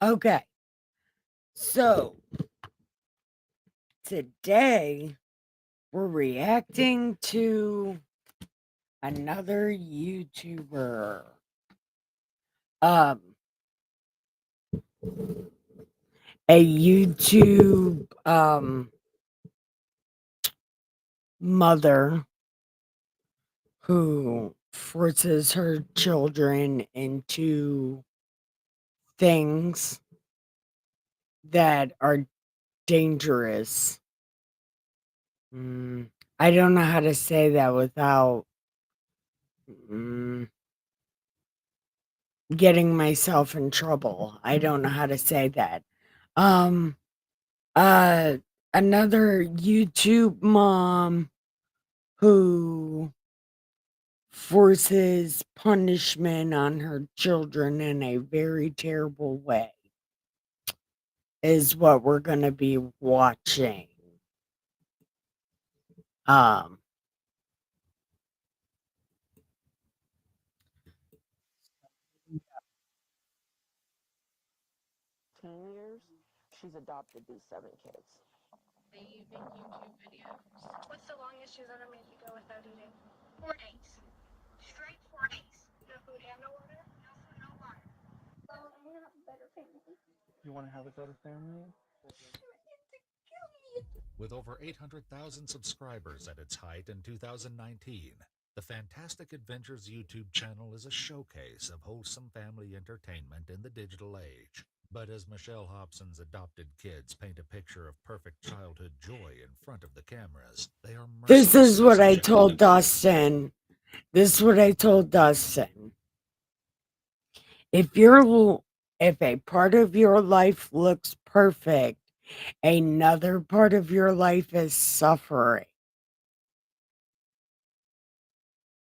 Okay, so today we're reacting to another YouTuber. Um, a YouTube mother who forces her children into things that are dangerous. I don't know how to say that without mm, getting myself in trouble. I don't know how to say that. Um, uh, Another YouTube mom who forces punishment on her children in a very terrible way is what we're going to be watching. Um, 10 years, she's adopted these 7 kids. They make YouTube videos. What's the longest you've ever made you go without eating? 4 days. Straight 4 days. No food and no water? No food, no water. Well, I want to have a better family. You want to have a better family? With over 800,000 subscribers at its height in 2019, the Fantastic Adventures YouTube channel is a showcase of wholesome family entertainment in the digital age. But as Michelle Hobson's adopted kids paint a picture of perfect childhood joy in front of the cameras, they are this is what I mercilessly told subjected. Dustin. This is what I told Dustin. If a part of your life looks perfect, another part of your life is suffering.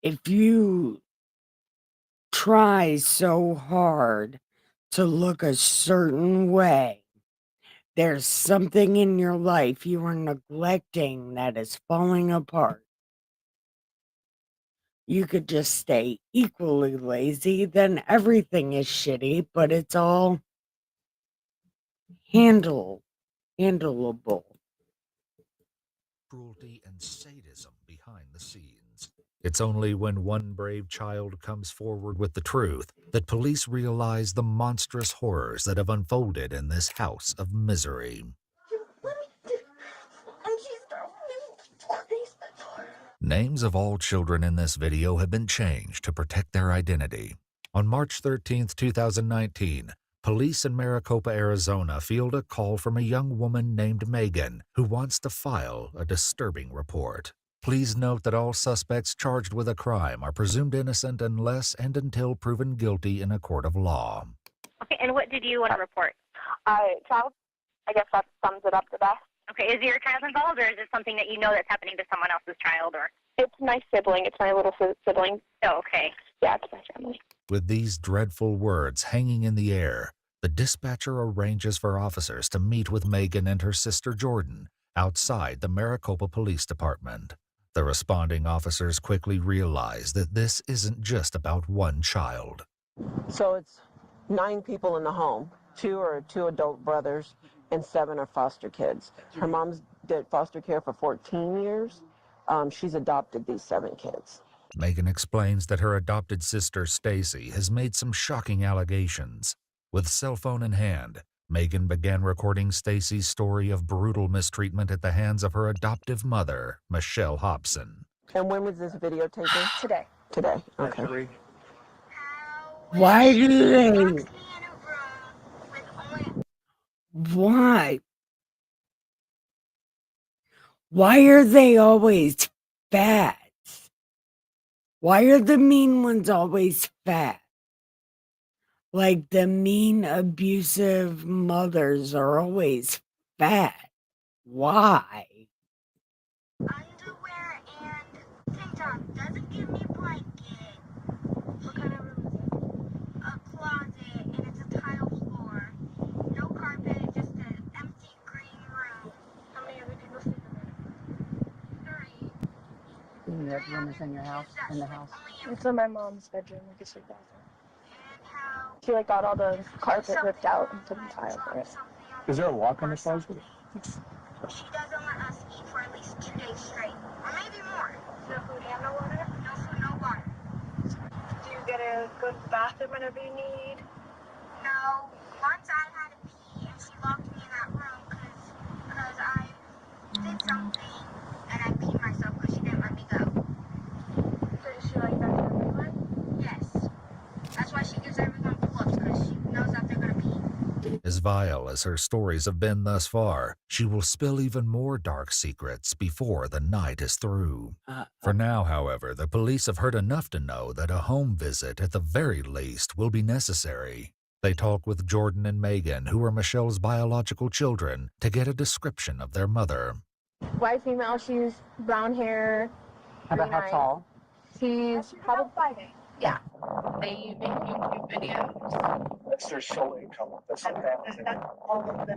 If you try so hard to look a certain way, there's something in your life you are neglecting that is falling apart. You could just stay equally lazy, then everything is shitty, but it's all handleable. Cruelty and sadism behind the scenes. It's only when one brave child comes forward with the truth that police realize the monstrous horrors that have unfolded in this house of misery. Names of all children in this video have been changed to protect their identity. On March 13th, 2019, police in Maricopa, Arizona field a call from a young woman named Megan who wants to file a disturbing report. Please note that all suspects charged with a crime are presumed innocent unless and until proven guilty in a court of law. Okay, and what did you want to report? Child, I guess that sums it up the best. Okay, is your child involved, or is it something that you know that's happening to someone else's child? Or It's my sibling. It's my little sibling. oh, okay. Yeah, it's my family. With these dreadful words hanging in the air, the dispatcher arranges for officers to meet with Megan and her sister Jordan outside the Maricopa Police Department. The responding officers quickly realize that this isn't just about one child. So it's 9 people in the home. 2 are 2 adult brothers, and 7 are foster kids. Her mom's did foster care for 14 years. She's adopted these 7 kids. Megan explains that her adopted sister Stacy has made some shocking allegations. With cell phone in hand, Megan began recording Stacy's story of brutal mistreatment at the hands of her adoptive mother, Michelle Hobson. And when was this video taken? Today. Today. Okay. Actually, Why do they? Locks me in a room with only Why? Why are they always fat? Why are the mean ones always fat? Like the mean, abusive mothers are always fat. Why? underwear and tank top. Doesn't give me a blanket. What kind of room is it? A closet and it's a tile floor. No carpet, just an empty green room. How many other people sleep in there? 3. And that room is in your house, in the house. It's in my mom's bedroom, like a sleep bathroom. And how She like got all the carpet ripped out and put tile for it. Is there a lock on the closet? She doesn't let us eat for at least 2 days straight, or maybe more. No food and no water? No food, no water. Do you get to go to the bathroom whenever you need? No, once I had to pee and she locked me in that room because I did something and I peed myself because she didn't let me go. So is she like that to everyone? Yes. That's why she gives everyone pull-ups, because she knows that they're going to pee. As vile as her stories have been thus far, she will spill even more dark secrets before the night is through. For now, however, the police have heard enough to know that a home visit at the very least will be necessary. They talk with Jordan and Megan, who are Michelle's biological children, to get a description of their mother. White female, she's brown hair. About how tall? She's probably 5'8". Yeah. They make YouTube videos. That's their sole income. That's their family's income. That's all of the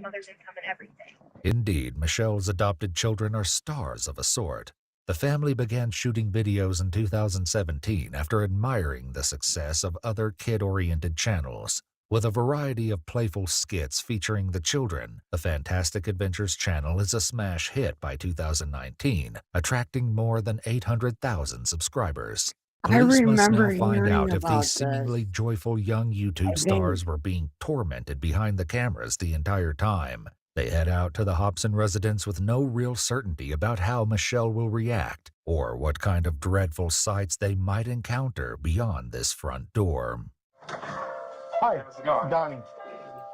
mother's income and everything. Indeed, Michelle's adopted children are stars of a sort. The family began shooting videos in 2017 after admiring the success of other kid-oriented channels. With a variety of playful skits featuring the children, the Fantastic Adventures channel is a smash hit by 2019, attracting more than 800,000 subscribers. I Police must now remember find out hearing if about these seemingly this. joyful young YouTube I stars think were being tormented behind the cameras the entire time. They head out to the Hobson residence with no real certainty about how Michelle will react or what kind of dreadful sights they might encounter beyond this front door. Hi, How's it going? Donnie.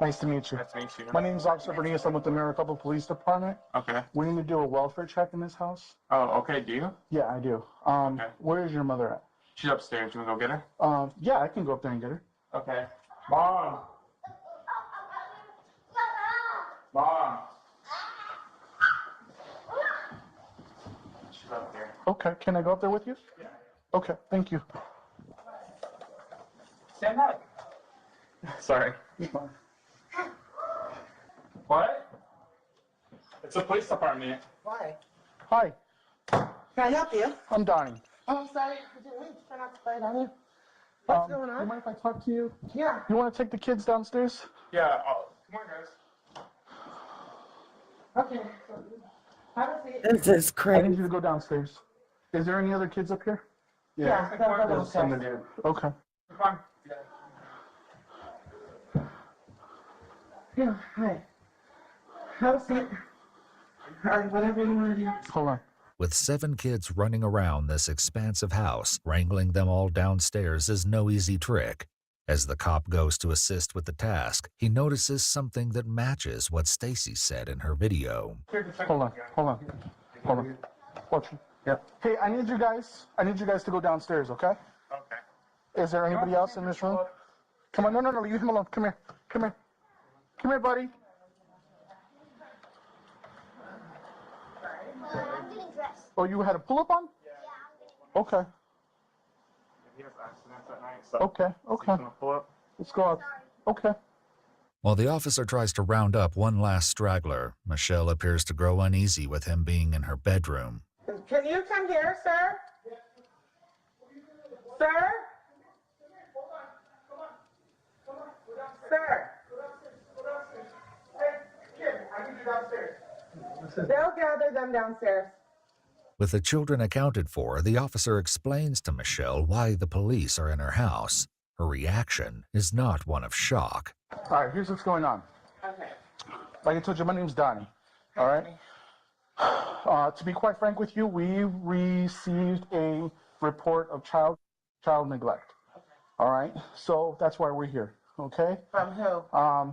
Nice to meet you. Nice to meet you. My name's Officer Bernice. I'm with the Maricopa Police Department. Okay. We need to do a welfare check in this house. Oh, okay. Do you? Yeah, I do. Okay. Where is your mother at? She's upstairs. You wanna go get her? Yeah, I can go up there and get her. Okay. Mom. Mom. She's up there. Okay, can I go up there with you? Yeah. Okay, thank you. Stand up. Sorry. You're fine. What? It's a police department. Why? Hi, Can I help you? I'm Donnie. Oh, I'm sorry. Try not to fight on you. What's going You on? mind if I talk to you? Yeah. You want to take the kids downstairs? Yeah. Oh, come on, guys. Okay. Have a seat. this is I crazy. need you to go downstairs. Is there any other kids up here? Yeah, gotta go There's some downstairs. that do. Okay. Come on. Yeah, hi. Have a seat. All right, whatever you want to do. Hold on. With 7 kids running around this expansive house, wrangling them all downstairs is no easy trick. As the cop goes to assist with the task, he notices something that matches what Stacy said in her video. Hold on. Hold on. Watch it. Yep. Hey, I need you guys to go downstairs, okay? Okay. Is there anybody else in this room? Come on, no, leave him alone. Come here. Come here, buddy. I'm getting dressed. Oh, you had a pull-up on? Yeah. Okay, He has accidents at night, so. okay. He's gonna pull up. Let's go out. Okay. While the officer tries to round up one last straggler, Michelle appears to grow uneasy with him being in her bedroom. Can you come here, sir? Sir? Sir? They'll gather them downstairs. With the children accounted for, the officer explains to Michelle why the police are in her house. Her reaction is not one of shock. All right, here's what's going on. Okay. Like I told you, my name's Donnie. All right? To be quite frank with you, we received a report of child neglect. All right? So that's why we're here. Okay? From who?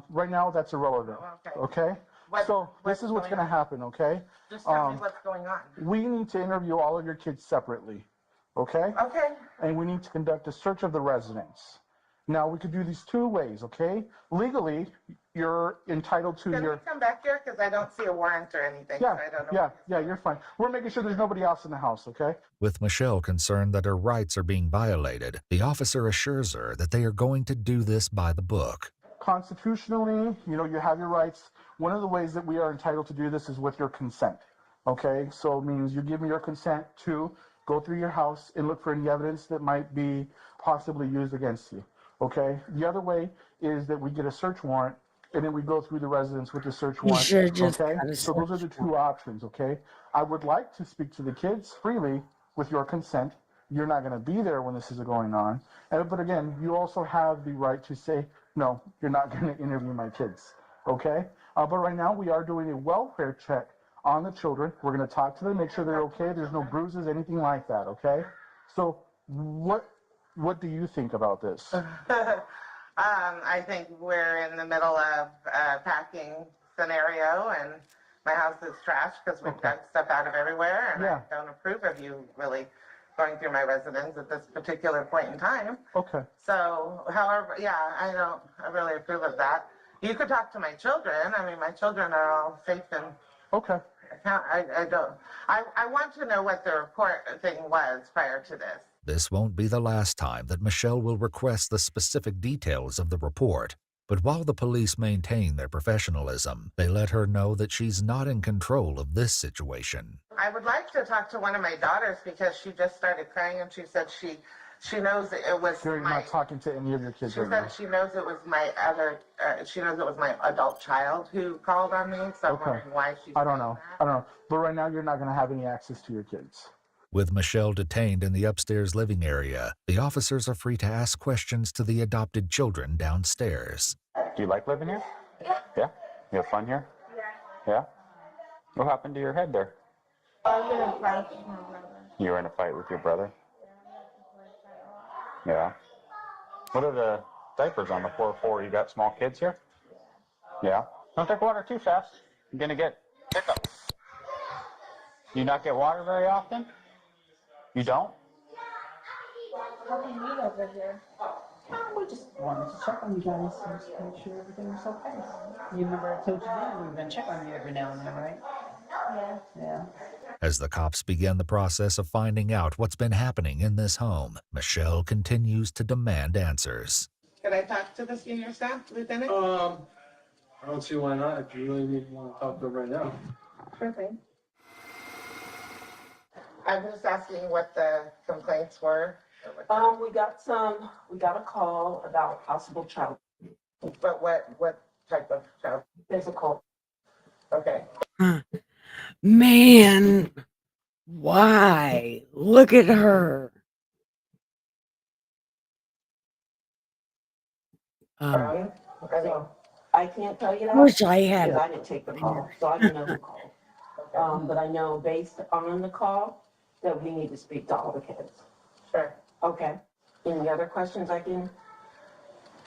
Right now, that's irrelevant. Okay. Okay? So this is what's going to happen, okay? Just tell me what's going on. We need to interview all of your kids separately. Okay? Okay. And we need to conduct a search of the residence. Now, we could do these 2 ways, okay? Legally, you're entitled to Can we your... come back here? Because I don't see a warrant or anything. Yeah, so I don't know. yeah, you're fine. We're making sure there's nobody else in the house, okay? With Michelle concerned that her rights are being violated, the officer assures her that they are going to do this by the book. Constitutionally, you have your rights. One of the ways that we are entitled to do this is with your consent, okay? So it means you give me your consent to go through your house and look for any evidence that might be possibly used against you, Okay? The other way is that we get a search warrant and then we go through the residence with the search You warrant. should have just Okay? got a So those are the search two options, okay? I would like to speak to the kids freely with your consent. You're not going to be there when this is going on. But again, you also have the right to say, no, you're not going to interview my kids, okay? But right now we are doing a welfare check on the children. We're going to talk to them, make sure they're okay. There's no bruises, anything like that, okay? So what do you think about this? I think we're in the middle of a packing scenario, and my house is trashed because we've dug stuff out of everywhere, and I don't approve of you really going through my residence at this particular point in time. Okay. So, however, yeah, I really approve of that. You could talk to my children. I mean, my children are all safe and Okay. I want to know what the report thing was prior to this. This won't be the last time that Michelle will request the specific details of the report. But while the police maintain their professionalism, they let her know that she's not in control of this situation. I would like to talk to one of my daughters because she just started crying and she said she knows that it was You're not talking to any of your kids right now. she knows it was my adult child who called on me, so I'm wondering why she's I don't saying know. that. I don't know. But right now you're not going to have any access to your kids. With Michelle detained in the upstairs living area, the officers are free to ask questions to the adopted children downstairs. Do you like living here? Yeah. You have fun here? Yeah. What happened to your head there? I was in a fight with my brother. You were in a fight with your brother? Yeah. What are the diapers on the floor for? You got small kids here? Yeah. Don't drink water too fast. You're gonna get hiccups. Do you not get water very often? You don't? How can you eat over here? We just wanted to check on you guys and just make sure everything was okay. You remember I told you then we were going to check on you every now and then, right? Yeah. Yeah. As the cops begin the process of finding out what's been happening in this home, Michelle continues to demand answers. Could I talk to the senior staff, Lieutenant? I don't see why not, if you really want to talk to them right now. Sure thing. I'm just asking what the complaints were. We got a call about possible child But what type of child? physical. Okay. Man, why? Look at her. I mean, I can't tell you that. Wish I had Because a I didn't take the call, so I don't know who called. But I know based on the call that we need to speak to all the kids. sure. Okay. Any other questions I can?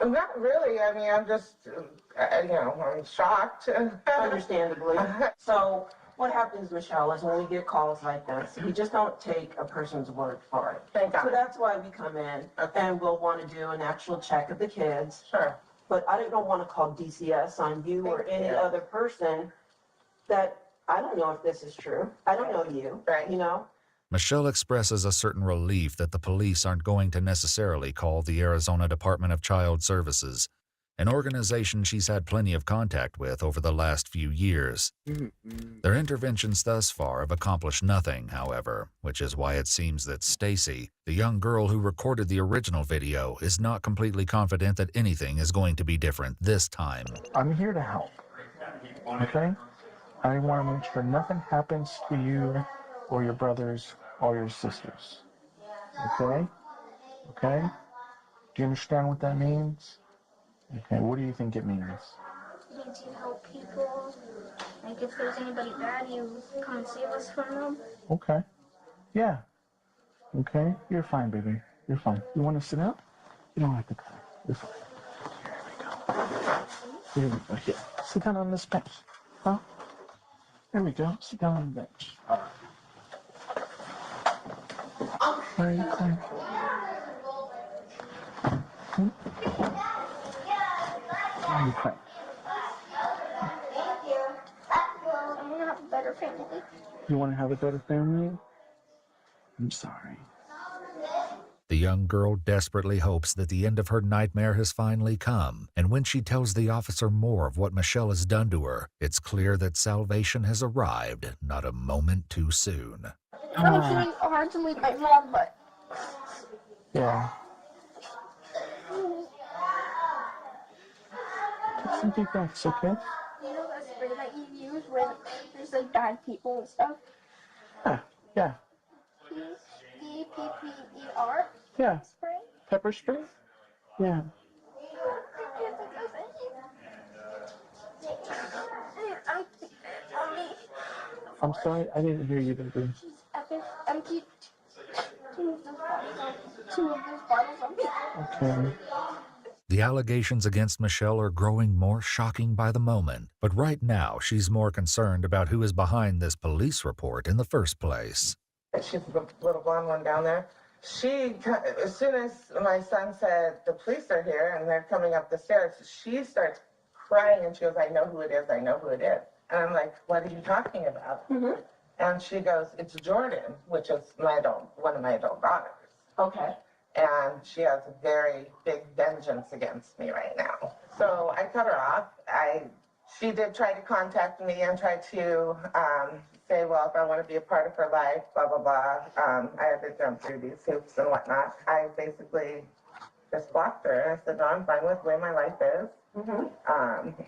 Not really. I mean, I'm just, I'm shocked. Understandably. So what happens, Michelle, is when we get calls like this, we just don't take a person's word for it. Thank So God. that's why we come in and we'll want to do an actual check of the kids. Sure. But I don't want to call DCS on you or Thank any you. other person that I don't know if this is true. I don't know you, Right. you know? Michelle expresses a certain relief that the police aren't going to necessarily call the Arizona Department of Child Services, an organization she's had plenty of contact with over the last few years. Their interventions thus far have accomplished nothing, however, which is why it seems that Stacy, the young girl who recorded the original video, is not completely confident that anything is going to be different this time. I'm here to help. Okay? I want to make sure nothing happens to you or your brothers or your sisters. Okay? Okay? Do you understand what that means? Okay, what do you think it means? It means you help people. Like if there's anybody bad, you come save us from them. Okay. Yeah. Okay, you're fine, baby. You're fine. You want to sit up? You don't have to cry. You're fine. Here we go. Here we go. Here. Sit down on this bench. Huh? There we go. Sit down on the bench. All right. Why are you crying? Why are you crying? I'm gonna have a better family. You want to have a better family? I'm sorry. The young girl desperately hopes that the end of her nightmare has finally come, and when she tells the officer more of what Michelle has done to her, it's clear that salvation has arrived not a moment too soon. I'm trying hard to leave my mom, but Yeah. Take some deep breaths, okay? You know that spray that you use when there's like bad people and stuff? Yeah, yeah, P-E-P-P-E-R yeah. spray? Pepper spray? Yeah. I'm sorry, I didn't hear you, baby. Empty two of those bottles on me. Okay. The allegations against Michelle are growing more shocking by the moment, but right now she's more concerned about who is behind this police report in the first place. She's the little blonde one down there. She, as soon as my son said, the police are here and they're coming up the stairs, she starts crying and she goes, I know who it is, I know who it is. And I'm like, what are you talking about? Mm-hmm. And she goes, it's Jordan, which is one of my adult daughters. Okay. And she has a very big vengeance against me right now. So I cut her off. She did try to contact me and try to say, well, if I want to be a part of her life, blah, blah, blah. I had to jump through these hoops and whatnot. I basically just blocked her. And I said, no, I'm fine with the way my life is. Mm-hmm.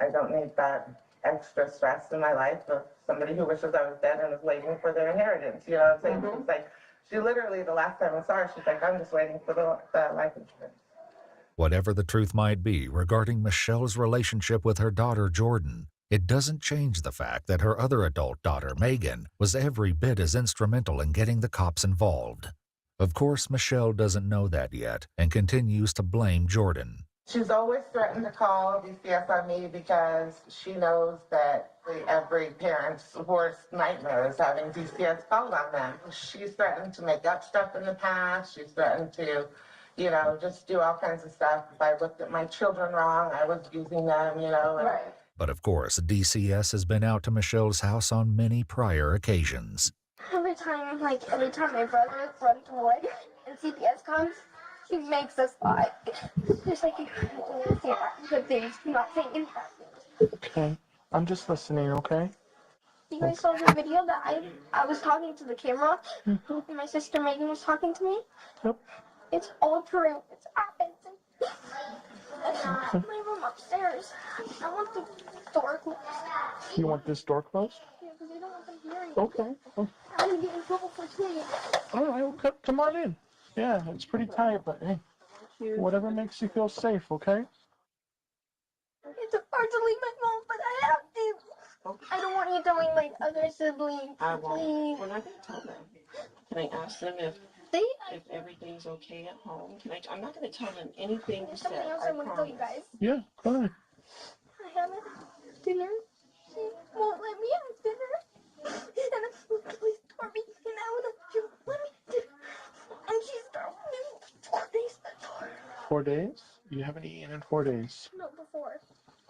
I don't need that extra stress in my life of somebody who wishes I was dead and is waiting for their inheritance. You know what I'm saying? Mm-hmm. She's like, she literally, the last time I saw her, she's like, I'm just waiting for the life insurance. Whatever the truth might be regarding Michelle's relationship with her daughter Jordan, it doesn't change the fact that her other adult daughter, Megan, was every bit as instrumental in getting the cops involved. Of course, Michelle doesn't know that yet and continues to blame Jordan. She's always threatened to call DCS on me because she knows that every parent's worst nightmare is having DCS called on them. She's threatened to make up stuff in the past. She's threatened to, just do all kinds of stuff. If I looked at my children wrong, I was using them, Right. But of course, DCS has been out to Michelle's house on many prior occasions. Every time my brother runs away and CPS comes, he makes us lie. Just like you say good things, not saying bad things. Okay. I'm just listening, okay? You guys saw the video that I was talking to the camera, mm-hmm. and my sister Megan was talking to me? Yep. It's all true. It's happened. And my room upstairs. I want the door closed. You want this door closed? Yeah, because I don't want them hearing. Okay. I'm going to get in trouble for saying it. All right, well, come on in. Yeah, it's pretty tight, but hey, whatever makes you feel safe, okay? It's hard to leave my mom, but I have to. Okay. I don't want you telling my other siblings. I won't. Please. We're not going to tell them. Can I ask them if everything's okay at home? I'm not going to tell them anything you There's said. something else I want to tell you guys. Yeah, go ahead. I haven't dinner. She won't let me have dinner. And the police tore me, and I want to let me dinner. And she started me 4 days before. 4 days? You haven't eaten in 4 days? No, before.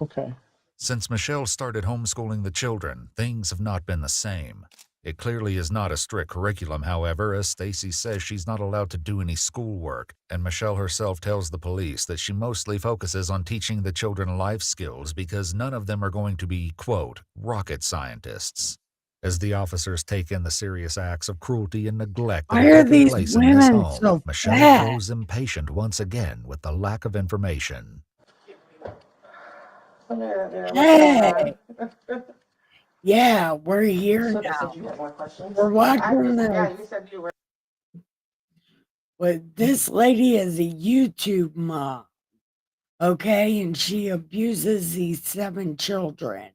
Okay. Since Michelle started homeschooling the children, things have not been the same. It clearly is not a strict curriculum, however, as Stacy says she's not allowed to do any schoolwork, and Michelle herself tells the police that she mostly focuses on teaching the children life skills because none of them are going to be, quote, rocket scientists. As the officers take in the serious acts of cruelty and neglect that have taken place in this home, Michelle grows impatient once again with the lack of information. Hey! Yeah, we're here now. We're watching this. Yeah, you said you were. But this lady is a YouTube mom, okay? And she abuses these 7 children.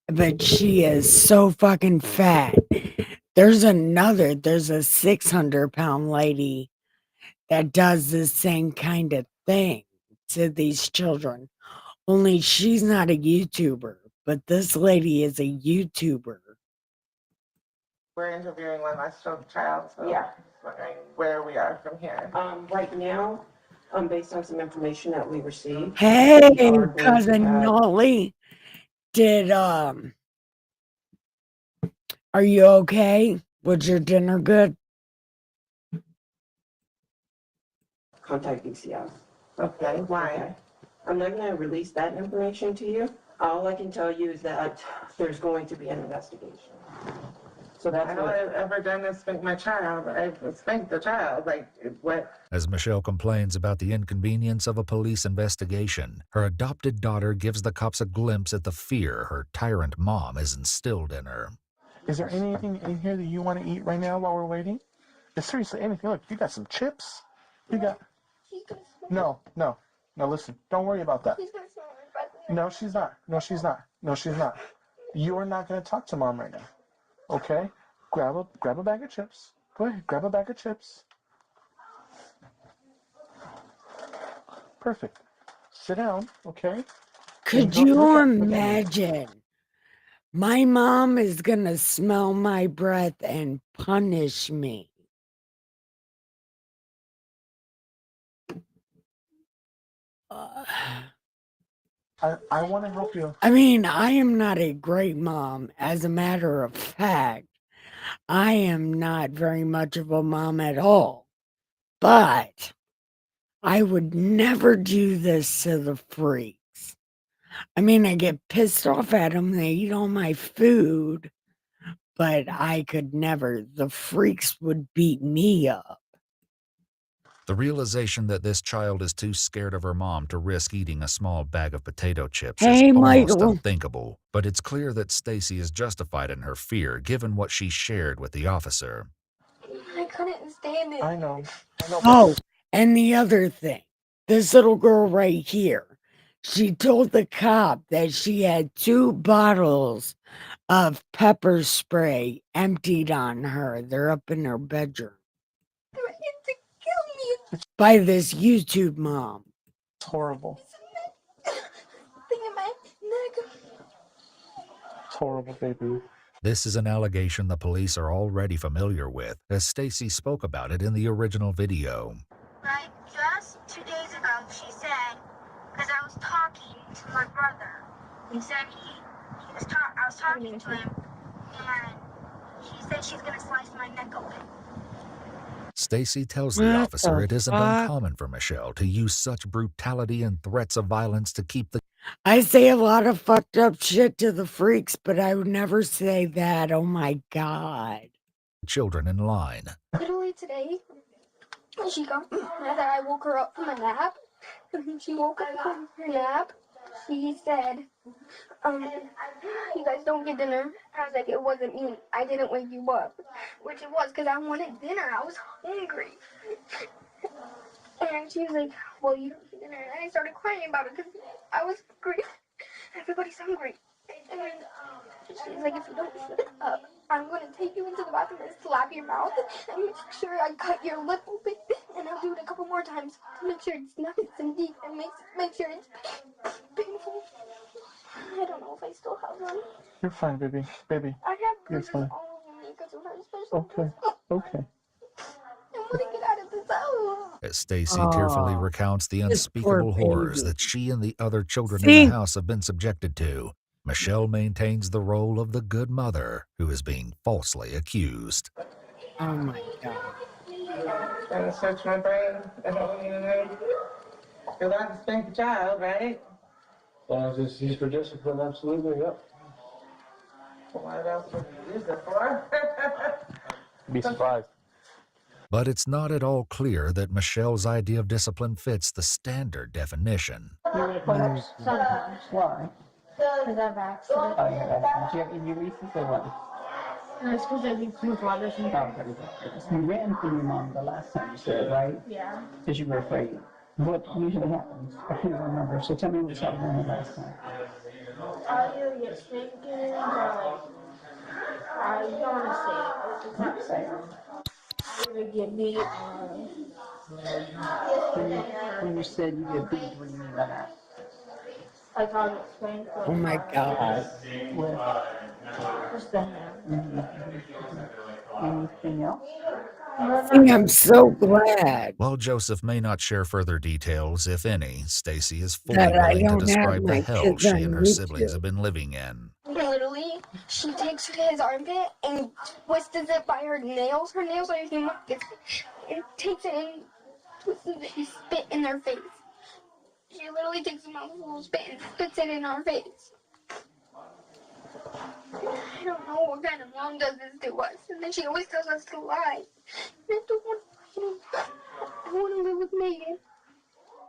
But she is so fucking fat. There's a 600-pound lady that does the same kind of thing to these children. Only she's not a YouTuber, but this lady is a YouTuber. We're interviewing one last child, so Yeah. wondering where we are from here. Right now, based on some information that we received. Hey, we are going cousin to have- Nolly, are you okay? Was your dinner good? Contact DCS. Okay, why? Okay. I'm not going to release that information to you. All I can tell you is that there's going to be an investigation. So that's all I've ever done is spank my child. I've spanked the child. Like, what? As Michelle complains about the inconvenience of a police investigation, her adopted daughter gives the cops a glimpse at the fear her tyrant mom has instilled in her. Is there anything in here that you want to eat right now while we're waiting? Seriously, anything. Look, you got some chips. You got... No. Listen, don't worry about that. No, she's not. No, she's not. You are not going to talk to mom right now. Okay? Grab a bag of chips. Go ahead, grab a bag of chips. Perfect. Sit down, okay? Could you imagine? My mom is gonna smell my breath and punish me. I want to help you. I mean, I am not a great mom. As a matter of fact, I am not very much of a mom at all. But I would never do this to the freaks. I mean, I get pissed off at them. They eat all my food. But I could never. The freaks would beat me up. The realization that this child is too scared of her mom to risk eating a small bag of potato chips is almost Michael. unthinkable, but it's clear that Stacy is justified in her fear given what she shared with the officer. I couldn't stand it. I know. Oh, and the other thing, this little girl right here, she told the cop that she had 2 bottles of pepper spray emptied on her. They're up in her bedroom. By this YouTube mom. It's horrible. Thing in my neck. It's horrible, baby. This is an allegation the police are already familiar with, as Stacy spoke about it in the original video. Right, just 2 days ago, she said, because I was talking to my brother, he said I was talking to him, and she said she's gonna slice my neck open. Stacy tells the officer it isn't uncommon for Michelle to use such brutality and threats of violence to keep the... I say a lot of fucked up shit to the freaks, but I would never say that. Oh my God. ...children in line. Literally today, she got mad that I woke her up from a nap. And when she woke up from her nap, she said, you guys don't get dinner. I was like, it wasn't me. I didn't wake you up. Which it was, because I wanted dinner. I was hungry. And she was like, well, you don't get dinner. And I started crying about it because I was hungry. Everybody's hungry. And then she's like, if you don't shut up, I'm going to take you into the bathroom and slap your mouth and make sure I cut your lip open. And I'll do it a couple more times to make sure it's nice and deep and make sure it's painful. I don't know if I still have one. You're fine, baby. Baby. I have bruises all over me because of her, especially. Okay. I want to get out of this house. As Stacy tearfully recounts the unspeakable horrors that she and the other children in the house have been subjected to, Michelle maintains the role of the good mother who is being falsely accused. Oh my God. Trying to search my brain. I don't even know. You're allowed to spank the child, right? As long as it's used for discipline, absolutely, yep. What else would you use it for? Be surprised. But it's not at all clear that Michelle's idea of discipline fits the standard definition. Sometimes. Why? Because I've accidents. Oh, you have accidents. Do you have injuries or what? And it's because I do too much water sometimes. You ran from your mom the last time you said, right? Yeah. Because you were afraid. What usually happens? I can't remember. So tell me what happened the last time. I either get spanked or I don't want to say it. It's not safe. I either get beat or... When you said you get beat, what do you mean by that? Like I'll get spanked. Oh my God. With Just the hand. anything else? I'm so glad. While Joseph may not share further details, if any, Stacy is fully That I willing to don't have describe my the hell kids she on and her YouTube. siblings have been living in. Literally, she takes his armpit and twists it by her nails. Her nails are humongous. And takes it and twists it and spit in their face. She literally takes a mouthful of spit and spits it in our face. I don't know what kind of mom does this to us. And then she always tells us to lie. And I don't want I want to live with Megan.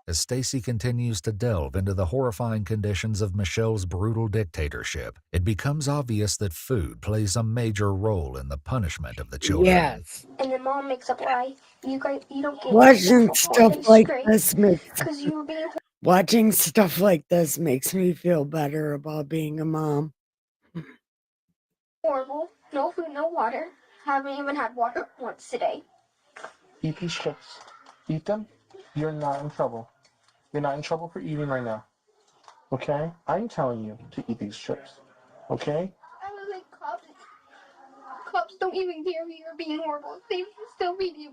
As Stacy continues to delve into the horrifying conditions of Michelle's brutal dictatorship, it becomes obvious that food plays a major role in the punishment of the children. Yes. And then mom makes up lie. You guys, you don't get Watching stuff like this because you were being Watching stuff like this makes me feel better about being a mom. horrible. No food, no water. Haven't even had water once today. Eat these chips. Eat them. You're not in trouble. You're not in trouble for eating right now. Okay? I'm telling you to eat these chips. Okay? I was like, cops don't even care if you're being horrible. They still feed you.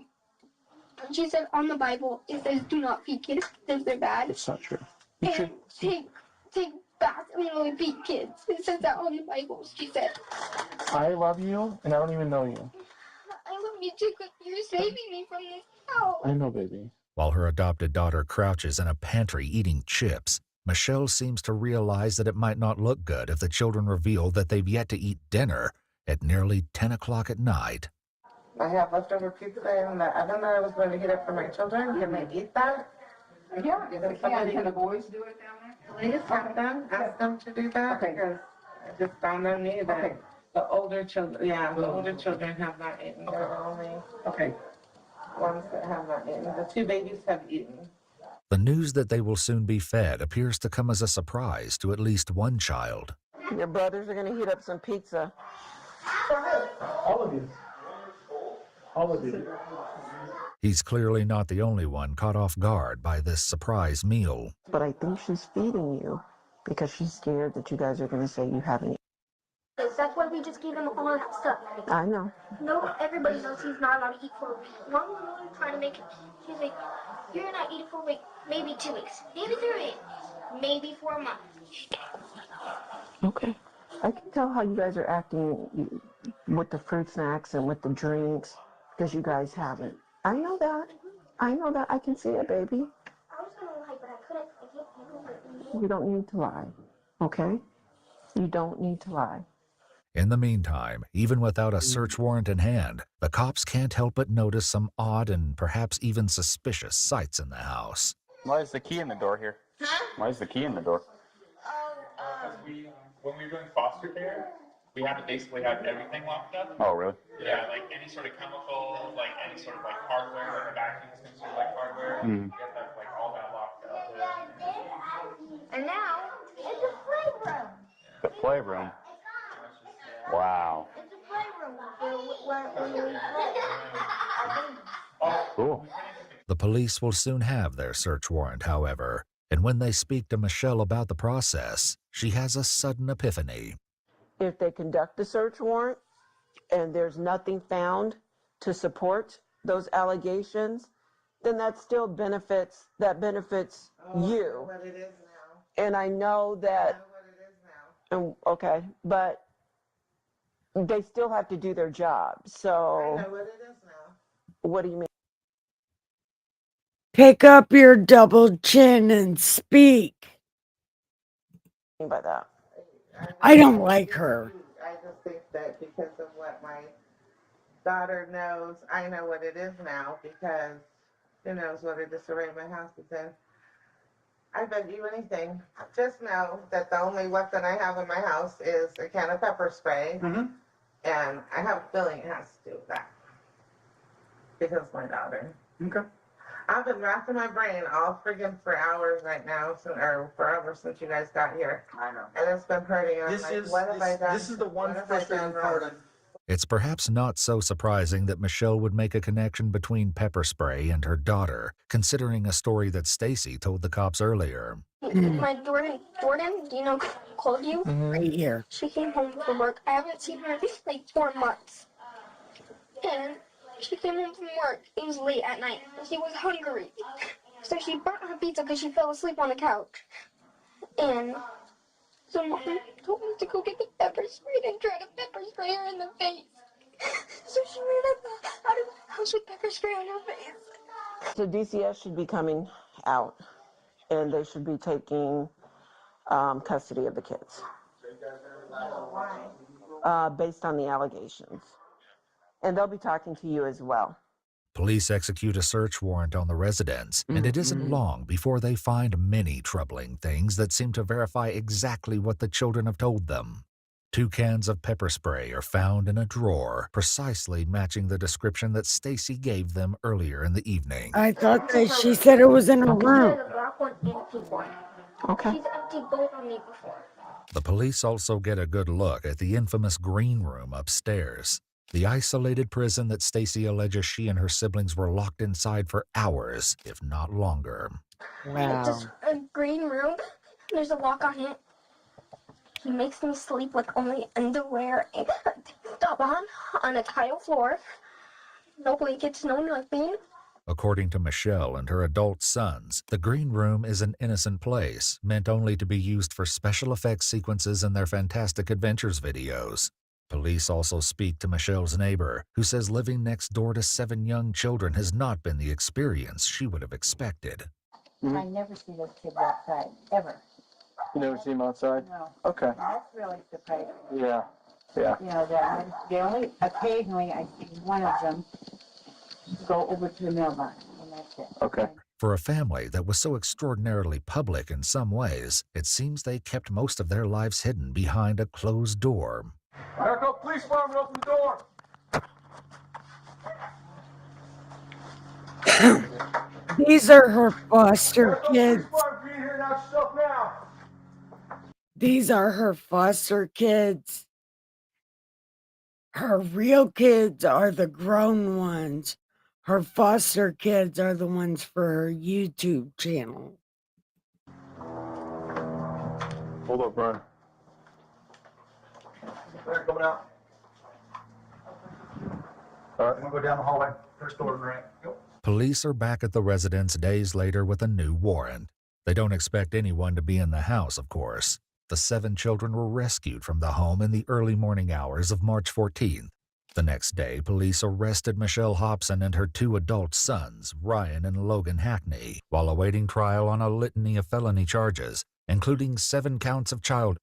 And she said on the Bible, it says do not feed kids because they're bad. It's not true. And take baths and only feed kids. It says that on the Bible, she said. I love you, and I don't even know you. I love you too because you're saving me from this house. I know, baby. While her adopted daughter crouches in a pantry eating chips, Michelle seems to realize that it might not look good if the children reveal that they've yet to eat dinner at nearly 10 o'clock at night. I have leftover pizza in the oven that I was going to heat up for my children. Can they eat that? Yeah, can the boys do it down there? Please have them, ask them to do that, because it just dawned on me that the older children, the older children have not eaten. They're the only ones that have not eaten. The two babies have eaten. The news that they will soon be fed appears to come as a surprise to at least one child. Your brothers are going to heat up some pizza. All of you. All of you. He's clearly not the only one caught off guard by this surprise meal. But I think she's feeding you because she's scared that you guys are going to say you haven't eaten. That's why we just gave him all that stuff. I know. No, everybody knows he's not allowed to eat for a week. Mom was really trying to make it. She's like, you're not eating for a week, maybe 2 weeks, maybe 3 weeks, maybe 4 months. Okay. I can tell how you guys are acting with the fruit snacks and with the drinks because you guys haven't. I know that. I know that. I can see it, baby. I was gonna lie, but I couldn't. You don't need to lie. Okay? You don't need to lie. In the meantime, even without a search warrant in hand, the cops can't help but notice some odd and perhaps even suspicious sights in the house. Why is the key in the door here? Huh? Why is the key in the door? When we were doing foster care, we had to basically have everything locked up. Oh, really? Yeah, like any sort of chemicals, like any sort of like hardware, like a vacuum is considered like hardware. Mm. We have to have like all that locked up. And now it's a playroom. The playroom. Wow. It's a playroom where we play. Cool. The police will soon have their search warrant, however, and when they speak to Michelle about the process, she has a sudden epiphany. If they conduct a search warrant and there's nothing found to support those allegations, then that still benefits you. What it is now. And I know that, What it is now. okay, but they still have to do their job. I So know what it is now. what do you mean? Pick up your double chin and speak. By that? I don't like her. I just think that because of what my daughter knows, I know what it is now because who knows what a disarray my house is in. I bet you anything. Just know that the only weapon I have in my house is a can of pepper spray, and I have a feeling it has to do with that because my daughter. Okay. I've been racking my brain all friggin' for hours right now, or forever since you guys got here. I know. And it's been hurting. And I'm like, what have I done? This is the one What have I frustrating done part wrong? of It's perhaps not so surprising that Michelle would make a connection between pepper spray and her daughter, considering a story that Stacy told the cops earlier. My Jordan, do you know, called you? Right here. She came home from work. I haven't seen her in like 4 months. And she came home from work. It was late at night. And she was hungry. So she burnt her pizza because she fell asleep on the couch. And so Mom told me to go get the pepper spray and try to pepper spray her in the face. So she ran out of the house with pepper spray on her face. So DCS should be coming out, and they should be taking custody of the kids. Why? based on the allegations. And they'll be talking to you as well. Police execute a search warrant on the residence, and it isn't long before they find many troubling things that seem to verify exactly what the children have told them. 2 cans of pepper spray are found in a drawer, precisely matching the description that Stacy gave them earlier in the evening. I thought that she said it was in a room. The black one and the pink one. Okay. She's emptied both on me before. The police also get a good look at the infamous green room upstairs, the isolated prison that Stacy alleges she and her siblings were locked inside for hours, if not longer. Wow. Just a green room. There's a lock on it. He makes me sleep with only underwear and a top on a tile floor. No blankets, no nothing. According to Michelle and her adult sons, the green room is an innocent place, meant only to be used for special effects sequences in their Fantastic Adventures videos. Police also speak to Michelle's neighbor, who says living next door to 7 young children has not been the experience she would have expected. I never see those kids outside, ever. You never see them outside? No. Okay. That's really surprising. Yeah. Yeah. You know, they only, occasionally I see one of them go over to the mailbox, and that's it. Okay. For a family that was so extraordinarily public in some ways, it seems they kept most of their lives hidden behind a closed door. Maricopa Police Department, open the door. These are her foster kids. These are her foster kids. Her real kids are the grown ones. Her foster kids are the ones for her YouTube channel. Hold up, Brian. They're coming out. All right, I'm gonna go down the hallway. First door, right? Go. Police are back at the residence days later with a new warrant. They don't expect anyone to be in the house, of course. The 7 children were rescued from the home in the early morning hours of March 14th. The next day, police arrested Michelle Hobson and her 2 adult sons, Ryan and Logan Hackney, while awaiting trial on a litany of felony charges, including 7 counts of child.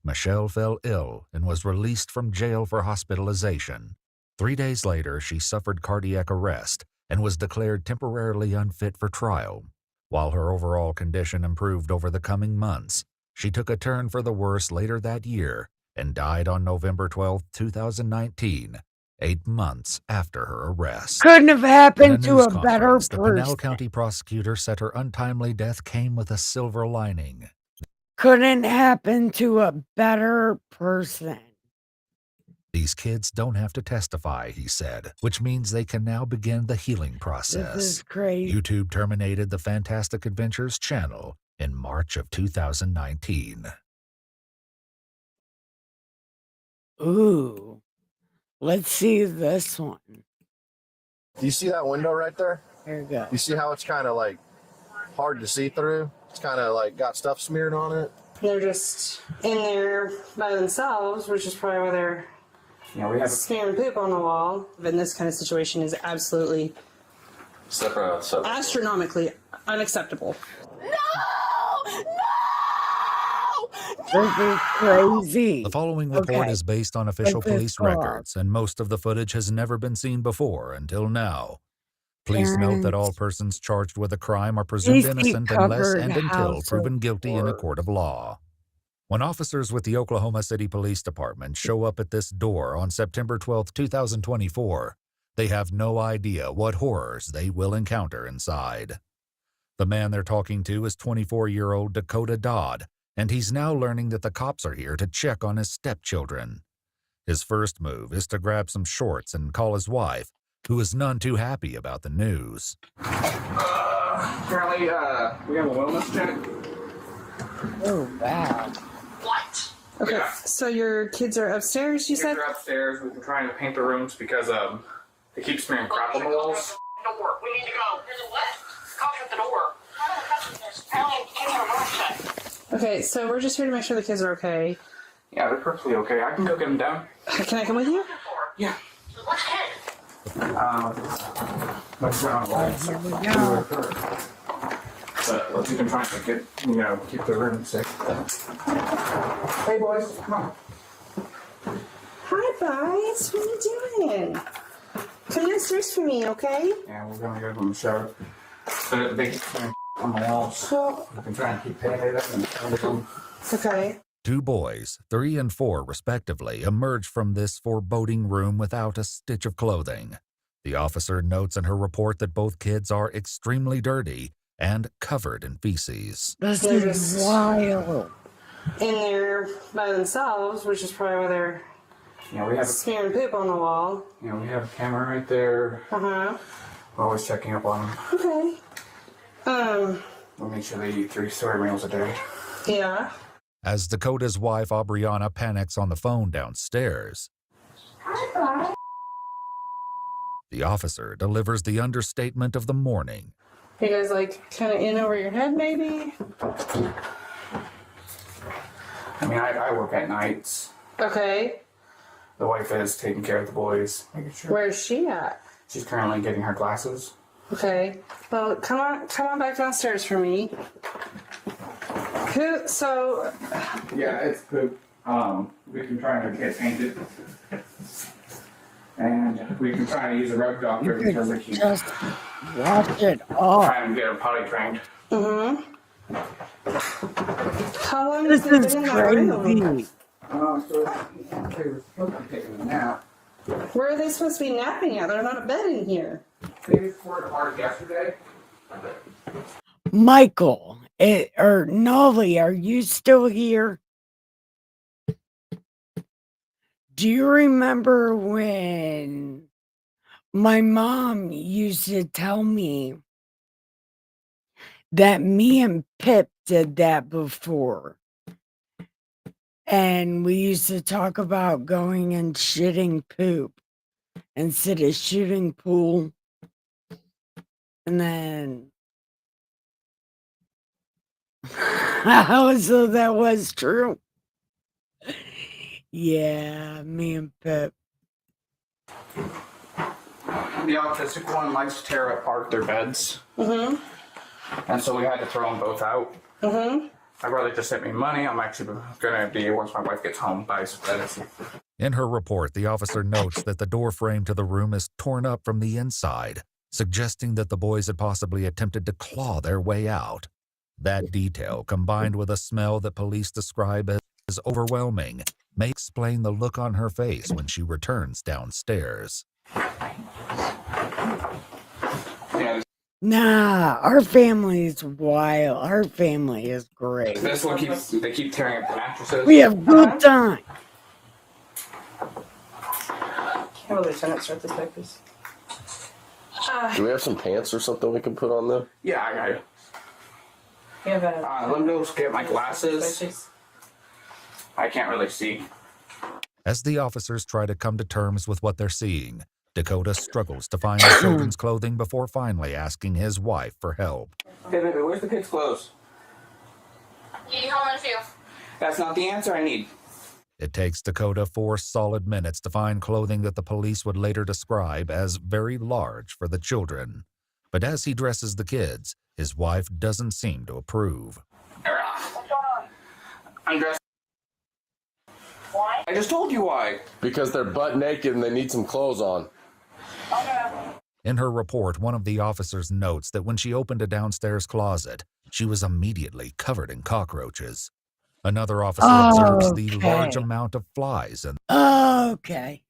Michelle fell ill and was released from jail for hospitalization. 3 days later, she suffered cardiac arrest and was declared temporarily unfit for trial. While her overall condition improved over the coming months, she took a turn for the worse later that year and died on November 12, 2019, 8 months after her arrest. Couldn't have happened In to a better news conference, the Pinell person. County prosecutor said her untimely death came with a silver lining. Couldn't happen to a better person. These kids don't have to testify, he said, which means they can now begin the healing This process. is crazy. YouTube terminated the Fantastic Adventures channel in March of 2019. Ooh. Let's see this one. Do you see that window right there? Here we go. You see how it's kind of like hard to see through? It's kind of like got stuff smeared on it. They're just in there by themselves, which is probably why they're smearing poop on the wall. In this kind of situation is absolutely astronomically unacceptable. This is crazy. The following report Okay. is based on official Like this police car. records, and most of the footage has never been seen before until now. Please note that all persons charged with a crime are presumed Stacy innocent unless covered and until house proven guilty in a report. court of law. When officers with the Oklahoma City Police Department show up at this door on September 12, 2024, they have no idea what horrors they will encounter inside. The man they're talking to is 24-year-old Dakota Dodd, and he's now learning that the cops are here to check on his stepchildren. His first move is to grab some shorts and call his wife, who is none too happy about the news. Apparently, we have a wellness check. Oh, wow. What? Okay, Yeah. so your kids are upstairs, you said? They're upstairs. We've been trying to paint the rooms because they keep smearing crap on the walls. Door. We need to go. There's a what? Cops at the door. Okay, so we're just here to make sure the kids are okay. Yeah, they're perfectly okay. I can go get them down. Can I come with you? Yeah. What's kid? Let's go. Here we go. But we've been trying to get, keep the room safe. Hey, boys, come on. Hi, guys. What are you doing? Come downstairs for me, okay? Yeah, we're gonna go to the shower. The big on the walls. So, I've been trying to keep painted up and everything. okay. 2 boys, 3 and 4 respectively, emerged from this foreboding room without a stitch of clothing. The officer notes in her report that both kids are extremely dirty and covered in feces. This They're is just wild. in there by themselves, which is probably why they're Yeah, we have smearing poop on the wall. we have a camera right there. Uh-huh. We're always checking up on them. Okay. We'll make sure they eat 3 soy meals a day. Yeah. As Dakota's wife Aubriana panics on the phone downstairs, the officer delivers the understatement of the morning. You guys like kind of in over your head, maybe? I mean, I work at nights. Okay. The wife is taking care of the boys, making sure. Where's she at? She's currently getting her glasses. Okay. Well, come on back downstairs for me. So, Yeah, it's poop. We can try to get painted. And we can try to use a rug doctor You because we could can just wash it off. try and get her potty trained. mm-hmm. How long has This it is been in that room? crazy. So they were supposed to be taking a nap. Where are they supposed to be napping at? They're not a bed in here. They poured apart yesterday. Michael, or Nolly, are you still here? Do you remember when my mom used to tell me that me and Pip did that before? And we used to talk about going and shitting poop instead of shooting pool. And then so that was true. Yeah, me and Pip. The autistic one likes to tear apart their beds. Mm-hmm. And so we had to throw them both out. Mm-hmm. My brother just sent me money. I'm actually going to be, once my wife gets home, buy some beds. In her report, the officer notes that the door frame to the room is torn up from the inside, suggesting that the boys had possibly attempted to claw their way out. That detail, combined with a smell that police describe as overwhelming, may explain the look on her face when she returns downstairs. Yeah, Nah, our family is wild. Our family is great. this one they keep tearing up the mattresses. We have good time. Can't believe tenants start this like this. Do we have some pants or something we can put on them? Yeah, I got it. You have a... Let me go get my glasses. I can't really see. As the officers try to come to terms with what they're seeing, Dakota struggles to find the children's clothing before finally asking his wife for help. Hey, baby, where's the kids' clothes? How much you? That's not the answer I need. It takes Dakota 4 solid minutes to find clothing that the police would later describe as very large for the children. But as he dresses the kids, his wife doesn't seem to approve. What's going on? I'm dressed. Why? I just told you why. Because they're butt naked and they need some clothes on. Okay. In her report, one of the officers notes that when she opened a downstairs closet, she was immediately covered in cockroaches. Another officer observes the large amount of flies and Okay.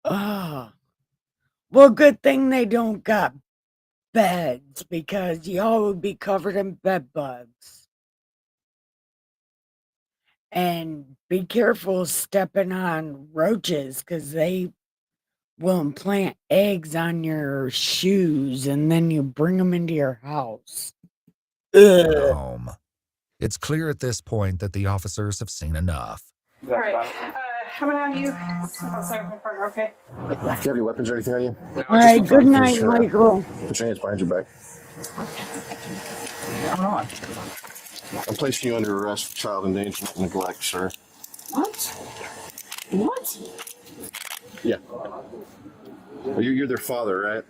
Oh. Well, good thing they don't got beds because y'all would be covered in bed bugs. And be careful stepping on roaches because they will implant eggs on your shoes and then you bring them into your house. home. It's clear at this point that the officers have seen enough. All right. I'm gonna have you outside with my partner, okay? Do you have any weapons or anything on you? All right, good night, Michael. Put your hands behind your back. Come on. I'm placing you under arrest for child endangerment and neglect, sir. What? What? Yeah. Well, you're their father, right?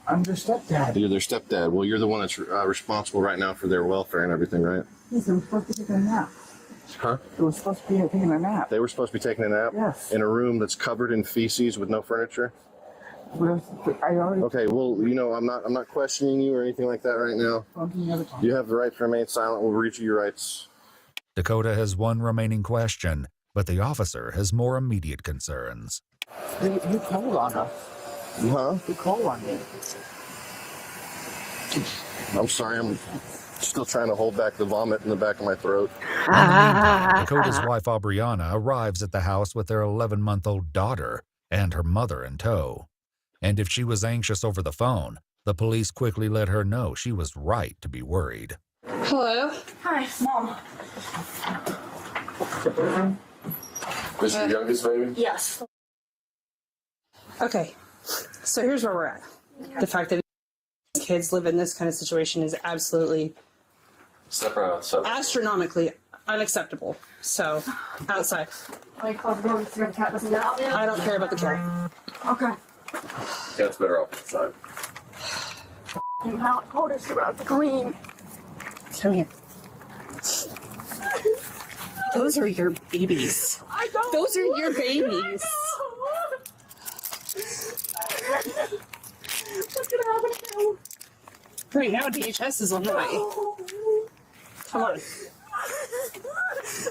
I'm their stepdad. You're their stepdad. Well, you're the one that's responsible right now for their welfare and everything, right? Yes, they were supposed to take a nap. Huh? They were supposed to be taking a nap. They were supposed to be taking a nap? Yes. In a room that's covered in feces with no furniture? Okay, well, you know, I'm not questioning you or anything like that right now. You have the right to remain silent. We'll read you your rights. Dakota has one remaining question, but the officer has more immediate concerns. You called on us. Huh? You called on me. I'm sorry, I'm still trying to hold back the vomit in the back of my throat. Dakota's wife, Aubriana, arrives at the house with their 11-month-old daughter and her mother in tow. And if she was anxious over the phone, the police quickly let her know she was right to be worried. Hello? Hi, Mom. This your youngest baby? Yes. Okay, so here's where we're at. The fact that kids live in this kind of situation is absolutely astronomically unacceptable. So, outside. I called the door to see if the cat doesn't get out yet. I don't care about the cat. Okay. Cat's better off inside. You how told us about the clean. Come here. Those are your babies. I don't. Those are your babies. What's gonna happen now? Right now, DHS is on the way. Come on.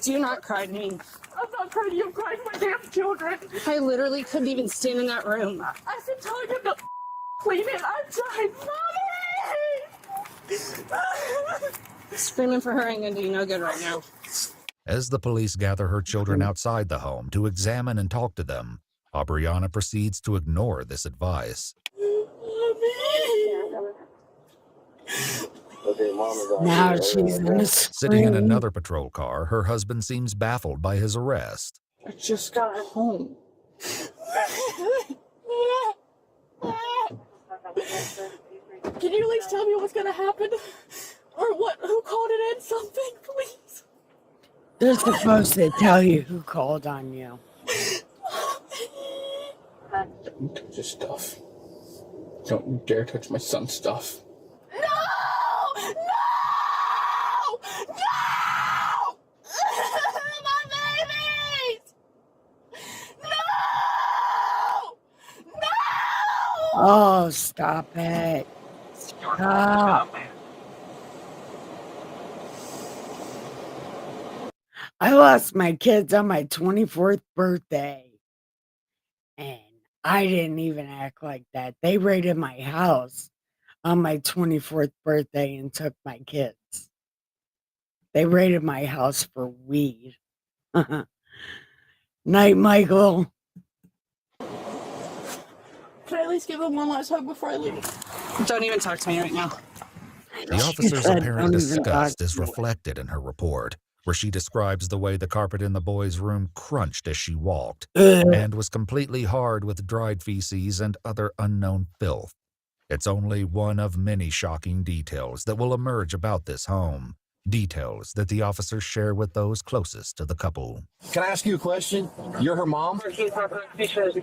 Do not cry to me. I'm not crying. I'm crying for my damn children. I literally couldn't even stand in that room. I've been telling him to clean it. I'm trying. Mommy! Screaming for her ain't gonna do you no good right now. As the police gather her children outside the home to examine and talk to them, Aubriana proceeds to ignore this advice. Now she's gonna Sitting in scream. another patrol car, her husband seems baffled by his arrest. I just got home. Can you at least tell me what's gonna happen? Or who called it in? Something, please. They're supposed to tell you who called on you. Don't touch his stuff. Don't you dare touch my son's stuff. No! No! No! My babies! No! No! Oh, stop it. Stop. I lost my kids on my 24th birthday. And I didn't even act like that. They raided my house on my 24th birthday and took my kids. They raided my house for weed. Night, Michael. Can I at least give him one last hug before I leave? Don't even talk to me right now. The officer's said, apparent "Don't even disgust talk is to me." reflected in her report, where she describes the way the carpet in the boys' room crunched as she walked, and was completely hard with dried feces and other unknown filth. It's only one of many shocking details that will emerge about this home, details that the officers share with those closest to the couple. Can I ask you a question? You're her mom?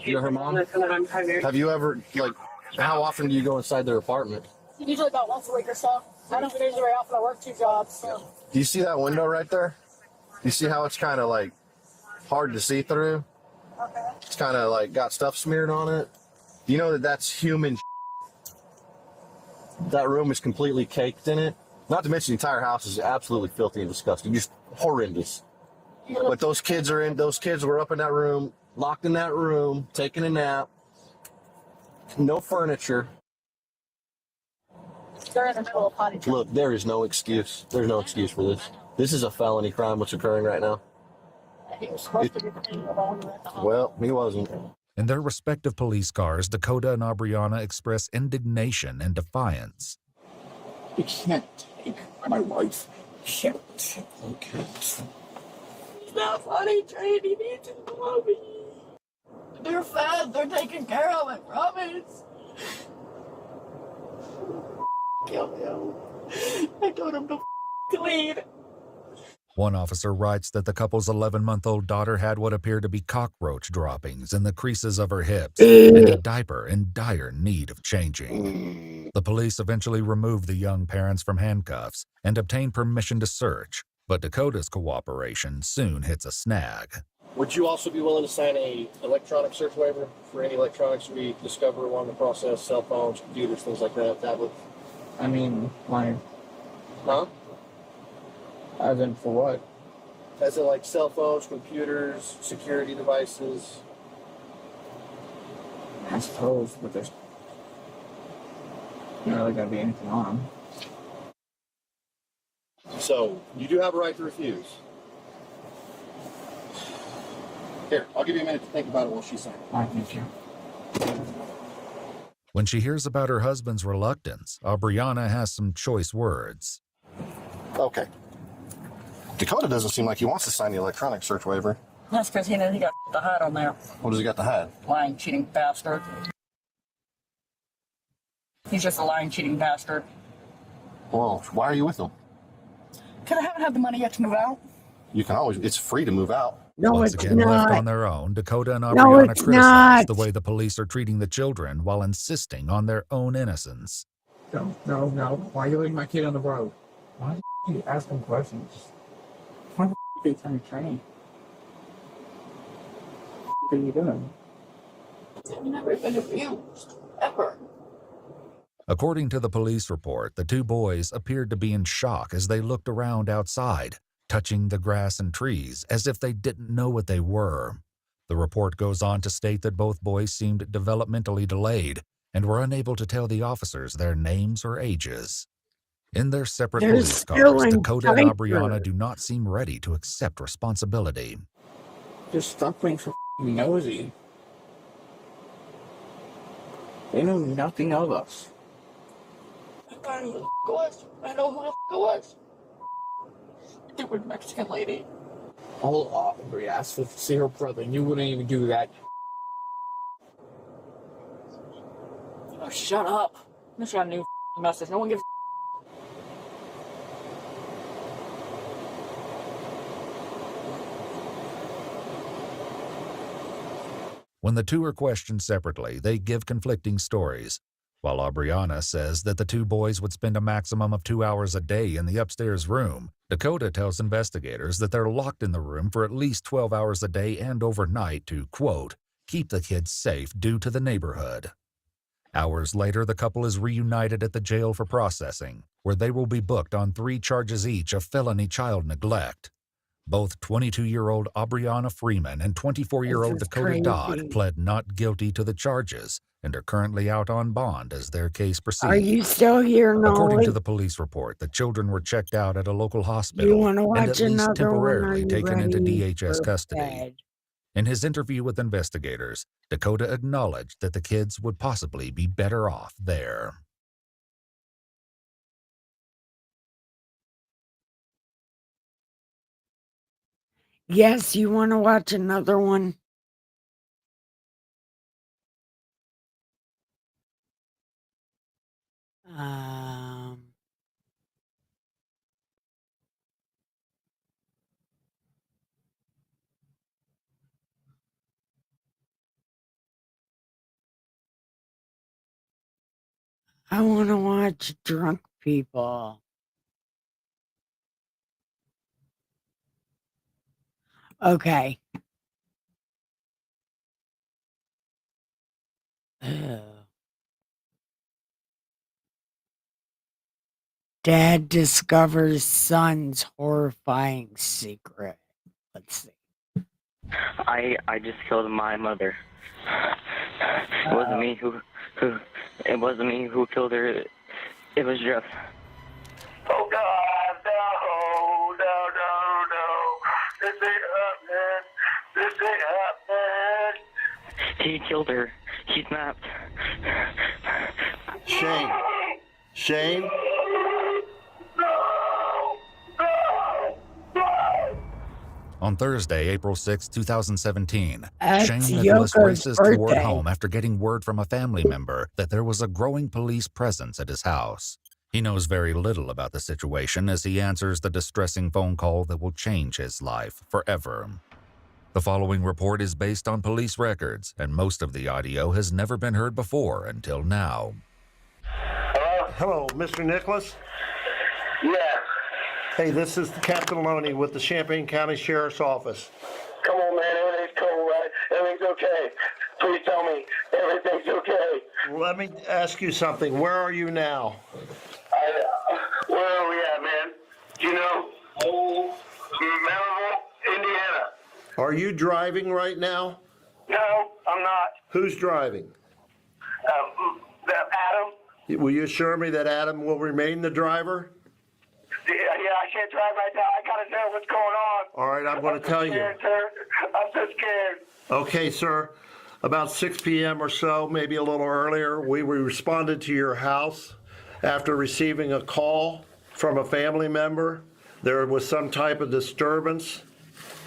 You're her mom? Have you ever, like, how often do you go inside their apartment? Usually about once a week or so. I don't usually very often. I work 2 jobs, so. Do you see that window right there? You see how it's kind of like hard to see through? Okay. It's kind of like got stuff smeared on it. You know that that's human. That room is completely caked in it. Not to mention the entire house is absolutely filthy and disgusting. Just horrendous. But those kids were up in that room, locked in that room, taking a nap. No furniture. They're in the middle of potty training. Look, there is no excuse. There's no excuse for this. This is a felony crime what's occurring right now. He was supposed to be clean alone at the home. Well, he wasn't. In their respective police cars, Dakota and Aubriana express indignation and defiance. You can't take my wife. Shit. Okay. He's not potty trained. He needs his mommy. They're fed. They're taken care of. I promise. Kill him. I told him to clean. One officer writes that the couple's 11-month-old daughter had what appeared to be cockroach droppings in the creases of her hips and a diaper in dire need of changing. The police eventually removed the young parents from handcuffs and obtained permission to search, but Dakota's cooperation soon hits a snag. Would you also be willing to sign a electronic search waiver for any electronics we discover along the process, cell phones, computers, things like that, tablets? I mean, like, Huh? as in for what? As in like cell phones, computers, security devices. I suppose, but there's not really gonna be anything on them. So, you do have a right to refuse. Here, I'll give you a minute to think about it while she signs. I thank you. When she hears about her husband's reluctance, Aubriana has some choice words. Okay. Dakota doesn't seem like he wants to sign the electronic search waiver. That's because he knows he got to hide on there. What does he got to hide? Lying, cheating bastard. He's just a lying, cheating bastard. Well, why are you with him? Because I haven't had the money yet to move out. You can always, it's free to move out. Once again, left on their own, Dakota and Aubriana criticize the way the police are treating the children while insisting on their own innocence. No. Why are you leaving my kid on the road? Why do you ask him questions? Why the are you trying to train? What are you doing? I've never been abused. Ever. According to the police report, the two boys appeared to be in shock as they looked around outside, touching the grass and trees as if they didn't know what they were. The report goes on to state that both boys seemed developmentally delayed and were unable to tell the officers their names or ages. In their separate police cars, Dakota and Aubriana do not seem ready to accept responsibility. Just stop being so nosy. They know nothing of us. I know who the it was. I know who the it was. It was Mexican lady. All Aubrey asked was to see her brother, and you wouldn't even do that. Oh, shut up. This got a new message. No one gives When the two are questioned separately, they give conflicting stories. While Aubriana says that the two boys would spend a maximum of 2 hours a day in the upstairs room, Dakota tells investigators that they're locked in the room for at least 12 hours a day and overnight to, quote, keep the kids safe due to the neighborhood. Hours later, the couple is reunited at the jail for processing, where they will be booked on 3 charges each of felony child neglect. Both 22-year-old Aubriana Freeman and 24-year-old Dakota Dodd pled not guilty to the charges and are currently out on bond as their case proceeds. Are you still here, Nolly? According to the police report, the children were checked out at a local hospital and at least temporarily taken into DHS custody. In his interview with investigators, Dakota acknowledged that the kids would possibly be better off there. Yes, you want to watch another one? I want to watch drunk people. Okay. Dad discovers son's horrifying secret. Let's see. I just killed my mother. It wasn't me who it wasn't me who killed her. It was Jeff. Oh God, no. This ain't happening. This ain't happening. He killed her. He snapped. Shane. On Thursday, April 6, 2017, That's Shane Yoko's Nicholas races toward birthday. home after getting word from a family member that there was a growing police presence at his house. He knows very little about the situation as he answers the distressing phone call that will change his life forever. The following report is based on police records, and most of the audio has never been heard before until now. Hello, Mr. Nicholas? Yeah. Hey, this is Captain Loney with the Champaign County Sheriff's Office. Come on, man. Everything's cool, right? Everything's okay. Please tell me everything's okay. Let me ask you something. Where are you now? Where are we at, man? Do you know? Melville, Indiana. Are you driving right now? No, I'm not. Who's driving? Adam. Will you assure me that Adam will remain the driver? Yeah, I can't drive right now. I gotta know what's going on. All right, I'm going to tell you. Sir. I'm so scared. Okay, sir. About 6 p.m. or so, maybe a little earlier, we responded to your house after receiving a call from a family member. There was some type of disturbance,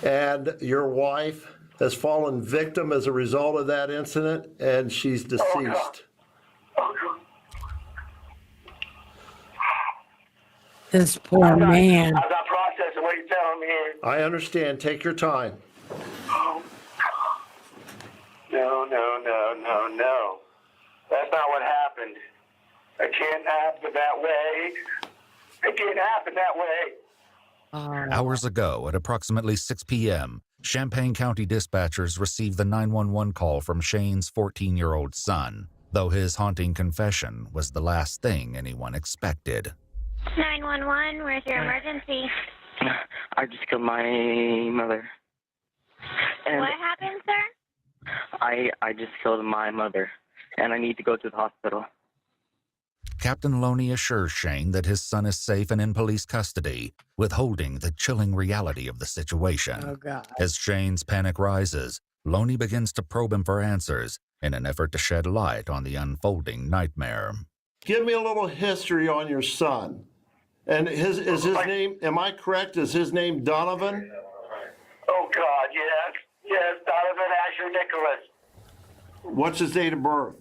and your wife has fallen victim as a result of that incident, and she's deceased. This poor man. I'm not processing what you're telling me here. I understand. Take your time. No. That's not what happened. It can't happen that way. It can't happen that way. Hours ago, at approximately 6 p.m., Champaign County dispatchers received the 911 call from Shane's 14-year-old son, though his haunting confession was the last thing anyone expected. 911, where's your emergency? I just killed my mother. And What happened, sir? I just killed my mother, and I need to go to the hospital. Captain Loney assures Shane that his son is safe and in police custody, withholding the chilling reality of the situation. Oh, God. As Shane's panic rises, Loney begins to probe him for answers in an effort to shed light on the unfolding nightmare. Give me a little history on your son. And is his name, am I correct, is his name Donovan? Oh, God, yes. Yes, Donovan Asher Nicholas. What's his date of birth?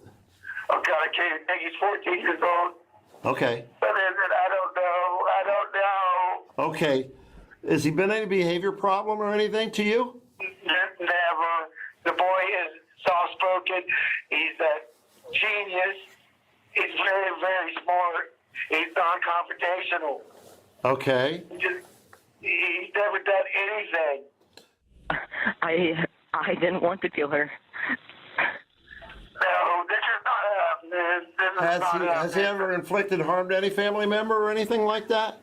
Oh, God, I can't think he's 14 years old. Okay. But I don't know. Okay. Has he been any behavior problem or anything to you? Never. The boy is soft-spoken. He's a genius. He's very, very smart. He's non-confrontational. Okay. He's never done anything. I didn't want to kill her. No, this is not us. Has he ever inflicted harm to any family member or anything like that?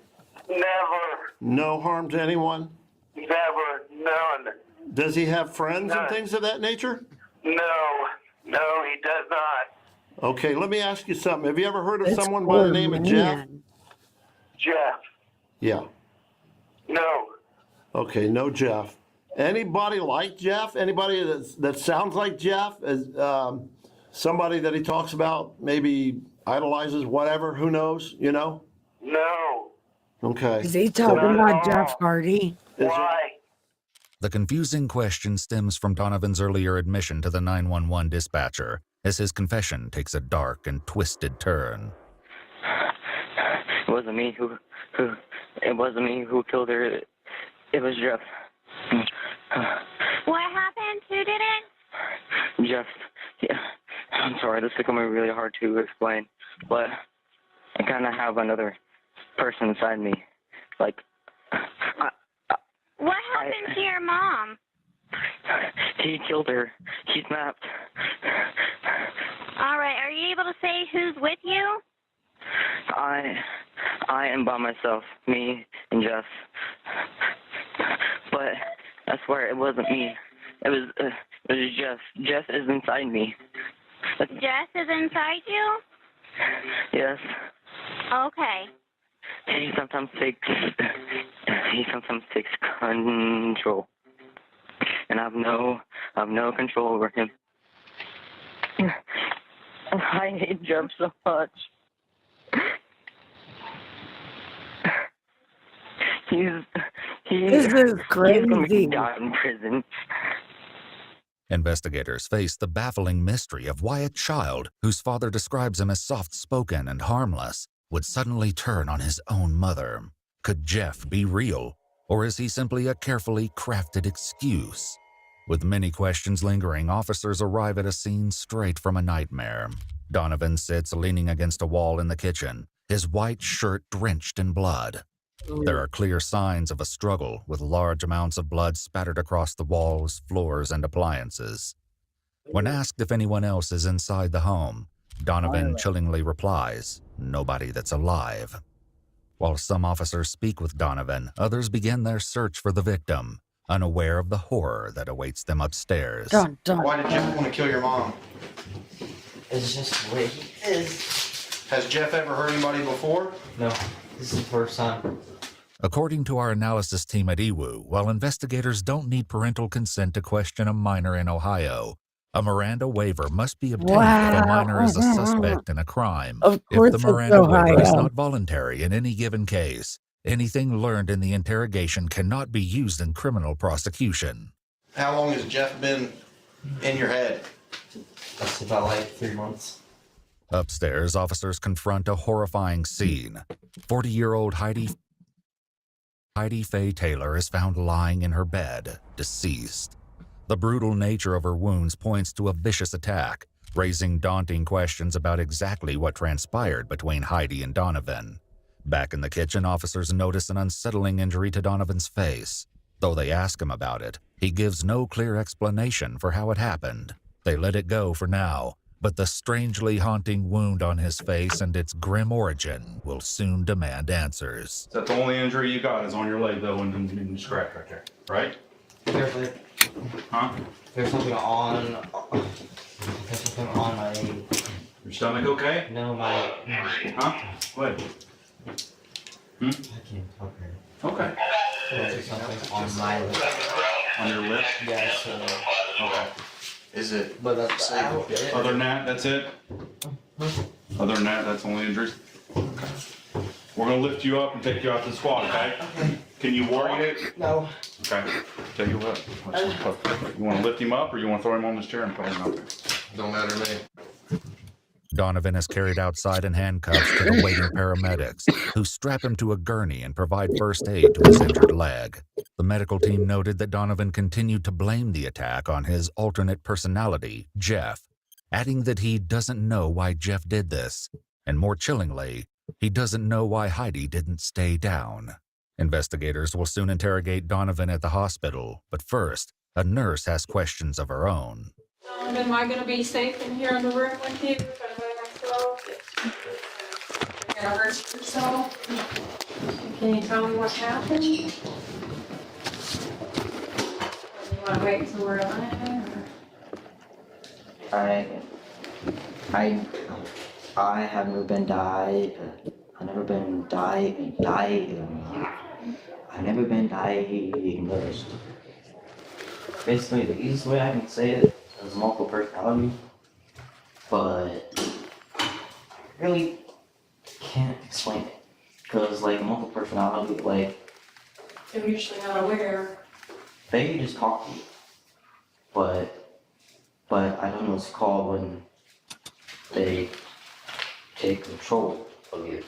Never. No harm to anyone? Never. None. Does he have friends None. and things of that nature? No, he does not. Okay, let me ask you something. Have you ever heard of someone by the name of Jeff? Jeff? Yeah. No. Okay, no Jeff. Anybody like Jeff? Anybody that sounds like Jeff? As somebody that he talks about, maybe idolizes, whatever, who knows, you know? No. Okay. Is he talking about Jeff Hardy? Why? The confusing question stems from Donovan's earlier admission to the 911 dispatcher, as his confession takes a dark and twisted turn. It wasn't me who killed her. It was Jeff. What happened? Who did it? Jeff. Yeah. I'm sorry, this is becoming really hard to explain, but I kind of have another person inside me. Like, What happened to your mom? He killed her. He snapped. All right, are you able to say who's with you? I am by myself, me and Jeff. But I swear it wasn't me. It was Jeff. Jeff is inside me. Jess is inside you? Yes. Okay. He sometimes takes control, and I've no control over him. I hate Jeff so much. This is crazy. He's going to die in prison. Investigators face the baffling mystery of why a child, whose father describes him as soft-spoken and harmless, would suddenly turn on his own mother. Could Jeff be real, or is he simply a carefully crafted excuse? With many questions lingering, officers arrive at a scene straight from a nightmare. Donovan sits leaning against a wall in the kitchen, his white shirt drenched in blood. There are clear signs of a struggle, with large amounts of blood spattered across the walls, floors, and appliances. When asked if anyone else is inside the home, Donovan chillingly replies, "Nobody that's alive." While some officers speak with Donovan, others begin their search for the victim, unaware of the horror that awaits them upstairs. Why did Jeff want to kill your mom? It's just the way he is. Has Jeff ever hurt anybody before? No, this is the first time. According to our analysis team at EWU, while investigators don't need parental consent to question a minor in Ohio, a Miranda waiver must be obtained if a minor is a suspect in a crime. Of course If the Miranda waiver is Ohio. not voluntary in any given case, anything learned in the interrogation cannot be used in criminal prosecution. How long has Jeff been in your head? That's about like 3 months. Upstairs, officers confront a horrifying scene. 40-year-old Heidi Faye Taylor is found lying in her bed, deceased. The brutal nature of her wounds points to a vicious attack, raising daunting questions about exactly what transpired between Heidi and Donovan. Back in the kitchen, officers notice an unsettling injury to Donovan's face. Though they ask him about it, he gives no clear explanation for how it happened. They let it go for now, but the strangely haunting wound on his face and its grim origin will soon demand answers. Is that the only injury you got is on your leg, though, and the scratch right there, right? There's like, there's something on my... Your stomach okay? No, my... What? I can't talk right. Okay. There's something on my lip. On your lip? Yeah, so... Okay. Is it? But that's it. Other than that, that's it? Other than that, that's the only injuries? Okay. We're gonna lift you up and take you out to the squad, okay? Okay. Can you walk it? No. Okay. Tell you what, you wanna lift him up or you wanna throw him on this chair and put him out there? Don't matter to me. Donovan is carried outside in handcuffs to the waiting paramedics, who strap him to a gurney and provide first aid to his injured leg. The medical team noted that Donovan continued to blame the attack on his alternate personality, Jeff, adding that he doesn't know why Jeff did this, and more chillingly, he doesn't know why Heidi didn't stay down. Investigators will soon interrogate Donovan at the hospital, but first, a nurse has questions of her own. Am I going to be safe in here in the room with you? You're going to hurt yourself? Can you tell me what happened? You want to wait until we're done? I have never been diagnosed. Basically, the easiest way I can say it is multiple personality, but I really can't explain it. Because, like, multiple personality, like, I'm usually not aware. they just talk to you. But I don't know what it's called when they take control of you.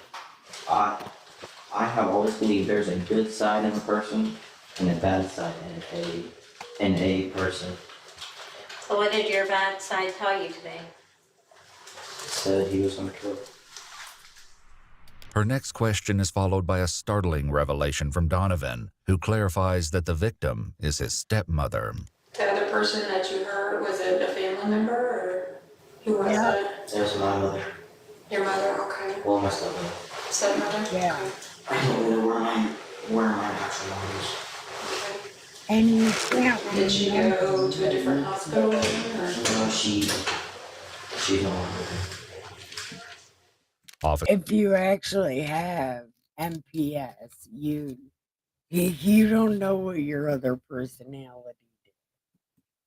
I have always believed there's a good side in a person and a bad side in a person. So what did your bad side tell you today? It said he was gonna kill her. Her next question is followed by a startling revelation from Donovan, who clarifies that the victim is his stepmother. The other person that you heard, was it a family member or who was it? It was my mother. Your mother, okay. Well, my stepmother. Stepmother? Yeah. I don't know where my actual mom is. And you can't Did she go to a different hospital? Or? No, she's no longer there. If you actually have MPS, you don't know what your other personality.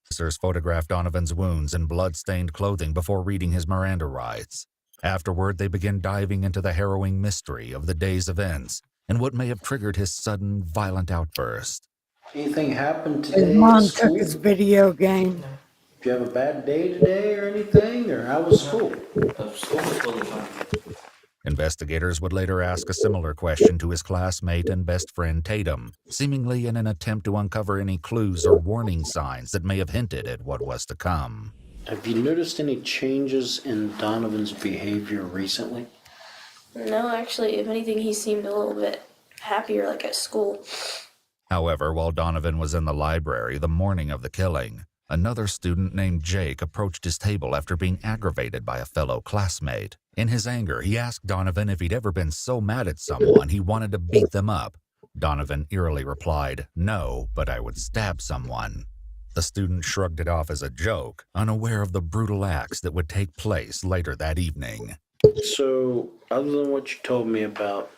Officers photograph Donovan's wounds and blood-stained clothing before reading his Miranda rights. Afterward, they begin diving into the harrowing mystery of the day's events and what may have triggered his sudden, violent outburst. Anything happened today? His mom took his video game. Did you have a bad day today or anything, or how was school? School was totally fine. Investigators would later ask a similar question to his classmate and best friend Tatum, seemingly in an attempt to uncover any clues or warning signs that may have hinted at what was to come. Have you noticed any changes in Donovan's behavior recently? No, actually, if anything, he seemed a little bit happier, like at school. However, while Donovan was in the library the morning of the killing, another student named Jake approached his table after being aggravated by a fellow classmate. In his anger, he asked Donovan if he'd ever been so mad at someone he wanted to beat them up. Donovan eerily replied, "No, but I would stab someone." The student shrugged it off as a joke, unaware of the brutal acts that would take place later that evening. So, other than what you told me about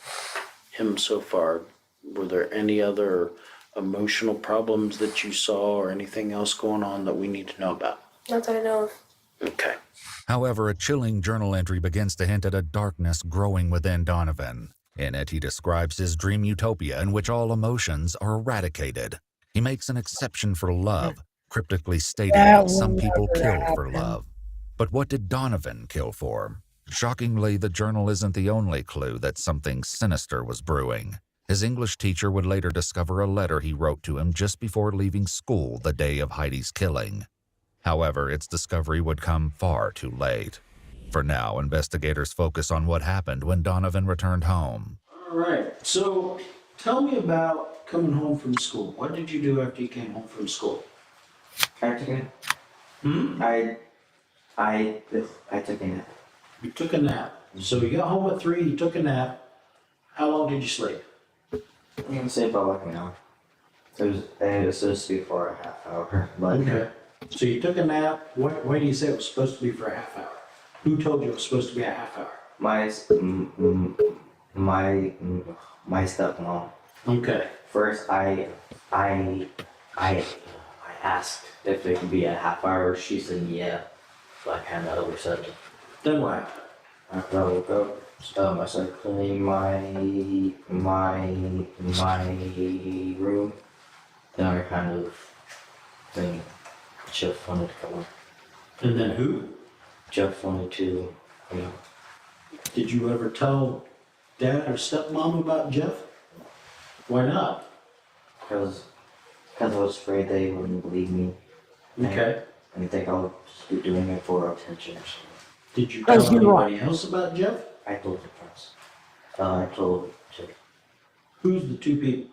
him so far, were there any other emotional problems that you saw or anything else going on that we need to know about? Not that I know of. Okay. However, a chilling journal entry begins to hint at a darkness growing within Donovan. In it, he describes his dream utopia in which all emotions are eradicated. He makes an exception for love, cryptically stating that some people kill for love. But what did Donovan kill for? Shockingly, the journal isn't the only clue that something sinister was brewing. His English teacher would later discover a letter he wrote to him just before leaving school the day of Heidi's killing. However, its discovery would come far too late. For now, investigators focus on what happened when Donovan returned home. All right. So, tell me about coming home from school. What did you do after you came home from school? I took a I took a nap. You took a nap. So you got home at 3, you took a nap. How long did you sleep? I'm gonna say about like an hour. It was supposed to be for a half hour, but Okay. So you took a nap. Why do you say it was supposed to be for a half hour? Who told you it was supposed to be a half hour? my stepmom. Okay. First, I asked if it could be a half hour. She said yeah, so I kind of oversaid it. Then what? After I woke up, I started cleaning my room. Then I kind of think Jeff wanted to come on. And then who? Jeff wanted to, Did you ever tell Dad or stepmom about Jeff? Why not? Because I was afraid they wouldn't believe me. Okay. And think I was doing it for attention or something. Did you tell anybody else about Jeff? I told the friends. I told Jeff. Who's the two people?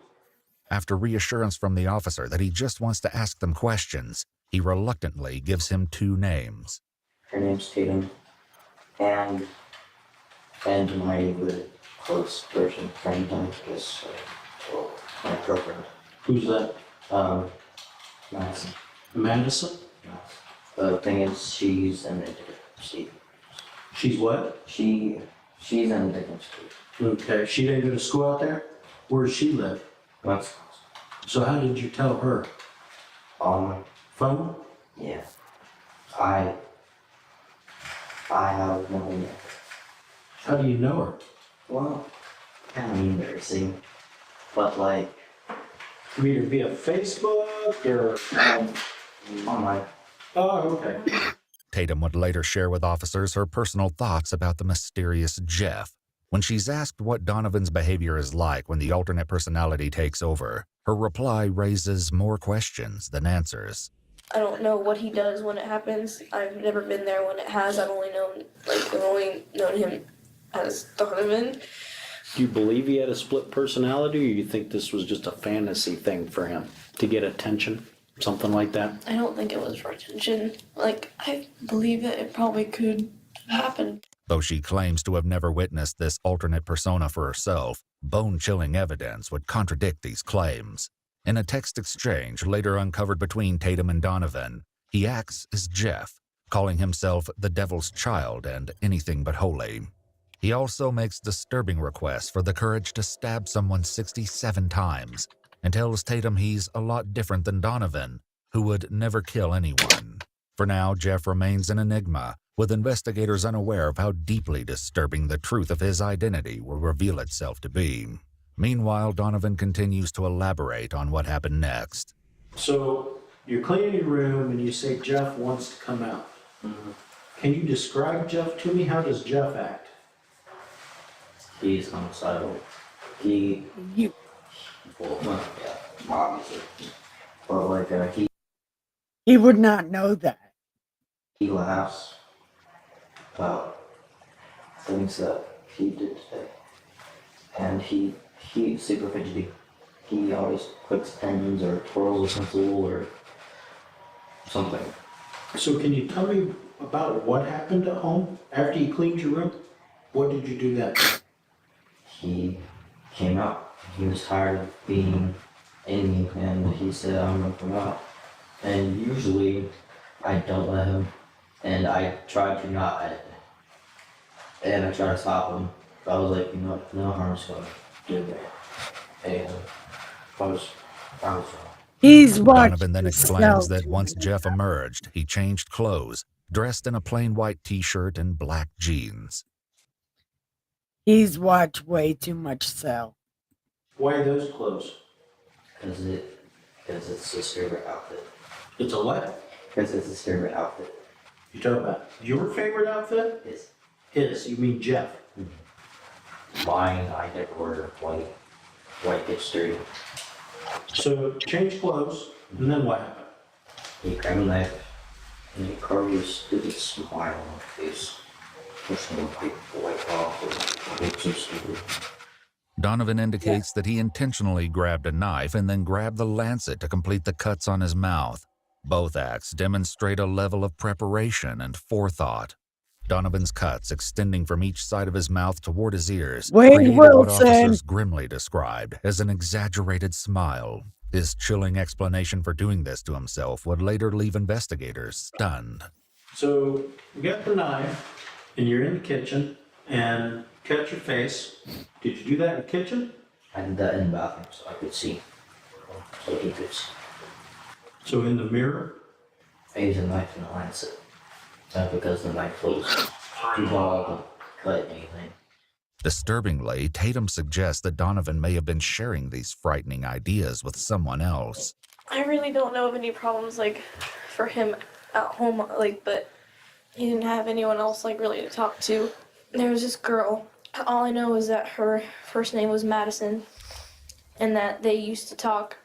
After reassurance from the officer that he just wants to ask them questions, he reluctantly gives him 2 names. Her name's Tatum, and my really close person, friend, I guess, my girlfriend. Who's that? Madison. Madison? The thing is, she's in a different state. She's what? She's in a different state. Okay. She didn't go to school out there? Where does she live? West. So how did you tell her? On my phone? Yeah. I have no idea. How do you know her? Well, kind of embarrassing, but like. Either via Facebook or online. Oh, okay. Tatum would later share with officers her personal thoughts about the mysterious Jeff. When she's asked what Donovan's behavior is like when the alternate personality takes over, her reply raises more questions than answers. I don't know what he does when it happens. I've never been there when it has. I've only known him as Donovan. Do you believe he had a split personality, or you think this was just a fantasy thing for him to get attention? Something like that? I don't think it was for attention. I believe that it probably could happen. Though she claims to have never witnessed this alternate persona for herself, bone-chilling evidence would contradict these claims. In a text exchange later uncovered between Tatum and Donovan, he acts as Jeff, calling himself the Devil's Child and anything but holy. He also makes disturbing requests for the courage to stab someone 67 times and tells Tatum he's a lot different than Donovan, who would never kill anyone. For now, Jeff remains an enigma, with investigators unaware of how deeply disturbing the truth of his identity will reveal itself to be. Meanwhile, Donovan continues to elaborate on what happened next. So, you're cleaning your room and you say Jeff wants to come out. Mm-hmm. Can you describe Jeff to me? How does Jeff act? He's homicidal. He, You, well, yeah, obviously. But like, he would not know that. he laughs about things that he did today. And he's super fidgety. He always clicks pens or twirls a pencil or something. So can you tell me about what happened at home after you cleaned your room? What did you do then? He came out. He was tired of being in me, and he said, I'm gonna come out. And usually, I don't let him, and I tried to not, and I tried to stop him. But I was like, you know, no harm's gonna do me. And I was wrong. He's watched Donovan then explains that once Jeff emerged, he changed clothes, dressed in a plain white t-shirt and black jeans. He's watched way too much Cell. Why are those clothes? Because it's his favorite outfit. It's a what? Because it's his favorite outfit. You talking about your favorite outfit? His. His, you mean Jeff? Mine, I never order white gets dirty. So change clothes, and then what happened? He grabbed a knife and he carved his stupid smile on his face. Pushing the white off. It looks so stupid. Donovan indicates that he intentionally grabbed a knife and then grabbed the lancet to complete the cuts on his mouth. Both acts demonstrate a level of preparation and forethought. Donovan's cuts, extending from each side of his mouth toward his ears, created what officers grimly described as an exaggerated smile. His chilling explanation for doing this to himself would later leave investigators stunned. So you got the knife, and you're in the kitchen, and cut your face. Did you do that in the kitchen? I did that in the bathroom so I could see. So he could see. So in the mirror? I used a knife and a lancet. Not because the knife was too long to cut anything. Disturbingly, Tatum suggests that Donovan may have been sharing these frightening ideas with someone else. I really don't know of any problems like for him at home, like, but he didn't have anyone else like really to talk to. There was this girl. All I know is that her first name was Madison, and that they used to talk,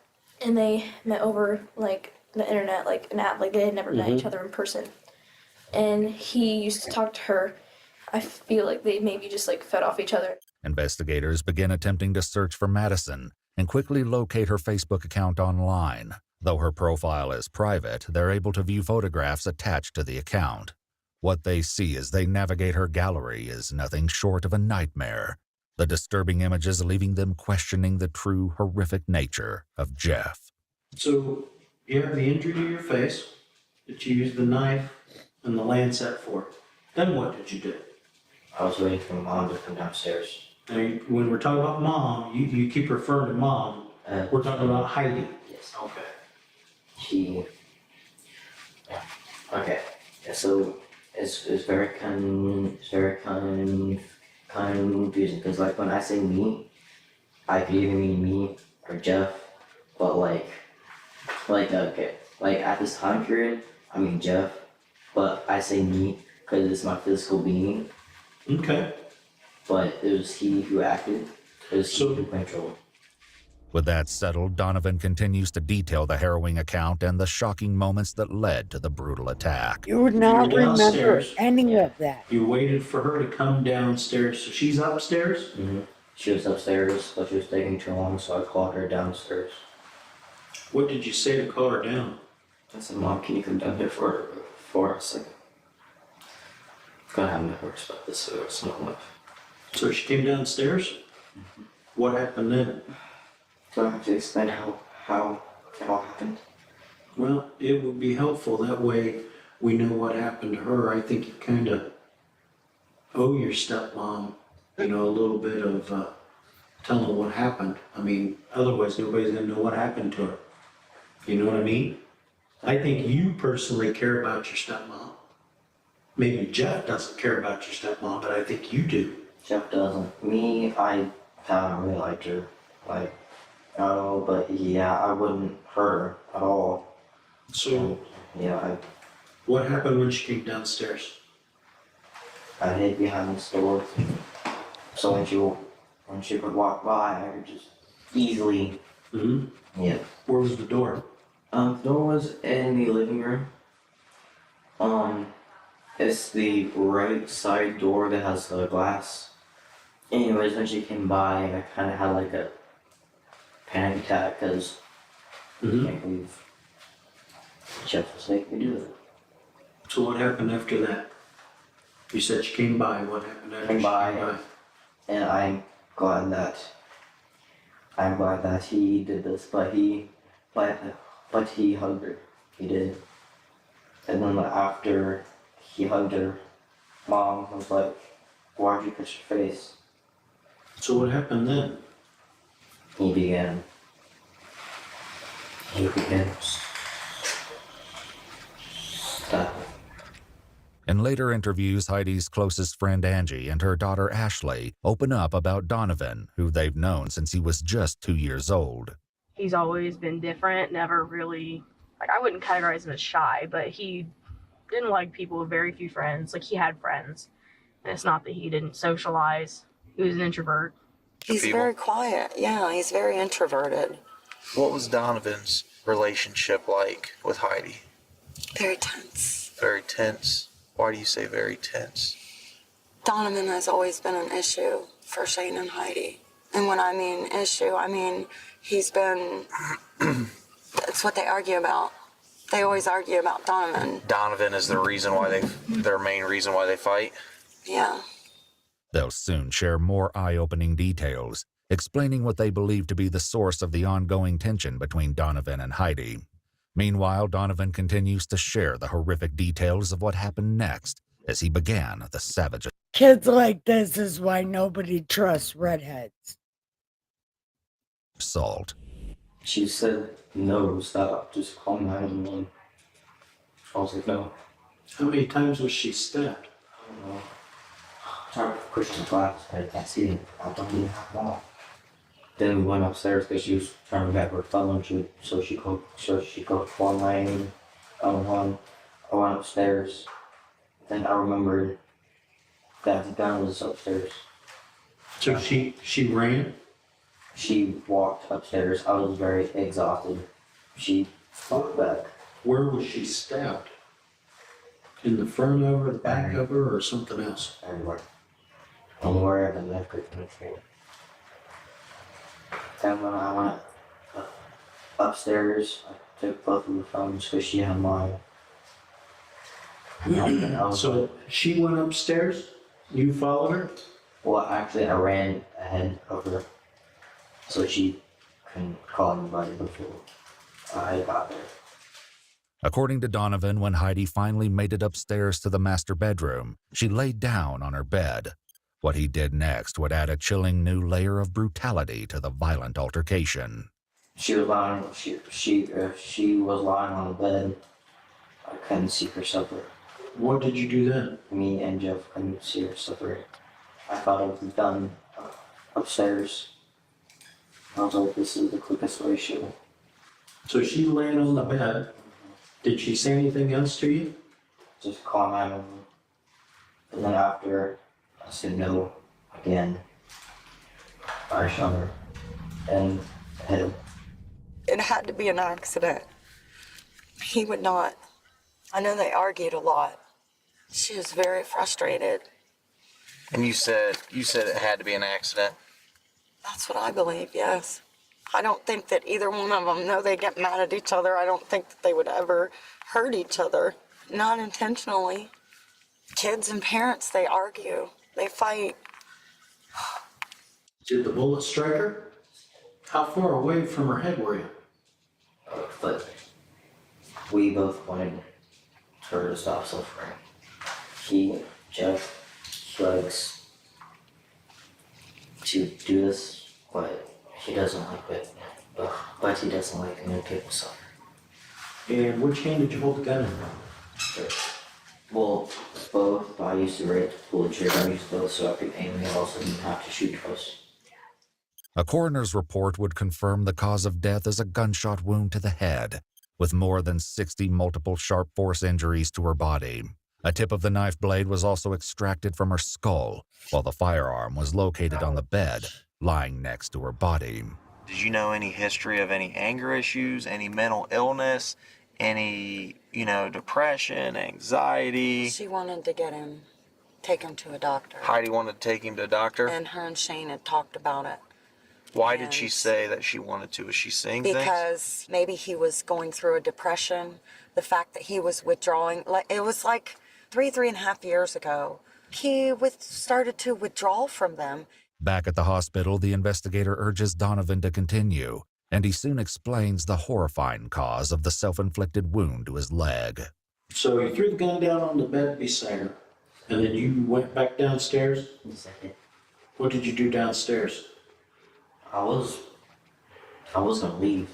and they met over like the internet, like an app, like they had never met each other in person. And he used to talk to her. I feel like they maybe just like fed off each other. Investigators begin attempting to search for Madison and quickly locate her Facebook account online. Though her profile is private, they're able to view photographs attached to the account. What they see as they navigate her gallery is nothing short of a nightmare, the disturbing images leaving them questioning the true horrific nature of Jeff. So you have the injury to your face that you used the knife and the lancet for. Then what did you do? I was waiting for Mom to come downstairs. Now, when we're talking about Mom, you keep referring to Mom. We're talking about Heidi. Yes. Okay. Okay. Yeah, so it's very confusing because like when I say me, I could either mean me or Jeff, but like at this time period, I mean Jeff, but I say me because it's my physical being. Okay. But it was he who acted. It was he who controlled. With that settled, Donovan continues to detail the harrowing account and the shocking moments that led to the brutal attack. You would not remember any of that. You waited for her to come downstairs. So she's upstairs? Mm-hmm. She was upstairs, but she was taking too long, so I called her downstairs. What did you say to call her down? I said, Mom, can you come down here for a second? I'm gonna have my respect this so it's not enough. So she came downstairs? Mm-hmm. What happened then? Do I have to explain how it all happened? Well, it would be helpful. That way we know what happened to her. I think you kind of owe your stepmom, a little bit of telling what happened. I mean, otherwise nobody's going to know what happened to her. You know what I mean? I think you personally care about your stepmom. Maybe Jeff doesn't care about your stepmom, but I think you do. Jeff doesn't. Me, I really liked her. But yeah, I wouldn't hurt her at all. So, what happened when she came downstairs? I hid behind the store. So when she when she would walk by, I could just easily. Yeah. Where was the door? The door was in the living room. It's the right side door that has the glass. Anyways, when she came by, I kind of had like a panic attack because I can't believe Jeff was making me do it. So what happened after that? You said she came by. What happened after she came by? And I'm glad that he did this, but he hugged her. He did. And then after he hugged her, Mom was like, "Why'd you touch your face?" So what happened then? He began. In later interviews, Heidi's closest friend Angie and her daughter Ashley open up about Donovan, who they've known since he was just 2 years old. He's always been different, never really, like, I wouldn't categorize him as shy, but he didn't like people with very few friends. Like, he had friends, and it's not that he didn't socialize. He was an introvert. He's very quiet. Yeah, he's very introverted. What was Donovan's relationship like with Heidi? Very tense. Very tense. Why do you say very tense? Donovan has always been an issue for Shane and Heidi. And when I mean issue, I mean he's been, that's what they argue about. They always argue about Donovan. Donovan is the reason why their main reason why they fight? Yeah. They'll soon share more eye-opening details, explaining what they believe to be the source of the ongoing tension between Donovan and Heidi. Meanwhile, Donovan continues to share the horrific details of what happened next as he began the savage. Kids like this is why nobody trusts redheads. Assault. She said, "No, stop, just call 911." I was like, "No." How many times was she stabbed? I don't know. I'm trying to push the glass, but I can't see it. I don't even have that. Then we went upstairs because she was trying to get her phone, so she could call 911. I went upstairs. Then I remembered that the gun was upstairs. So she ran? She walked upstairs. I was very exhausted. She walked back. Where was she stabbed? In the front of her, the back of her, or something else? Everywhere. Anywhere the knife could penetrate. Then when I went upstairs, I took both of the phones because she had mine. So she went upstairs? You followed her? Well, actually, I ran ahead of her so she couldn't call anybody before I got there. According to Donovan, when Heidi finally made it upstairs to the master bedroom, she laid down on her bed. What he did next would add a chilling new layer of brutality to the violent altercation. She was lying. She was lying on the bed. I couldn't see her suffer. What did you do then? Me and Jeff couldn't see her suffer. I thought it was done upstairs. I was like, this is the quickest way she will. So she laying on the bed. Did she say anything else to you? Just call 911. And then after I said no again, I shot her and hit him. It had to be an accident. He would not. I know they argued a lot. She was very frustrated. And you said it had to be an accident? That's what I believe, yes. I don't think that either one of them, though they get mad at each other, I don't think that they would ever hurt each other. Not intentionally. Kids and parents, they argue. They fight. Did the bullet strike her? How far away from her head were you? But we both wanted her to stop suffering. Jeff likes to do this, but he doesn't like it. But he doesn't like when people suffer. And which hand did you hold the gun in? Well, both. I used to pull the trigger. I used both so I could aim and also didn't have to shoot twice. A coroner's report would confirm the cause of death as a gunshot wound to the head, with more than 60 multiple sharp force injuries to her body. A tip of the knife blade was also extracted from her skull, while the firearm was located on the bed lying next to her body. Did you know any history of any anger issues, any mental illness, any, depression, anxiety? She wanted to take him to a doctor. Heidi wanted to take him to a doctor? And her and Shane had talked about it. Why did she say that she wanted to? Was she saying things? Because maybe he was going through a depression. The fact that he was withdrawing, it was like 3.5 years ago. He started to withdraw from them. Back at the hospital, the investigator urges Donovan to continue, and he soon explains the horrifying cause of the self-inflicted wound to his leg. So you threw the gun down on the bed beside her, and then you went back downstairs? What did you do downstairs? I was gonna leave.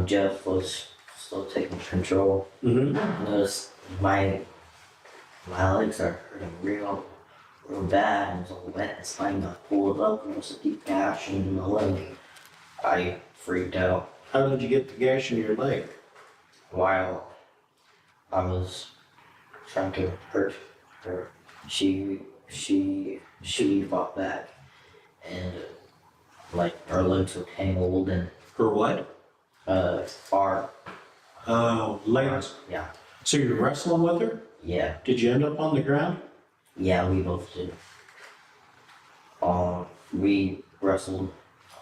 Jeff was still taking control. Mm-hmm. Noticed my legs are hurting real bad, and it was all wet and slimy. I pulled up and there was a deep gash in my leg. I freaked out. How did you get the gash in your leg? While I was trying to hurt her, she fought back, and her legs were tangled and. Her what? Bar. Oh, legs. Yeah. So you're wrestling with her? Yeah. Did you end up on the ground? Yeah, we both did. We wrestled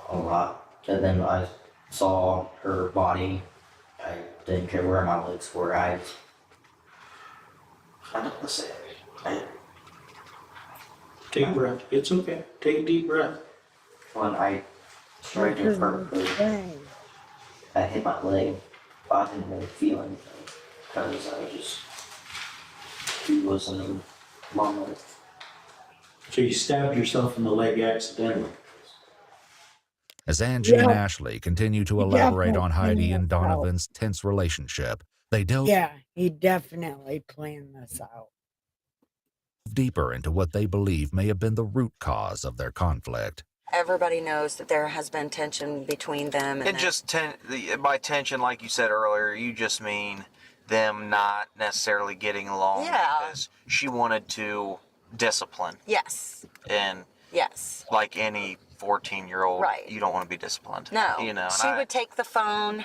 a lot, and then I saw her body. I didn't care where my legs were. I don't know what to say. Take a breath. It's okay. Take a deep breath. When I tried to hurt her, I hit my leg. I didn't really feel anything because he was in a moment. So you stabbed yourself in the leg accidentally. As Angie and Ashley continue to elaborate on Heidi and Donovan's tense relationship, they delve he definitely planned this out. deeper into what they believe may have been the root cause of their conflict. Everybody knows that there has been tension between them. And just by tension, like you said earlier, you just mean them not necessarily getting along because she wanted to discipline. Yes. And like any 14-year-old, you don't want to be disciplined. No. And she would take the phone.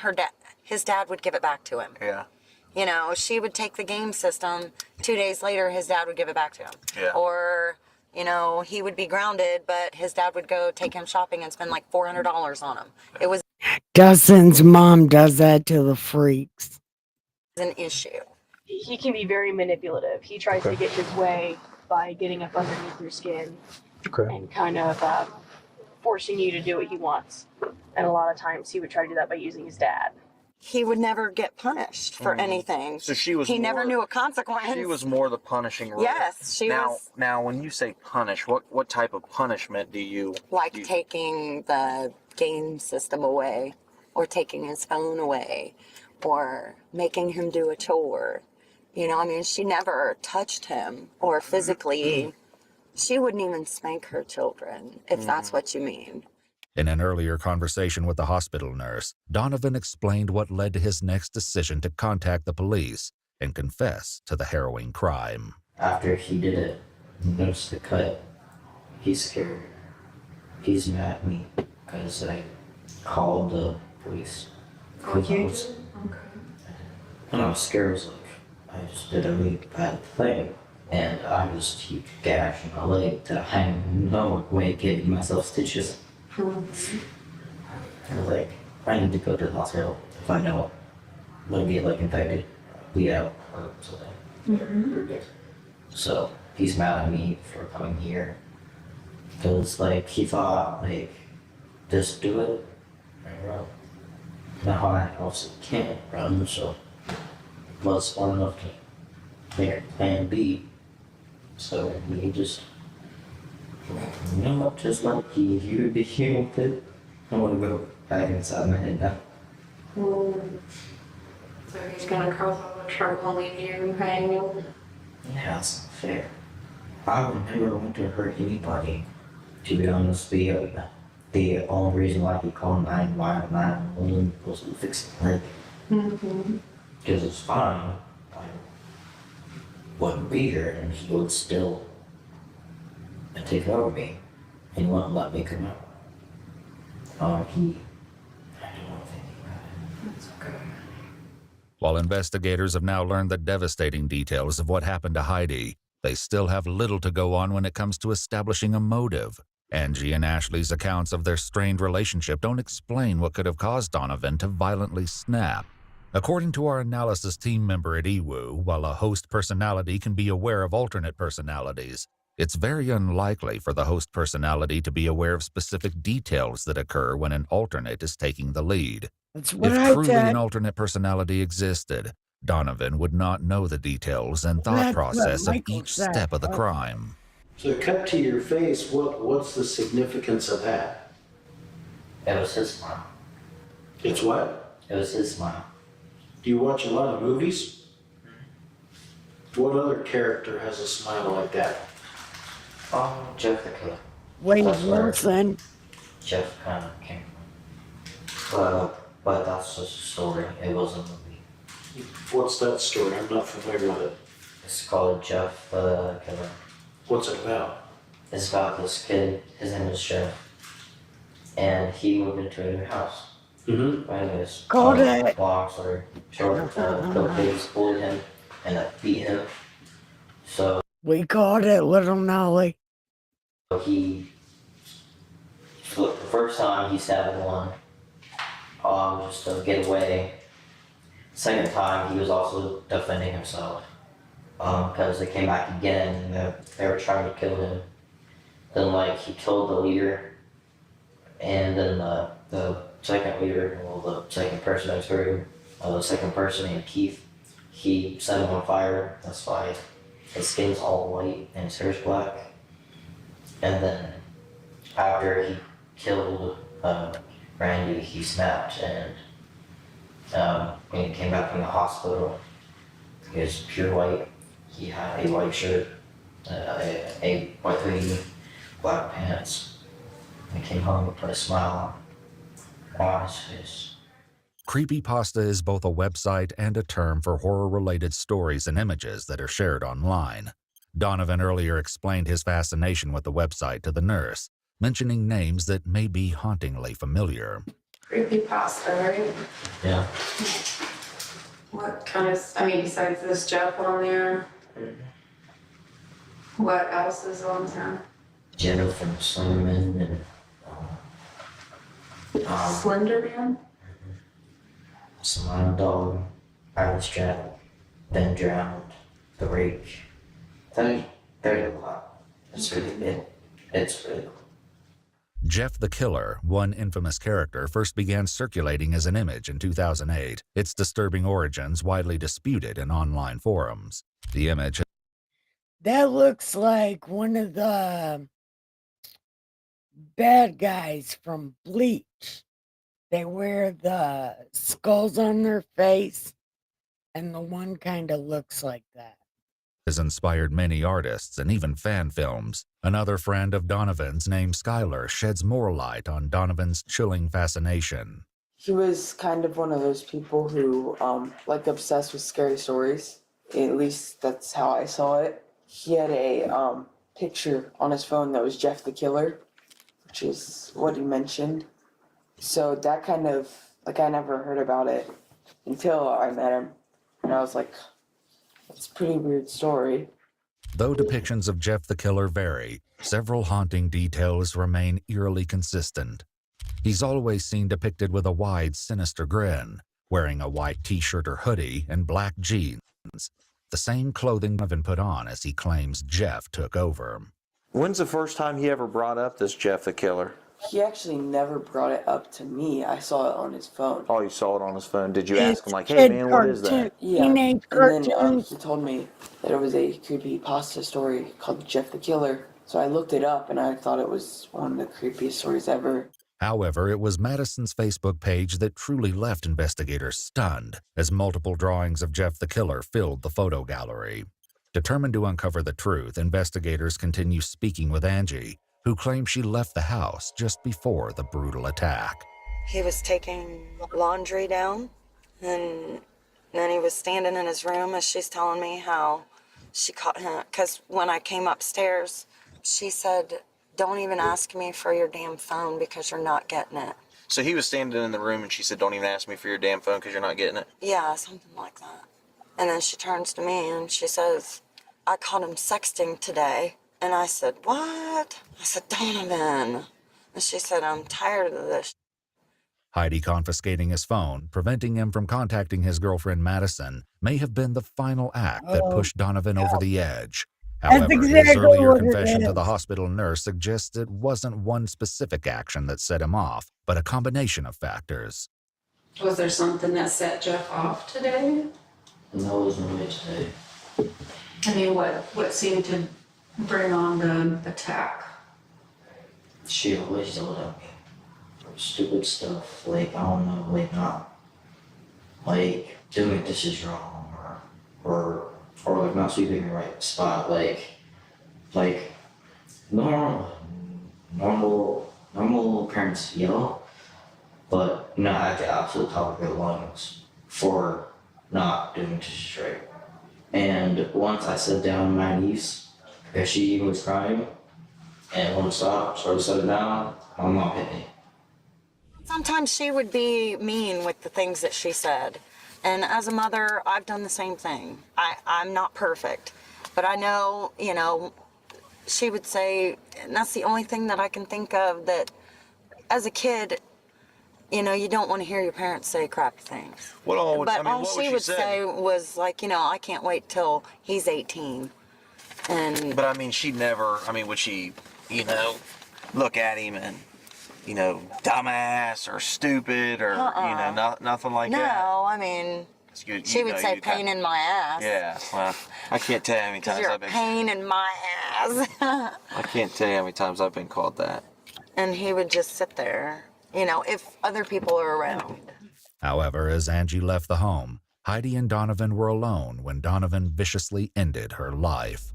His dad would give it back to him. Yeah. She would take the game system. 2 days later, his dad would give it back to him. Yeah. Or, he would be grounded, but his dad would go take him shopping and spend like $400 on him. It was Dustin's mom does that to the freaks. an issue. He can be very manipulative. He tries to get his way by getting up underneath your skin and kind of forcing you to do what he wants. And a lot of times he would try to do that by using his dad. He would never get punished for anything. So he never knew a consequence. She was more the punishing role. Yes, she was. Now, when you say punish, what type of punishment do you... taking the game system away, or taking his phone away, or making him do a chore. She never touched him, or physically. She wouldn't even spank her children, if that's what you mean. In an earlier conversation with the hospital nurse, Donovan explained what led to his next decision to contact the police and confess to the harrowing crime. After he did it, he noticed the cut. He's scared. He's mad at me because I called the police. Okay. And I was scared. I was like, I just did a really bad thing. And I just huge gash in my leg that I had no way of getting myself stitches. I was like, I need to go to the hospital to find out. I'm gonna get infected, bleed out, or something. So he's mad at me for coming here. Because he thought just do it. Now I also can't run, so was smart enough to make plan B. So he just, just like if you would be human too. I want to go back inside my head now. So he's gonna cause all the trouble and leave you hanging. Yeah, that's not fair. I would never want to hurt anybody. To be honest, the only reason why he called 911 was to fix the leg. Because it's fine. I wouldn't be here and he would still take over me. He wouldn't let me come out. While investigators have now learned the devastating details of what happened to Heidi, they still have little to go on when it comes to establishing a motive. Angie and Ashley's accounts of their strained relationship don't explain what could have caused Donovan to violently snap. According to our analysis team member at EWU, while a host personality can be aware of alternate personalities, it's very unlikely for the host personality to be aware of specific details that occur when an alternate is taking the lead. That's what If I truly said. an alternate personality existed, Donovan would not know the details and thought That's what process of Michael each said. step of the crime. So cut to your face, what's the significance of that? It was his smile. It's what? It was his smile. Do you watch a lot of movies? What other character has a smile like that? Jeff the Killer. Wayne That's where Wilson. Jeff kind of came from. But that's just a story. It was a movie. What's that story? I'm not familiar with it. It's called Jeff the Killer. What's it about? It's about this kid. His name is Jeff. And he moved into a new house. Mm-hmm. But anyways, Called it. blocks or children, little kids bullied him and beat him. So We called it Little Nolly. So the first time he stabbed one, just to get away. Second time he was also defending himself, because they came back again and they were trying to kill him. Then he killed the leader, and then the second leader, the second person that threw, the second person named Keith, he set him on fire. That's why his skin's all white and his hair's black. And then after he killed Randy, he snapped, and when he came back from the hospital, he was pure white. He had a white shirt, a white hoodie, black pants. When he came home, he put a smile on his face. Creepypasta is both a website and a term for horror-related stories and images that are shared online. Donovan earlier explained his fascination with the website to the nurse, mentioning names that may be hauntingly familiar. Creepypasta, right? Yeah. What kind of, besides this Jeff on there, what else is on there? Jenna from Slenderman and Slenderman? Slime Dog, Alice Jack, Ben Drowned, The Rake. There's a lot. It's really good. It's really cool. Jeff the Killer, one infamous character, first began circulating as an image in 2008. Its disturbing origins widely disputed in online forums. The image That looks like one of the bad guys from Bleach. They wear the skulls on their face, and the one kind of looks like that. has inspired many artists and even fan films. Another friend of Donovan's named Skylar sheds more light on Donovan's chilling fascination. He was kind of one of those people who, obsessed with scary stories. At least that's how I saw it. He had a picture on his phone that was Jeff the Killer, which is what he mentioned. So that kind of, I never heard about it until I met him. And I was like, that's a pretty weird story. Though depictions of Jeff the Killer vary, several haunting details remain eerily consistent. He's always seen depicted with a wide, sinister grin, wearing a white t-shirt or hoodie and black jeans, the same clothing Donovan put on as he claims Jeff took over. When's the first time he ever brought up this Jeff the Killer? He actually never brought it up to me. I saw it on his phone. Oh, you saw it on his phone. Did you ask him, hey man, what is that? Yeah, and then he told me that it was a creepypasta story called Jeff the Killer. So I looked it up and I thought it was one of the creepiest stories ever. However, it was Madison's Facebook page that truly left investigators stunned, as multiple drawings of Jeff the Killer filled the photo gallery. Determined to uncover the truth, investigators continue speaking with Angie, who claims she left the house just before the brutal attack. He was taking laundry down, and then he was standing in his room, as she's telling me how she caught him. Because when I came upstairs, she said, "Don't even ask me for your damn phone because you're not getting it." So he was standing in the room and she said, "Don't even ask me for your damn phone because you're not getting it." Yeah, something like that. And then she turns to me and she says, I caught him sexting today. And I said, what? I said, Donovan. And she said, I'm tired of this. Heidi confiscating his phone, preventing him from contacting his girlfriend Madison, may have been the final act that pushed Donovan over the edge. However, his exactly earlier what it confession to is. the hospital nurse suggests it wasn't one specific action that set him off, but a combination of factors. Was there something that set Jeff off today? No, it was really today. I mean, what seemed to bring on the attack? She always yelled at me for stupid stuff, like, I don't know, like, not, like, doing this is wrong, or like, not sweeping in the right spot, like, normal parents yell, but not at the absolute top of their lungs for not doing this straight. And once I sat down on my knees, because she was crying, and wouldn't stop, so I set it down, my mom hit me. Sometimes she would be mean with the things that she said. And as a mother, I've done the same thing. I'm not perfect, but I know, you know, she would say, and that's the only thing that I can think of that as a kid, you know, you don't want to hear your parents say crappy things. What all? But I mean, all what she would say? say was like, you know, I can't wait till he's 18. And But I mean, she never. I mean, would she, you know, look at him and, you know, dumbass or stupid or you know, nothing like that? no, I mean, she would say pain in my ass. Yeah. Well, I can't tell you how many Because times you're a I've been. pain in my ass. I can't tell you how many times I've been called that. And he would just sit there, you know, if other people are around. However, as Angie left the home, Heidi and Donovan were alone when Donovan viciously ended her life.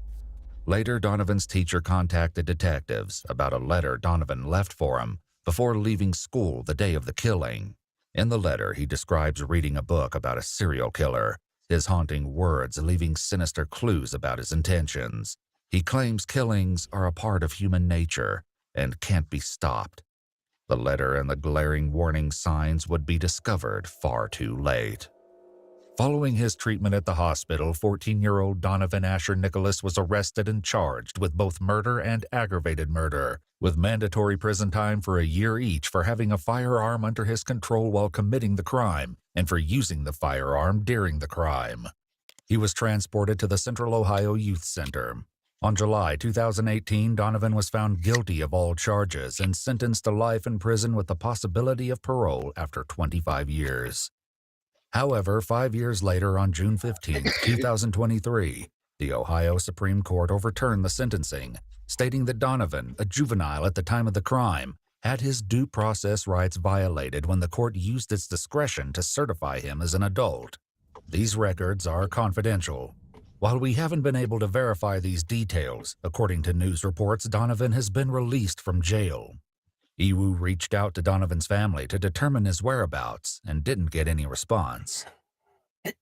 Later, Donovan's teacher contacted detectives about a letter Donovan left for him before leaving school the day of the killing. In the letter, he describes reading a book about a serial killer, his haunting words leaving sinister clues about his intentions. He claims killings are a part of human nature and can't be stopped. The letter and the glaring warning signs would be discovered far too late. Following his treatment at the hospital, 14-year-old Donovan Asher Nicholas was arrested and charged with both murder and aggravated murder, with mandatory prison time for a year each for having a firearm under his control while committing the crime and for using the firearm during the crime. He was transported to the Central Ohio Youth Center. On July 2018, Donovan was found guilty of all charges and sentenced to life in prison with the possibility of parole after 25 years. However, 5 years later, on June 15, 2023, the Ohio Supreme Court overturned the sentencing, stating that Donovan, a juvenile at the time of the crime, had his due process rights violated when the court used its discretion to certify him as an adult. These records are confidential. While we haven't been able to verify these details, according to news reports, Donovan has been released from jail. Iwu reached out to Donovan's family to determine his whereabouts and didn't get any response.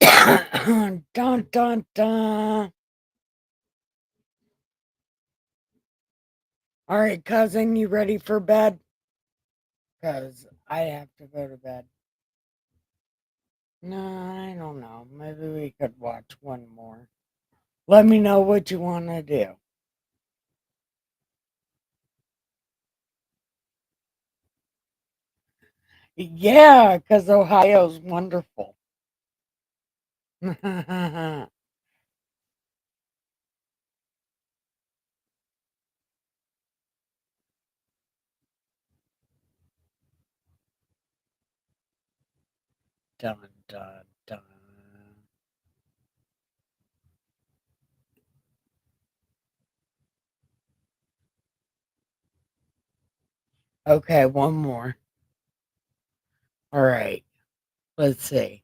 Dun, dun, dun. All right, cousin, you ready for bed? Because I have to go to bed. No, I don't know. Maybe we could watch one more. Let me know what you want to do. Yeah, because Ohio's wonderful. Dun, dun, dun. Okay, one more. All right. Let's see.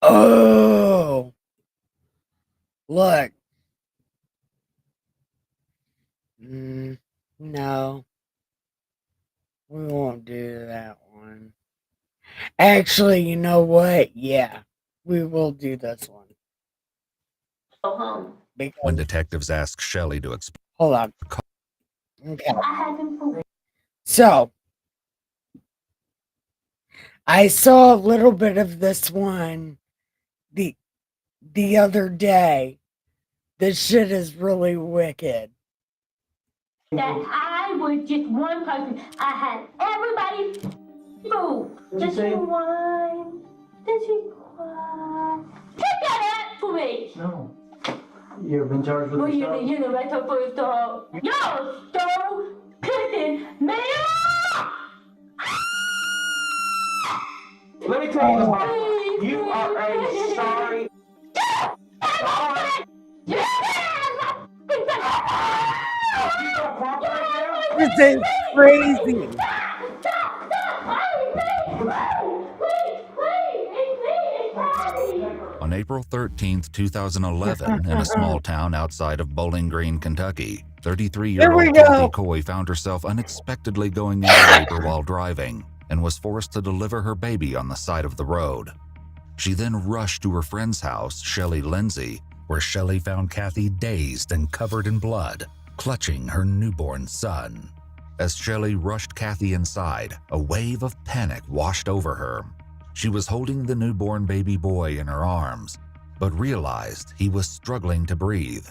Oh, look. No, we won't do that one. Actually, you know what? Yeah, we will do this one. Go home. When detectives asked Shelley to explain, Hold on. Okay. I haven't food. So, I saw a little bit of this one the other day. This shit is really wicked. That I was just one person. I had everybody's food. Does she whine? Does she cry? Take that out for me. No. You ever been charged with Well, assault? you know, that's her first dog. Y'all stole pissing me off. Let me tell you something. You are a sorry. This is crazy. On April 13, 2011, in a small town outside of Bowling Green, Kentucky, 33-year-old Kathy Coy found herself unexpectedly going into labor while driving and was forced to deliver her baby on the side of the road. She then rushed to her friend's house, Shelley Lindsay, where Shelley found Kathy dazed and covered in blood, clutching her newborn son. As Shelley rushed Kathy inside, a wave of panic washed over her. She was holding the newborn baby boy in her arms, but realized he was struggling to breathe.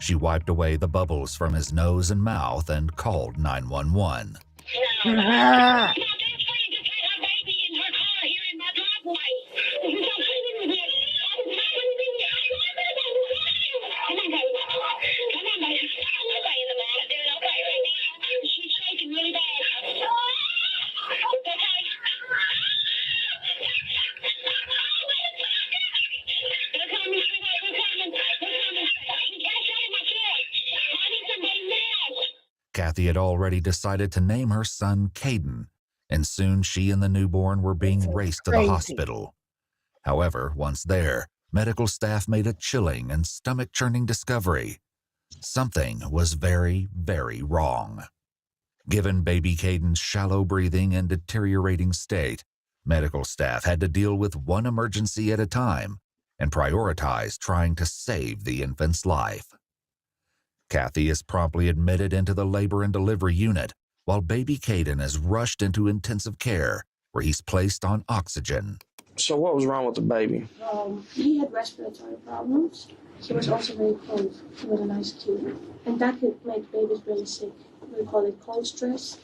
She wiped away the bubbles from his nose and mouth and called 911. Kathy had already decided to name her son Caden, and soon she and the newborn were being raced to the hospital. However, once there, medical staff made a chilling and stomach-churning discovery. Something was very, very wrong. Given baby Caden's shallow breathing and deteriorating state, medical staff had to deal with one emergency at a time and prioritize trying to save the infant's life. Kathy is promptly admitted into the labor and delivery unit, while baby Caden is rushed into intensive care, where he's placed on oxygen. So what was wrong with the baby? He had respiratory problems. He was also very cold. He was a nice kid. And that could make babies really sick. We call it cold stress.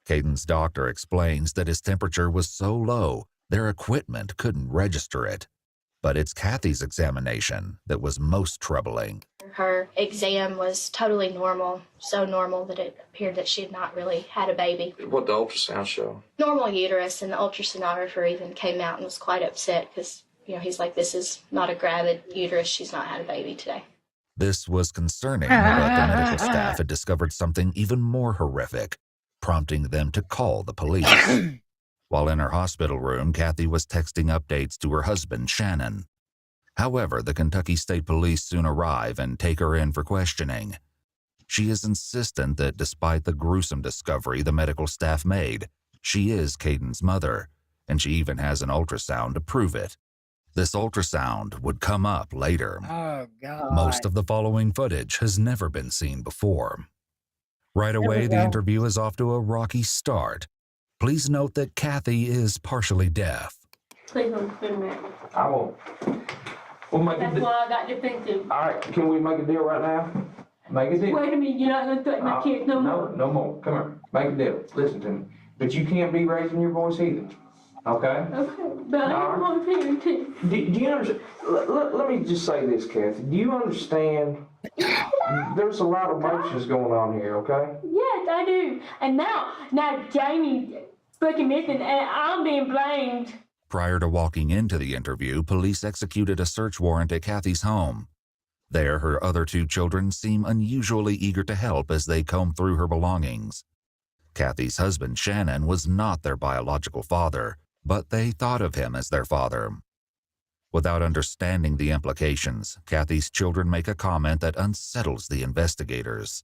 Caden's doctor explains that his temperature was so low, their equipment couldn't register it. But it's Kathy's examination that was most troubling. Her exam was totally normal, so normal that it appeared that she had not really had a baby. What the ultrasound show? Normal uterus, and the ultrasonographer even came out and was quite upset because, he's like, this is not a gravid uterus. She's not had a baby today. This was concerning, but the medical staff had discovered something even more horrific, prompting them to call the police. While in her hospital room, Kathy was texting updates to her husband, Shannon. However, the Kentucky State Police soon arrive and take her in for questioning. She is insistent that despite the gruesome discovery the medical staff made, she is Caden's mother, and she even has an ultrasound to prove it. This ultrasound would come up later. Oh, God. Most of the following footage has never been seen before. Right away, the interview is off to a rocky start. Please note that Kathy is partially deaf. Please don't spin me. I won't. We'll make That's why I got defensive. All right, can we make a deal right now? Make a deal. Wait a minute, you're not going to threaten my kids no more. No more. Come here. Make a deal. Listen to me. But you can't be raising your voice either. Okay? Okay, but I don't want to hear it too. Do you understand? Let me just say this, Kathy. Do you understand? There's a lot of emotions going on here, okay? Yes, I do. And now Jamie's fucking missing, and I'm being blamed. Prior to walking into the interview, police executed a search warrant at Kathy's home. There, her other two children seem unusually eager to help as they comb through her belongings. Kathy's husband, Shannon, was not their biological father, but they thought of him as their father. Without understanding the implications, Kathy's children make a comment that unsettles the investigators.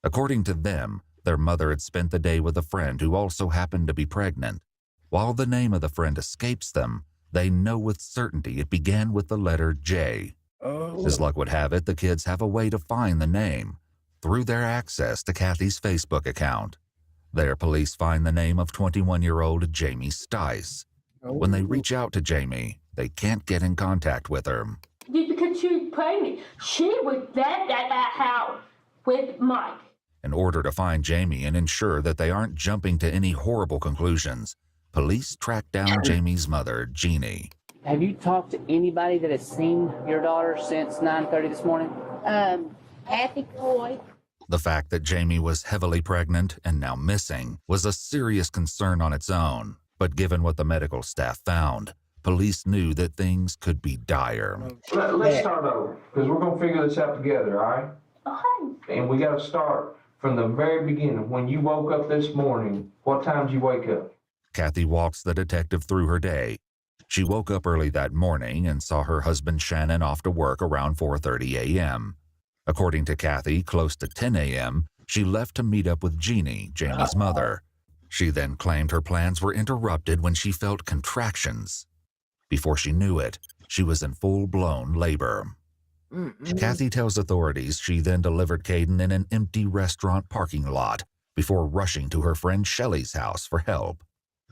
According to them, their mother had spent the day with a friend who also happened to be pregnant. While the name of the friend escapes them, they know with certainty it began with the letter J. As luck would have it, the kids have a way to find the name. through their access to Kathy's Facebook account. There, police find the name of 21-year-old Jamie Stice. When they reach out to Jamie, they can't get in contact with her. Because she was pregnant. She was left at that house with Mike. In order to find Jamie and ensure that they aren't jumping to any horrible conclusions, police track down Jamie's mother, Jeannie. Have you talked to anybody that has seen your daughter since 9:30 this morning? Kathy Coy. The fact that Jamie was heavily pregnant and now missing was a serious concern on its own. But given what the medical staff found, police knew that things could be dire. Let's start over, because we're going to figure this out together, all right? Okay. And we got to start from the very beginning. When you woke up this morning, what time did you wake up? Kathy walks the detective through her day. She woke up early that morning and saw her husband Shannon off to work around 4:30 a.m. According to Kathy, close to 10 a.m., she left to meet up with Jeannie, Jamie's mother. She then claimed her plans were interrupted when she felt contractions. Before she knew it, she was in full-blown labor. Kathy tells authorities she then delivered Caden in an empty restaurant parking lot before rushing to her friend Shelley's house for help.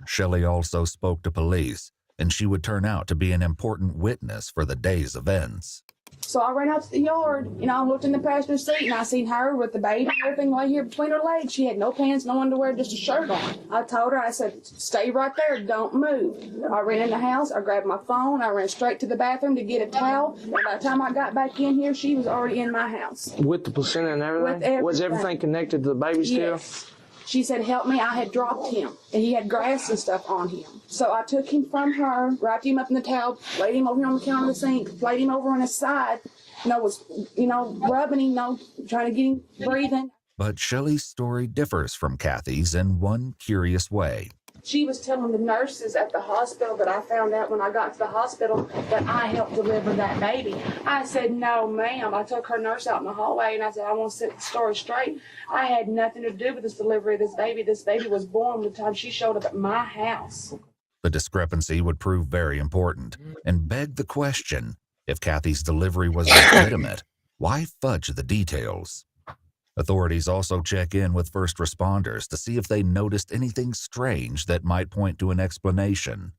Shelley also spoke to police, and she would turn out to be an important witness for the day's events. So I ran out to the yard, I looked in the passenger seat, and I seen her with the baby and everything lay here between her legs. She had no pants, no underwear, just a shirt on. I told her, I said, stay right there, don't move. I ran in the house, I grabbed my phone, I ran straight to the bathroom to get a towel, and by the time I got back in here, she was already in my house. With the placenta and everything? With everything. Was everything connected to the baby still? Yes. She said, help me, I had dropped him, and he had grass and stuff on him. So I took him from her, wrapped him up in the towel, laid him over here on the counter of the sink, laid him over on his side, was, rubbing him, trying to get him breathing. But Shelley's story differs from Kathy's in one curious way. She was telling the nurses at the hospital that I found out when I got to the hospital that I helped deliver that baby. I said, no, ma'am. I took her nurse out in the hallway and I said, I want to set the story straight. I had nothing to do with this delivery of this baby. This baby was born the time she showed up at my house. The discrepancy would prove very important and beg the question, if Kathy's delivery was legitimate, why fudge the details? Authorities also check in with first responders to see if they noticed anything strange that might point to an explanation.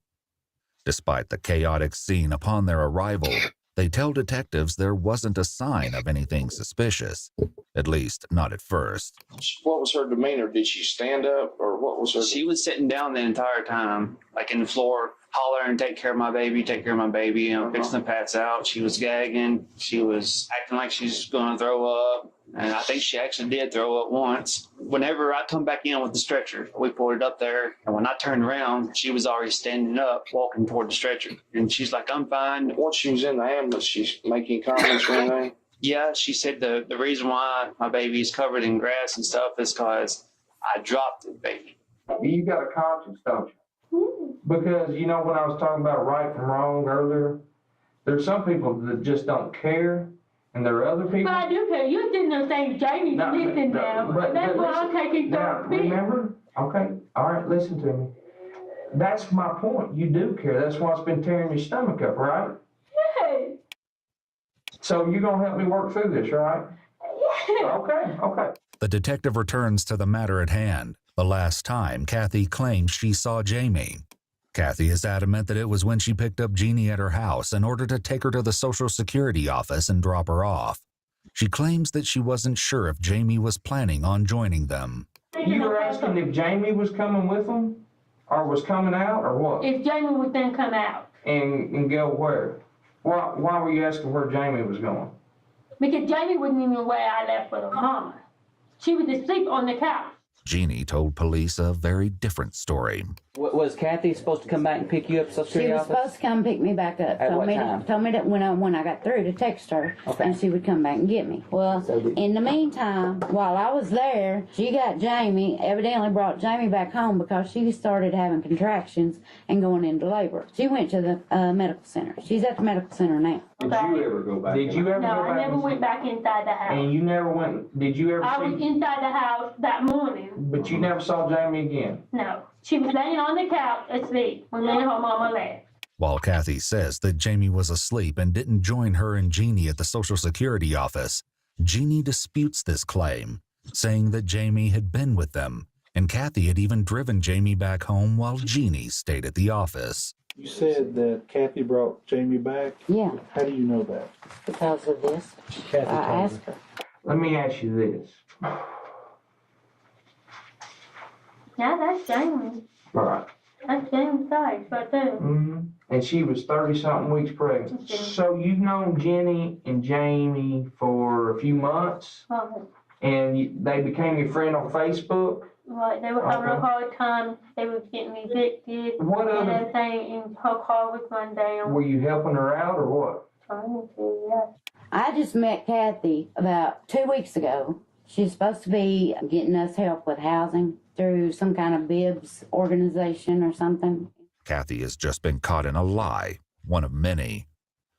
Despite the chaotic scene upon their arrival, they tell detectives there wasn't a sign of anything suspicious, at least not at first. What was her demeanor? Did she stand up, or what was her? She was sitting down the entire time, like in the floor, hollering, take care of my baby, fixing the pats out. She was gagging. She was acting like she's going to throw up. And I think she actually did throw up once. Whenever I come back in with the stretcher, we pulled it up there. And when I turned around, she was already standing up, walking toward the stretcher. And she's like, I'm fine. Once she was in the ambulance, she's making comments or anything? Yeah, she said the reason why my baby is covered in grass and stuff is because I dropped the baby. You got a conscience, don't you? Because, when I was talking about right from wrong earlier, there's some people that just don't care. And there are other people. But I do care. You didn't know things Jamie listen now. That's why I'm taking now, remember? Okay. All right, listen to me. That's my point. You do care. That's why it's been tearing your stomach up, right? Yes. So you're going to help me work through this, right? Yes. Okay. The detective returns to the matter at hand, the last time Kathy claims she saw Jamie. Kathy is adamant that it was when she picked up Jeannie at her house in order to take her to the Social Security office and drop her off. She claims that she wasn't sure if Jamie was planning on joining them. You were asking if Jamie was coming with them? Or was coming out, or what? If Jamie was then come out. And go where? Why were you asking where Jamie was going? Because Jamie wasn't even where I left with her mama. She was asleep on the couch. Jeannie told police a very different story. Was Kathy supposed to come back and pick you up at the Social Security She was office? supposed to come pick me back up. At what time? Told me that when I got through to text her, and she would come back and get me. Well, in the meantime, while I was there, she got Jamie, evidently brought Jamie back home because she started having contractions and going into labor. She went to the medical center. She's at the medical center now. Did you ever go back? Did you ever No, go back? I never went back inside the house. And you never went, did you ever I see? was inside the house that morning. But you never saw Jamie again? No. She was laying on the couch asleep when me and her mama left. While Kathy says that Jamie was asleep and didn't join her and Jeannie at the Social Security office, Jeannie disputes this claim, saying that Jamie had been with them, and Kathy had even driven Jamie back home while Jeannie stayed at the office. You said that Kathy brought Jamie back? Yeah. How do you know that? Because of this. Kathy I told asked me. her. Let me ask you this. Yeah, that's Jamie. All right. That's Jamie's face right there. Mm-hmm. And she was 30-something weeks pregnant. So you've known Jenny and Jamie for a few months, and they became your friend on Facebook? Right, they were having a hard time. They were getting evicted What and other- everything, and her car was run down. Were you helping her out or what? Trying to, yeah. I just met Kathy about 2 weeks ago. She's supposed to be getting us help with housing through some kind of BIBS organization or something. Kathy has just been caught in a lie, one of many.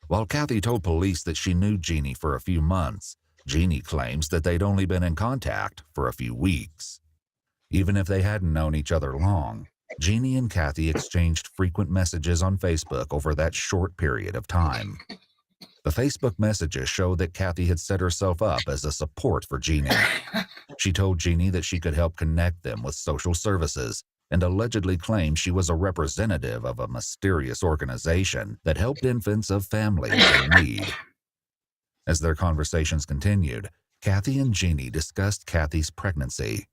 While Kathy told police that she knew Jeannie for a few months, Jeannie claims that they'd only been in contact for a few weeks. Even if they hadn't known each other long, Jeannie and Kathy exchanged frequent messages on Facebook over that short period of time. The Facebook messages show that Kathy had set herself up as a support for Jeannie. She told Jeannie that she could help connect them with social services and allegedly claimed she was a representative of a mysterious organization that helped infants of families in need. As their conversations continued, Kathy and Jeannie discussed Kathy's pregnancy.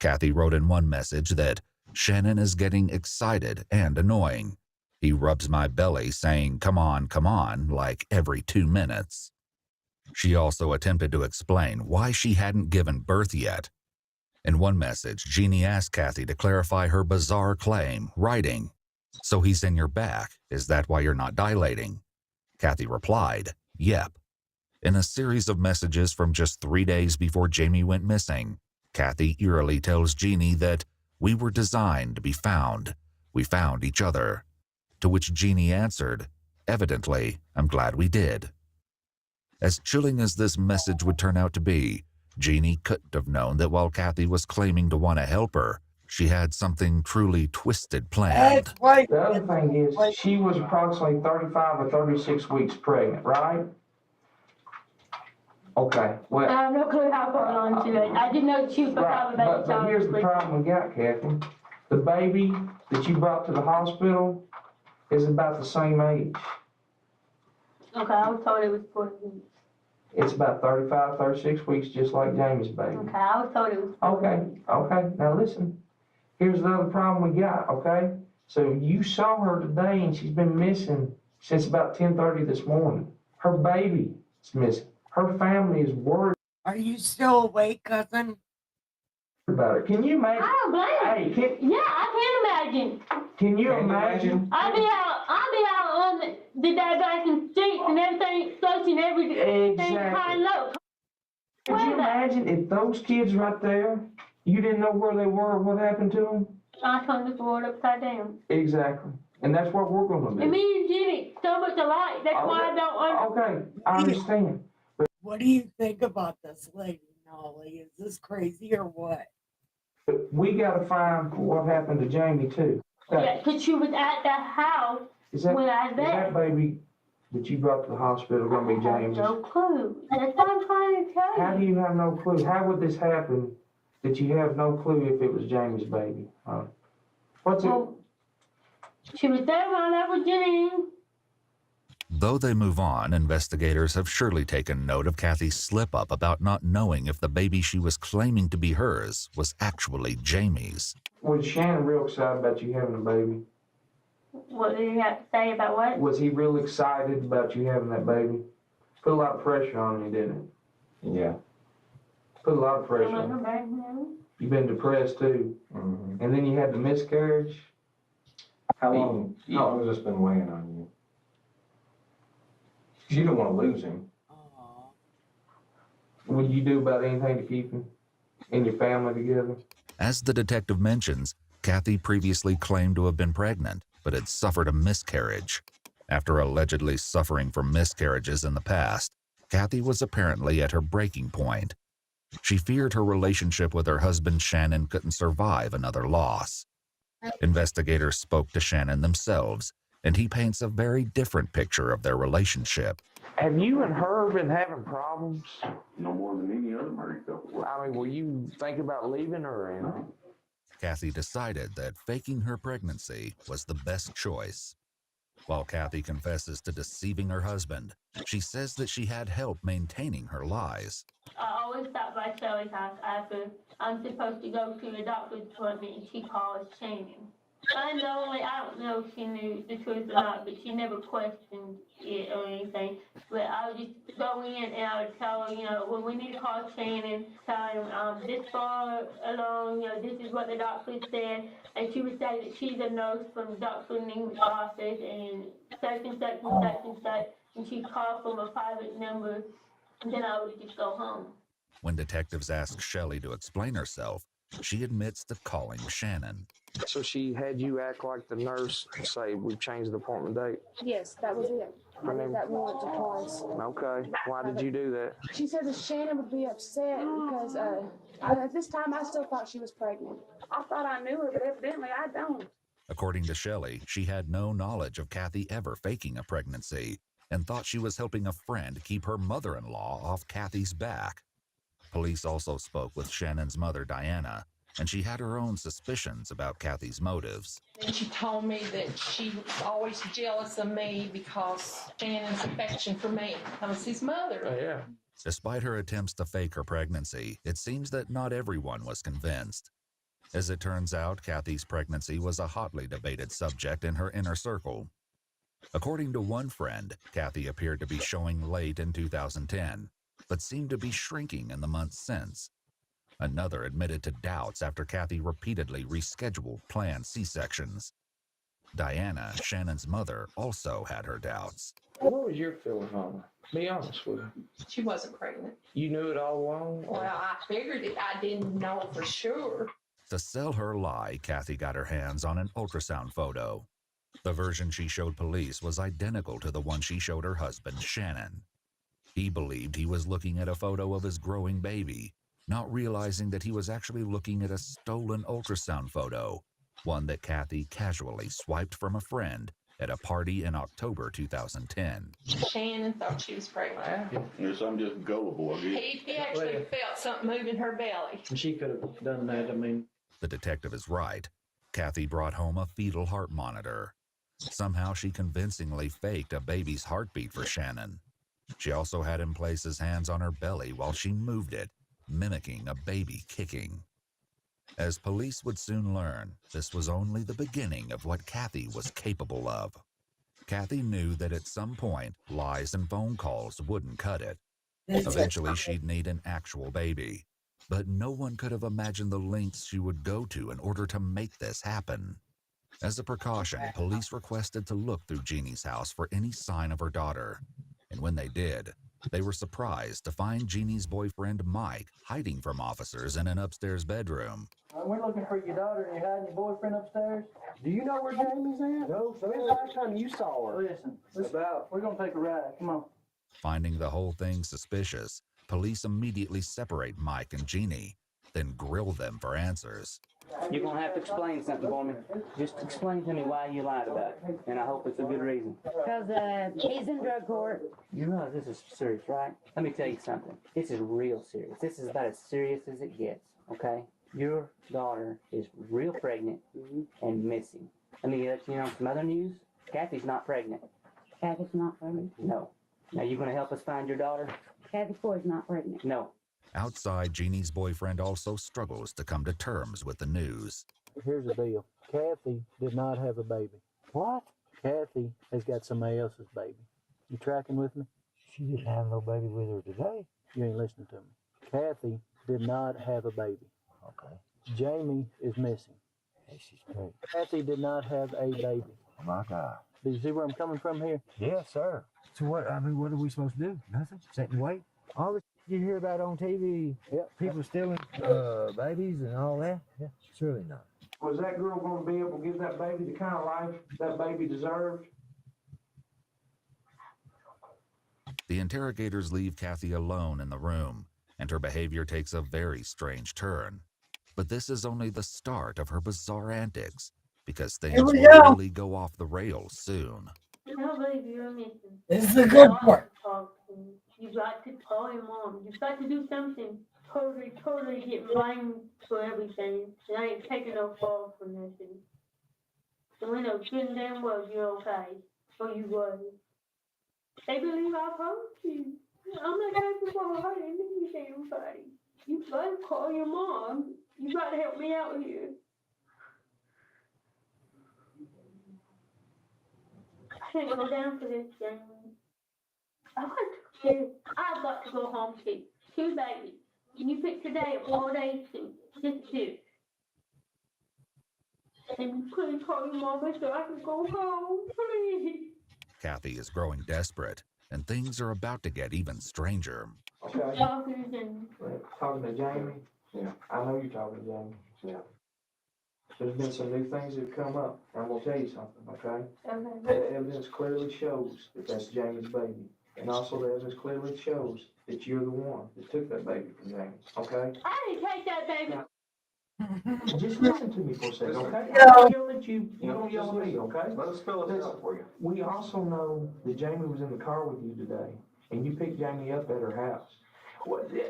Kathy wrote in one message that Shannon is getting excited and annoying. He rubs my belly saying, come on, like every 2 minutes. She also attempted to explain why she hadn't given birth yet. In one message, Jeannie asked Kathy to clarify her bizarre claim, writing, "So he's in your back, is that why you're not dilating?" Kathy replied, "Yep." In a series of messages from just 3 days before Jamie went missing, Kathy eerily tells Jeannie that we were designed to be found. We found each other. To which Jeannie answered, "Evidently, I'm glad we did." As chilling as this message would turn out to be, Jeannie couldn't have known that while Kathy was claiming to want to help her, she had something truly twisted planned. The other thing is, she was approximately 35 or 36 weeks pregnant, right? Okay, well. I have no clue how far along she was. I didn't know she was supposed to have a baby. But here's the problem we got, Kathy. The baby that you brought to the hospital is about the same age. Okay, I was told it was 40 weeks. It's about 35, 36 weeks, just like Jamie's baby. Okay, I was told it was 40 weeks. Okay, now listen. Here's the other problem we got, okay? So you saw her today and she's been missing since about 10:30 this morning. Her baby is missing. Her family is worried Are you still awake, cousin? about it. Can you imagine? I don't blame Hey, you. Yeah, I can imagine. Can you imagine? I'll be out on the diversion streets and everything, searching everything kind of low. Could you imagine if those kids right there, you didn't know where they were or what happened to them? I turned this world upside down. Exactly. And that's what we're going to And do. me and Jenny, so much alike. That's why I don't Okay, I understand. What do you think about this lady, Nolly? Is this crazy or what? But we got to find what happened to Jamie, too. Yeah, because she was at the house Is that, when I was is there. that baby that you brought to the hospital going to be James'? No clue. That's what I'm trying to tell you. How do you have no clue? How would this happen that you have no clue if it was Jamie's baby? What's it? Well, she was there when I was Jenny. Though they move on, investigators have surely taken note of Kathy's slip-up about not knowing if the baby she was claiming to be hers was actually Jamie's. Was Shannon real excited about you having a baby? What did you have to say about what? Was he real excited about you having that baby? Put a lot of pressure on you, didn't it? Yeah. Put a lot of pressure on you. You've been depressed too. And then you had the miscarriage. How long has this been weighing on you? 'Cause you don't want to lose him. Would you do about anything to keep him and your family together? As the detective mentions, Kathy previously claimed to have been pregnant, but had suffered a miscarriage. After allegedly suffering from miscarriages in the past, Kathy was apparently at her breaking point. She feared her relationship with her husband Shannon couldn't survive another loss. Investigators spoke to Shannon themselves, and he paints a very different picture of their relationship. Have you and her been having problems? No more than any other married couple. I mean, were you thinking about leaving her or anything? Kathy decided that faking her pregnancy was the best choice. While Kathy confesses to deceiving her husband, she says that she had help maintaining her lies. I always stop by Shelly's house after I'm supposed to go to a doctor's appointment, and she calls Shannon. I don't know if she knew the truth or not, but she never questioned it or anything. But I would just go in and I would tell her, when we need to call Shannon, tell him this far along, this is what the doctor said. And she would say that she's a nurse from Dr. Ning's office and such and such and such and such. And she'd call from a private number, and then I would just go home. When detectives ask Shelley to explain herself, she admits to calling Shannon. So she had you act like the nurse, say, we've changed the appointment date? Yes, that was it. I did that once or twice. Okay. Why did you do that? She said that Shannon would be upset because at this time I still thought she was pregnant. I thought I knew her, but evidently I don't. According to Shelley, she had no knowledge of Kathy ever faking a pregnancy and thought she was helping a friend keep her mother-in-law off Kathy's back. Police also spoke with Shannon's mother, Diana, and she had her own suspicions about Kathy's motives. And she told me that she was always jealous of me because Shannon's affection for me. I was his mother. Oh, yeah. Despite her attempts to fake her pregnancy, it seems that not everyone was convinced. As it turns out, Kathy's pregnancy was a hotly debated subject in her inner circle. According to one friend, Kathy appeared to be showing late in 2010, but seemed to be shrinking in the months since. Another admitted to doubts after Kathy repeatedly rescheduled planned C-sections. Diana, Shannon's mother, also had her doubts. What was your feeling on her? Be honest with her. She wasn't pregnant. You knew it all along? Well, I figured it. I didn't know for sure. To sell her lie, Kathy got her hands on an ultrasound photo. The version she showed police was identical to the one she showed her husband, Shannon. He believed he was looking at a photo of his growing baby, not realizing that he was actually looking at a stolen ultrasound photo, one that Kathy casually swiped from a friend at a party in October 2010. Shannon thought she was pregnant. Yes, I'm just gullible, I guess. He actually felt something move in her belly. She could have done that, I mean. The detective is right. Kathy brought home a fetal heart monitor. Somehow she convincingly faked a baby's heartbeat for Shannon. She also had him place his hands on her belly while she moved it, mimicking a baby kicking. As police would soon learn, this was only the beginning of what Kathy was capable of. Kathy knew that at some point, lies and phone calls wouldn't cut it. Eventually, she'd need an actual baby. But no one could have imagined the lengths she would go to in order to make this happen. As a precaution, police requested to look through Jeannie's house for any sign of her daughter. And when they did, they were surprised to find Jeannie's boyfriend, Mike, hiding from officers in an upstairs bedroom. We're looking for your daughter and you're hiding your boyfriend upstairs. Do you know where Jamie's at? No, sir. When's the last time you saw her? Listen, we're going to take a ride. Come on. Finding the whole thing suspicious, police immediately separate Mike and Jeannie, then grill them for answers. You're going to have to explain something for me. Just explain to me why you lied about it, and I hope it's a good reason. Because he's in drug court. You realize this is serious, right? Let me tell you something. This is real serious. This is about as serious as it gets, okay? Your daughter is real pregnant and missing. Let me let you know some other news. Kathy's not pregnant. Kathy's not pregnant? No. Now, you going to help us find your daughter? Kathy Ford's not pregnant. No. Outside, Jeannie's boyfriend also struggles to come to terms with the news. Here's the deal. Kathy did not have a baby. What? Kathy has got somebody else's baby. You tracking with me? She didn't have no baby with her today. You ain't listening to me. Kathy did not have a baby. Okay. Jamie is missing. Hey, she's pregnant. Kathy did not have a baby. Oh my God. Do you see where I'm coming from here? Yes, sir. So what? I mean, what are we supposed to do? Nothing? Sit and wait? All the you hear about on TV, people stealing babies and all that? Yeah, surely not. Was that girl going to be able to give that baby the kind of life that baby deserved? The interrogators leave Kathy alone in the room, and her behavior takes a very strange turn. But this is only the start of her bizarre antics. because Here things we will go. really go off the rails soon. No, baby, you're missing. This is the good part. You got to call your mom. You've got to do something. Totally get blamed for everything. And I ain't taking no fall for nothing. So we know good and damn well you're okay. Or you was. They believe I told you. I'm not asking for a hurt anything, buddy. You gotta call your mom. You gotta help me out here. I can't go down for this, Jamie. I've got to go home too. 2 babies. Can you pick today or 4 days to just 2? And please call your mama so I can go home, please. Kathy is growing desperate, and things are about to get even stranger. Okay. Talking to Jamie. Talking to Jamie? Yeah. I know you're talking to Jamie. Yeah. There's been some new things that have come up. I'm gonna tell you something, okay? Okay. The evidence clearly shows that that's Jamie's baby. And also the evidence clearly shows that you're the one that took that baby from Jamie, okay? I didn't take that baby. Just listen to me for a second, okay? No. I don't yell at you, you don't yell at me, okay? Let us fill it out for you. We also know that Jamie was in the car with you today, and you picked Jamie up at her house.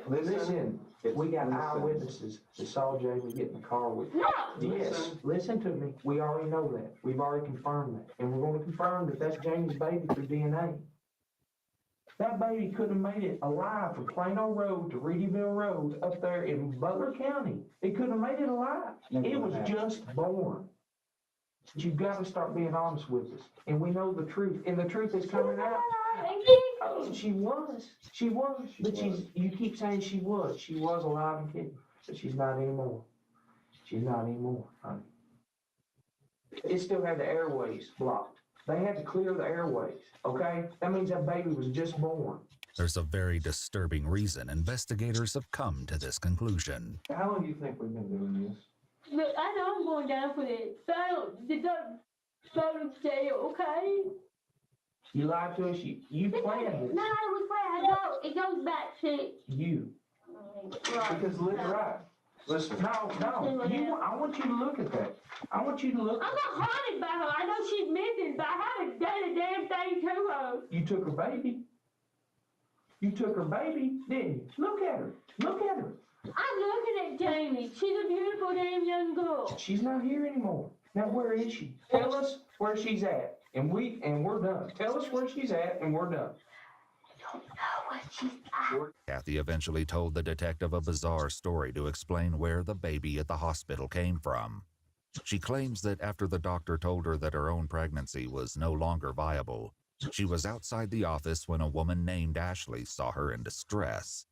Listen, we got eyewitnesses that saw Jamie get in the car with you. No. Yes, listen to me. We already know that. We've already confirmed that. And we're gonna confirm that that's Jamie's baby through DNA. That baby couldn't have made it alive from Plano Road to Reedyville Road up there in Butler County. It couldn't have made it alive. It was just born. But you've got to start being honest with us. And we know the truth. And the truth is coming out. Oh, she was. But you keep saying she was. She was alive and kicking. But she's not anymore. She's not anymore, honey. It still had the airways blocked. They had to clear the airways, okay? That means that baby was just born. There's a very disturbing reason investigators have come to this conclusion. How long do you think we've been doing this? Look, I know I'm going down for this, but I don't go to jail, okay? You lied to us. You planned this. No, it was planned. No, it goes back to You. right. Because right. Listen. No. I want you to look at that. I want you to look. I'm not haunted by her. I know she's missing, but I haven't done a damn thing to her. You took her baby. You took her baby, didn't you? Look at her. Look at her. I'm looking at Jamie. She's a beautiful damn young girl. She's not here anymore. Now where is she? Tell us where she's at. And we're done. Tell us where she's at and we're done. I don't know where she's at. Kathy eventually told the detective a bizarre story to explain where the baby at the hospital came from. She claims that after the doctor told her that her own pregnancy was no longer viable, she was outside the office when a woman named Ashley saw her in distress.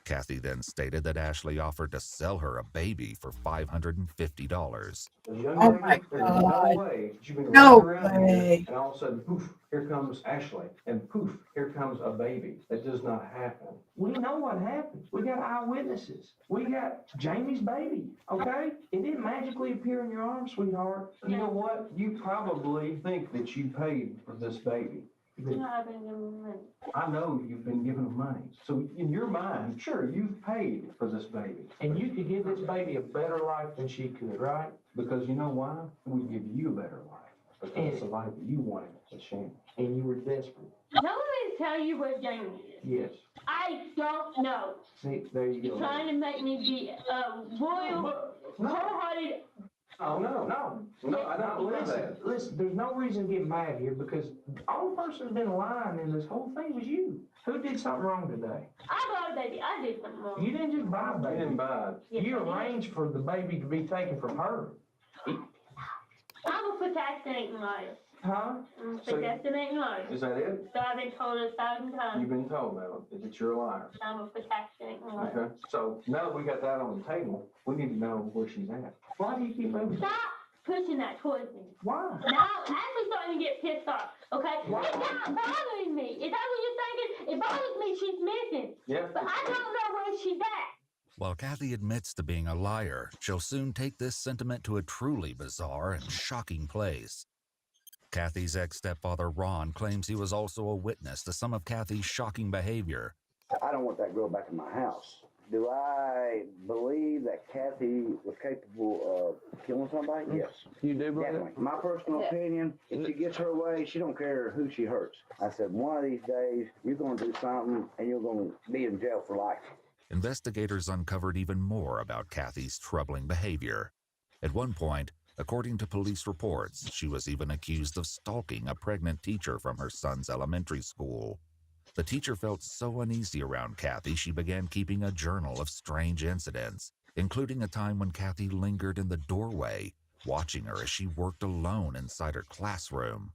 Kathy then stated that Ashley offered to sell her a baby for $550. Oh my God. No way. You've been No running around way. here, and all of a sudden, poof, here comes Ashley. And poof, here comes a baby. That does not happen. We know what happened. We got eyewitnesses. We got Jamie's baby, okay? It didn't magically appear in your arms, sweetheart. You know what? You probably think that you paid for this baby. No, I've been giving money. I know you've been giving them money. So in your mind, sure, you've paid for this baby. And you could give this baby a better life than she could, right? Because you know why? We give you a better life. Because it's the life that you wanted, a shame. And you were desperate. Tell me to tell you where Jamie is. Yes. I don't know. See, there you You're go. trying to make me be a royal, cold-hearted. Oh, no, I don't believe that. Listen, there's no reason to get mad here because the only person who's been lying in this whole thing was you. Who did something wrong today? I bought a baby. I did something wrong. You didn't just buy a You baby. didn't buy it. Yes, You I did. arranged for the baby to be taken from her. I'm a procrastinating liar. Huh? I'm a So- procrastinating liar. Is that it? So I've been told 1,000 times. You've been told that you're a liar. I'm a procrastinating liar. Okay. So now that we got that on the table, we need to know where she's at. Why do you keep moving? Stop pushing that towards me. Why? Now I'm actually starting to get pissed off. Okay? It's not bothering me. Is that what you're thinking? It bothers me. She's missing. Yeah. But I don't know where she's at. While Kathy admits to being a liar, she'll soon take this sentiment to a truly bizarre and shocking place. Kathy's ex-stepfather Ron claims he was also a witness to some of Kathy's shocking behavior. I don't want that girl back in my house. Do I believe that Kathy was capable of killing somebody? Yes. You do believe Definitely. it? My personal opinion, if she gets her way, she don't care who she hurts. I said, one of these days, you're going to do something and you're going to be in jail for life. Investigators uncovered even more about Kathy's troubling behavior. At one point, according to police reports, she was even accused of stalking a pregnant teacher from her son's elementary school. The teacher felt so uneasy around Kathy, she began keeping a journal of strange incidents, including a time when Kathy lingered in the doorway, watching her as she worked alone inside her classroom.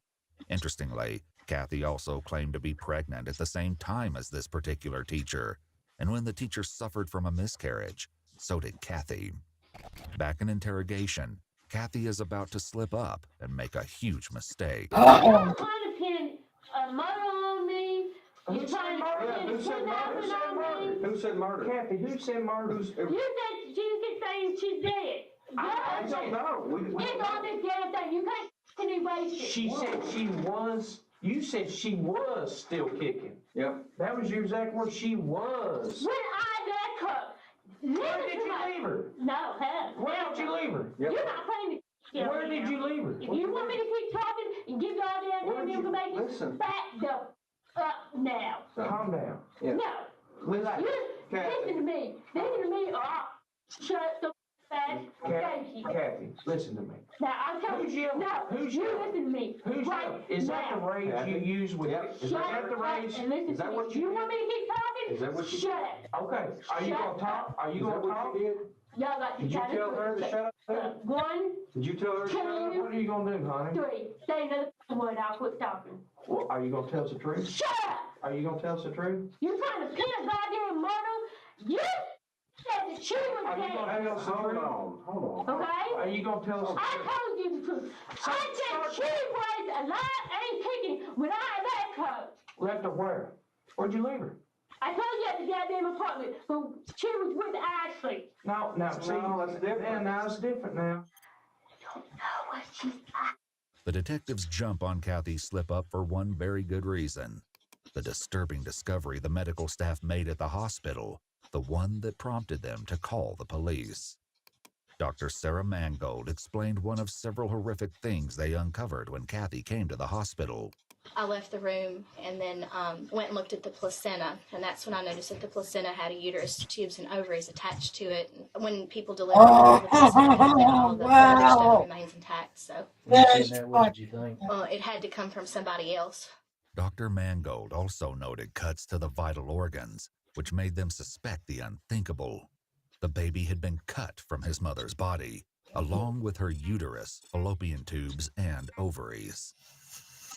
Interestingly, Kathy also claimed to be pregnant at the same time as this particular teacher, and when the teacher suffered from a miscarriage, so did Kathy. Back in interrogation, Kathy is about to slip up and make a huge mistake. You're trying to pin a murder on me. You're trying to pin kidnapping on me. Who said murder? Kathy, who said murder? You said you keep saying she's dead. I don't know. It's on this damn thing. You can't erase it. She said she was. You said she was still kicking. Yep. That was your exact word. She was. When I left her, Where did you leave her? No, hell. Where did you leave her? You're not playing the Where did you leave her? If you want me to keep talking and give you all the information, listen. back the up now. Calm down. Yeah. No. Listen. Listen to me. Listen to me or I'll shut the ass face. Kathy, listen to me. Now, I'll tell Who's you. yelling? No. Who's you yelling? listen to me. Who's right yelling? Is that the now. rage you use with? Is that the rage? And listen Is that to what me. you You did? want me to keep talking? Is that what you Shut did? up. Okay. Are you Shut gonna talk? Are you Is that gonna what talk? you did? Y'all got to Did you tell her to shut up? One, Did you tell her to shut up? What are you gonna do, honey? three. Say another word. I'll quit talking. Well, are you gonna tell us the truth? Shut up. Are you gonna tell us the truth? You trying to pin a goddamn murder? You said that she was Are you dead. gonna tell us the truth? Hold on. Okay? Are you gonna tell us the I truth? told you the truth. I said she was alive and kicking when I left her. Left her where? Where'd you leave her? I told you at the goddamn apartment, but she was with Ashley. No, see, that's different. Yeah, now it's different now. I don't know what she's The detectives jump on Kathy's slip-up for one very good reason. The disturbing discovery the medical staff made at the hospital, the one that prompted them to call the police. Dr. Sarah Mangold explained one of several horrific things they uncovered when Kathy came to the hospital. I left the room and then went and looked at the placenta, and that's when I noticed that the placenta had a uterus, tubes, and ovaries attached to it. When people deliver the placenta, all the other stuff remains intact. So What did you think? it had to come from somebody else. Dr. Mangold also noted cuts to the vital organs, which made them suspect the unthinkable. The baby had been cut from his mother's body, along with her uterus, fallopian tubes, and ovaries.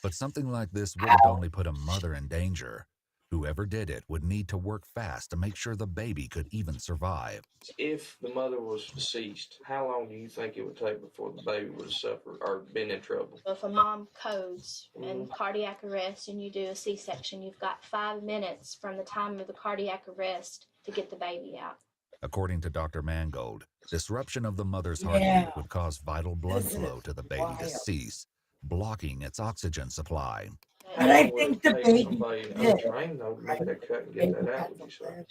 But something like this wouldn't only put a mother in danger. Whoever did it would need to work fast to make sure the baby could even survive. If the mother was deceased, how long do you think it would take before the baby would have suffered or been in trouble? If a mom codes and cardiac arrest and you do a C-section, you've got 5 minutes from the time of the cardiac arrest to get the baby out. According to Dr. Mangold, disruption of the mother's heartbeat would cause vital blood flow to the baby to cease, blocking its oxygen supply. And I think the baby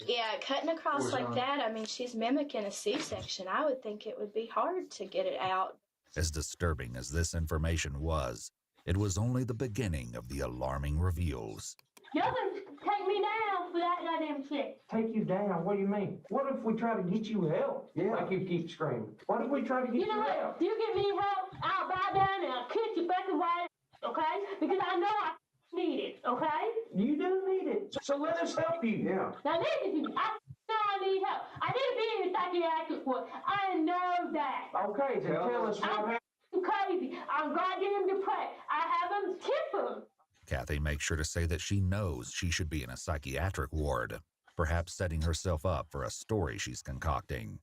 Yeah, cutting across like that, I mean, she's mimicking a C-section. I would think it would be hard to get it out. As disturbing as this information was, it was only the beginning of the alarming reveals. Y'all can take me down for that goddamn shit. Take you down? What do you mean? What if we try to get you help? Yeah. Like you keep screaming. What if we try to get You know what? help? If you give me help, I'll bow down and I'll kiss you back and white, okay? Because I know I need it, okay? You do need it. So let us help you. Yeah. Now listen to me. I know I need help. I need to be in a psychiatric ward. I know that. Okay, then tell us what happened. I'm crazy. I'm goddamn depressed. I have a temper. Kathy makes sure to say that she knows she should be in a psychiatric ward, perhaps setting herself up for a story she's concocting.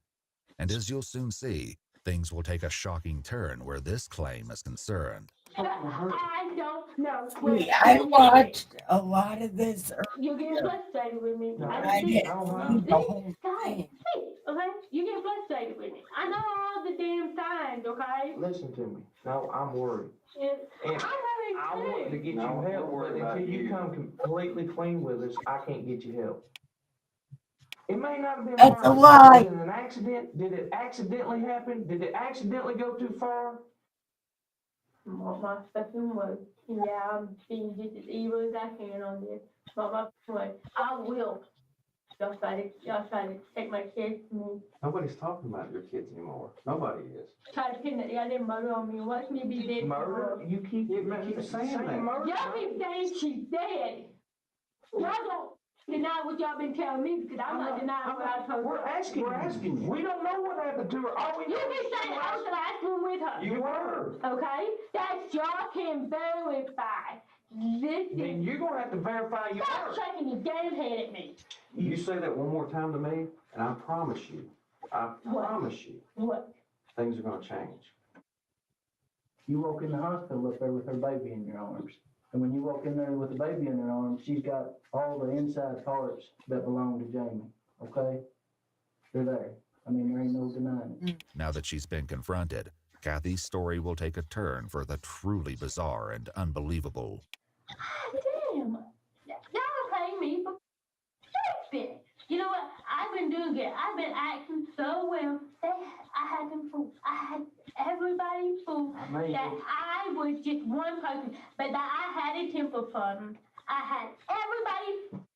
And as you'll soon see, things will take a shocking turn where this claim is concerned. I don't know. I watched a lot of this You're getting frustrated with me. I didn't see the whole thing. Okay? You're getting frustrated with me. I know all the damn signs, okay? Listen to me. No, I'm worried. And I want to get you help, but until you come completely clean with us, I can't get you help. It may not have been That's a murder. lie. Was it an accident? Did it accidentally happen? Did it accidentally go too far? My second way. Yeah, I'm being just as evil as I can on this. My way. I will. Y'all try to take my kids from me. Nobody's talking about your kids anymore. Nobody is. Try to pin that goddamn murder on me and watch me be dead. Murder? You keep saying that. Murder. Y'all keep saying she's dead. Y'all don't deny what y'all been telling me because I'm not denying what I told you. We're asking you. We don't know what happened to her. All we You know be saying I was asking with her. you were. Okay? That's y'all can verify. This is. Then you're gonna have to verify your Stop word. shaking your damn head at me. You say that one more time to me, and I promise you, What? things are gonna change. You walk in the hospital up there with her baby in your arms. And when you walk in there with the baby in her arms, she's got all the inside parts that belong to Jamie. Okay? They're there. I mean, there ain't no denying it. Now that she's been confronted, Kathy's story will take a turn for the truly bizarre and unbelievable. Damn. Y'all pay me for stupid. You know what? I've been doing good. I've been acting so well. I had them fooled. I had everybody fooled. Amazing. That I was just one person, but that I had a temper problem. I had everybody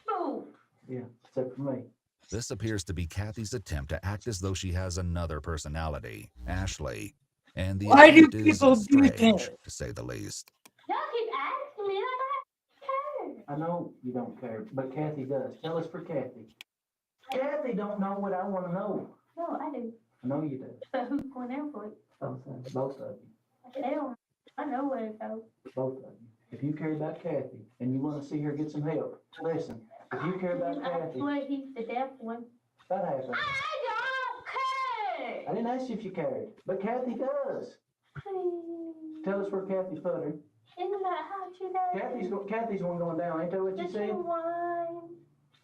fooled. Yeah, except for me. This appears to be Kathy's attempt to act as though she has another personality, Ashley. And the Why do attempt is people do strange, that? to say the least. Y'all keep asking me like I care. I know you don't care, but Kathy does. Tell us for Kathy. Kathy don't know what I want to know. No, I do. I know you do. So who's going down for it? Both of you. They don't. I know where to go. Both of you. If you care about Kathy and you want to see her get some help, listen. If you care about I Kathy, swear he's the deaf one. that happens. I don't care. I didn't ask you if you cared, but Kathy does. Please. Tell us where Kathy put her. Isn't that how she does? Kathy's one going down. Ain't that what you Does she said? whine?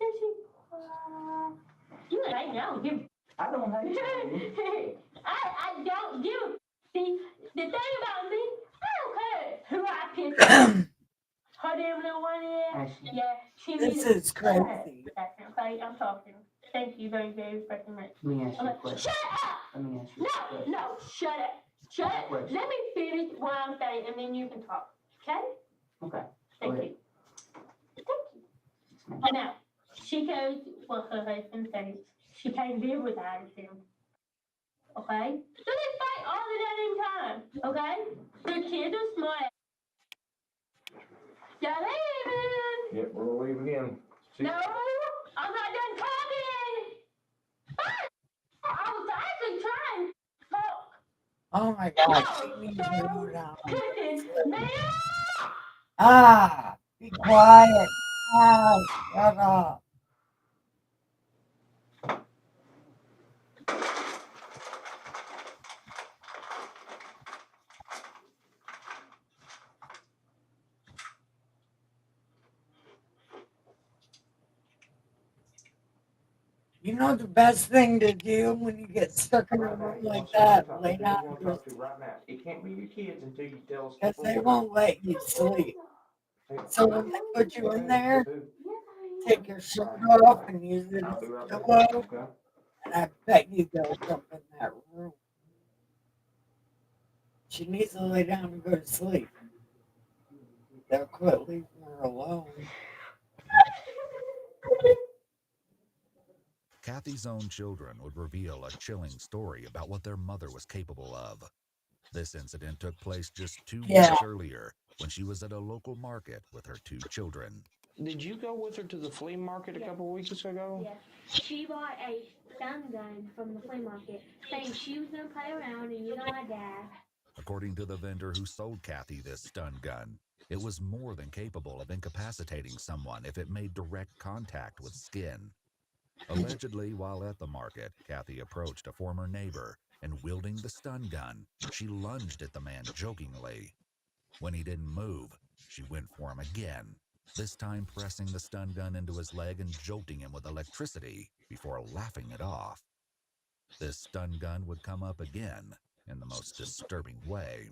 Does she cry? You ain't know. I don't hate you. I don't give. See, the thing about me, I don't care who I pick. Her damn little one is. Ashley. Yeah, she This needs is crazy. Okay, I'm talking. Thank you very, very fucking much. Let me ask you a question. Shut up! Let me ask you a question. No, shut up. Shut up. Question. Let me finish what I'm saying and then you can talk. Okay? Okay. Thank Go you. Thank you. Now, she goes what her husband says. She can't live without him. Okay? So they fight all the damn time. Okay? Their kids are smart. Y'all leaving? Yep, we're gonna leave again. No, I'm not done talking. I was actually trying to talk. Oh my God. She needs to go down. Listen, now. Ah, be quiet. Ah, shut up. You know the best thing to do when you get stuck in a room like that? Lay down and go sleep. Right now. It can't be your kids until you tell us. Because they won't let you sleep. So when they put you in there, take your shirt off and use it as a pillow. And I bet you they'll jump in that room. She needs to lay down and go to sleep. They'll quit leaving her alone. Kathy's own children would reveal a chilling story about what their mother was capable of. This incident took place just 2 weeks earlier when she was at a local market with her 2 children. Did you go with her to the flea market a couple weeks ago? Yeah. She bought a stun gun from the flea market, saying she was going to play around and you're going to die. According to the vendor who sold Kathy this stun gun, it was more than capable of incapacitating someone if it made direct contact with skin. Allegedly, while at the market, Kathy approached a former neighbor and, wielding the stun gun, she lunged at the man jokingly. When he didn't move, she went for him again, this time pressing the stun gun into his leg and jolting him with electricity before laughing it off. This stun gun would come up again in the most disturbing way.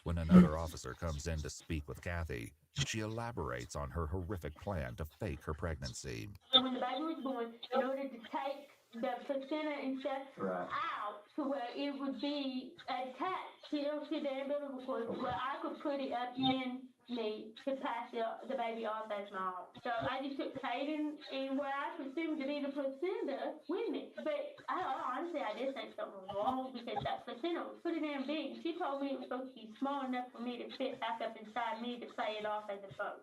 When another officer comes in to speak with Kathy, She elaborates on her horrific plan to fake her pregnancy. And when the baby was born, in order to take the placenta and stuff out to where it would be attached to the umbilical cord, where I could put it up in me to pass the baby off as my own. So I just took Hayden and where I presumed to be the placenta with me. But honestly, I just think something was wrong because that placenta was pretty damn big. She told me it was supposed to be small enough for me to fit back up inside me to play it off as a boat.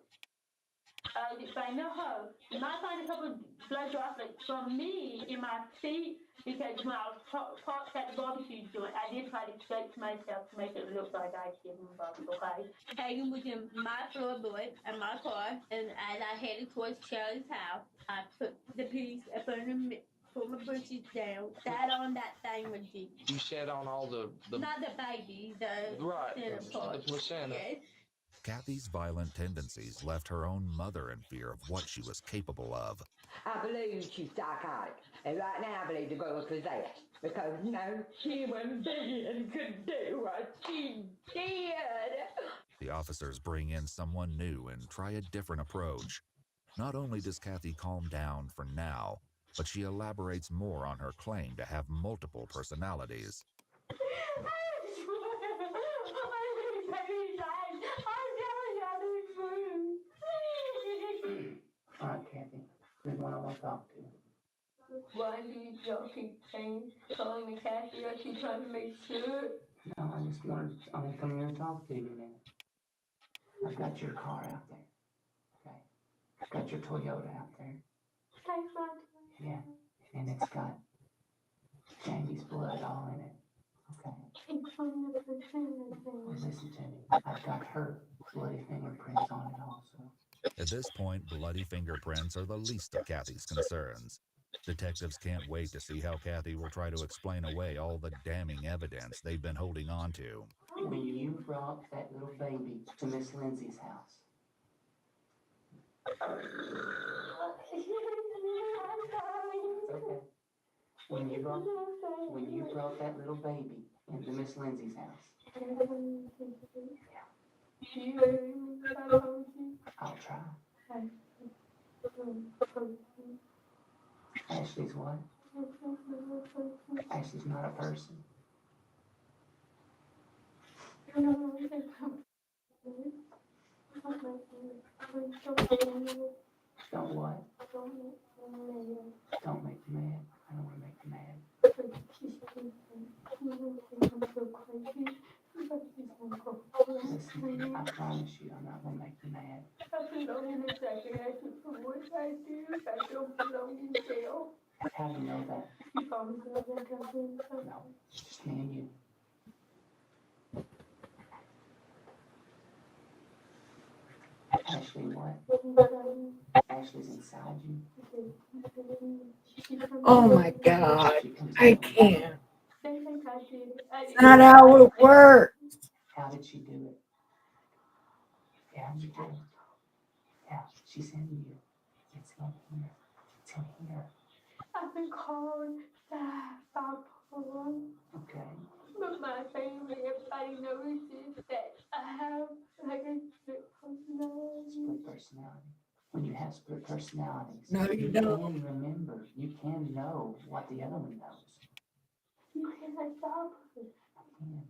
I know her. You might find a couple of blood droplets from me in my feet because when I was parked at the barbecue joint, I did try to shake myself to make it look like I was giving barbecue, okay? Hagen was in my floorboard and my car, and as I headed towards Charlie's house, I put the piece up on the put my bushes down, sat on that thing with you. You sat on all the Not the baby, the placenta part. the placenta. Yes. Kathy's violent tendencies left her own mother in fear of what she was capable of. I believe she's psychotic. And right now I believe the girl is possessed. Because no human being could do what she did. The officers bring in someone new and try a different approach. Not only does Kathy calm down for now, but she elaborates more on her claim to have multiple personalities. All right, Kathy. There's one I want to talk to. Why do y'all keep calling me Kathy? Are you trying to make sure? No, I want to come here and talk to you a minute. I've got your car out there. Okay. I've got your Toyota out there. Thanks, Mom. Yeah. And it's got Jamie's blood all in it. Okay. Well, listen to me. I've got her bloody fingerprints on it also. At this point, bloody fingerprints are the least of Kathy's concerns. Detectives can't wait to see how Kathy will try to explain away all the damning evidence they've been holding on to. When you brought that little baby to Miss Lindsay's house, okay. When you brought that little baby into Miss Lindsay's house, I'll try. Ashley's what? Ashley's not a person. Don't what? Don't make me mad. I don't want to make you mad. Listen, I promise you I'm not going to make you mad. How do you know that? No, just me and you. Ashley, what? Ashley's inside you. Oh my God, I can't. It's not how it works. How did she do it? Yeah, how did you do it? Yeah, she's in you. It's in here. It's in here. I've been calling that bipolar. Okay. But my family, everybody knows that I have like a split personality. Split personality. When you have split personalities, No, you don't. can remember. You can know what the other one knows. You can't stop it. And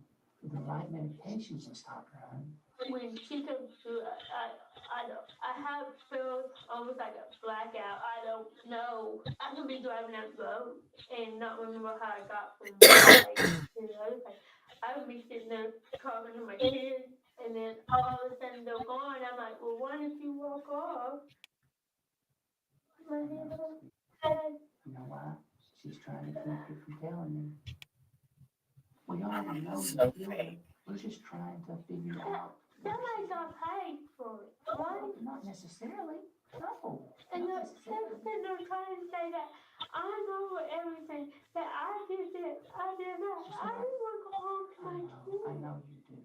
the right medications will stop her, honey. When she comes through, I have felt almost like a blackout. I don't know. I could be driving down the road and not remember how I got from one place to the other place. I would be sitting there talking to my kids, and then all of a sudden they're gone. I'm like, well, why don't you walk off? You know why? She's trying to keep you from telling you. We already know So you do it. We're just trying to figure out. Somebody got paid for it. Why? Not necessarily. No. And Not they're trying to say that I know everything, that I did this, I did that. I just want to go home to my kids. I know you do.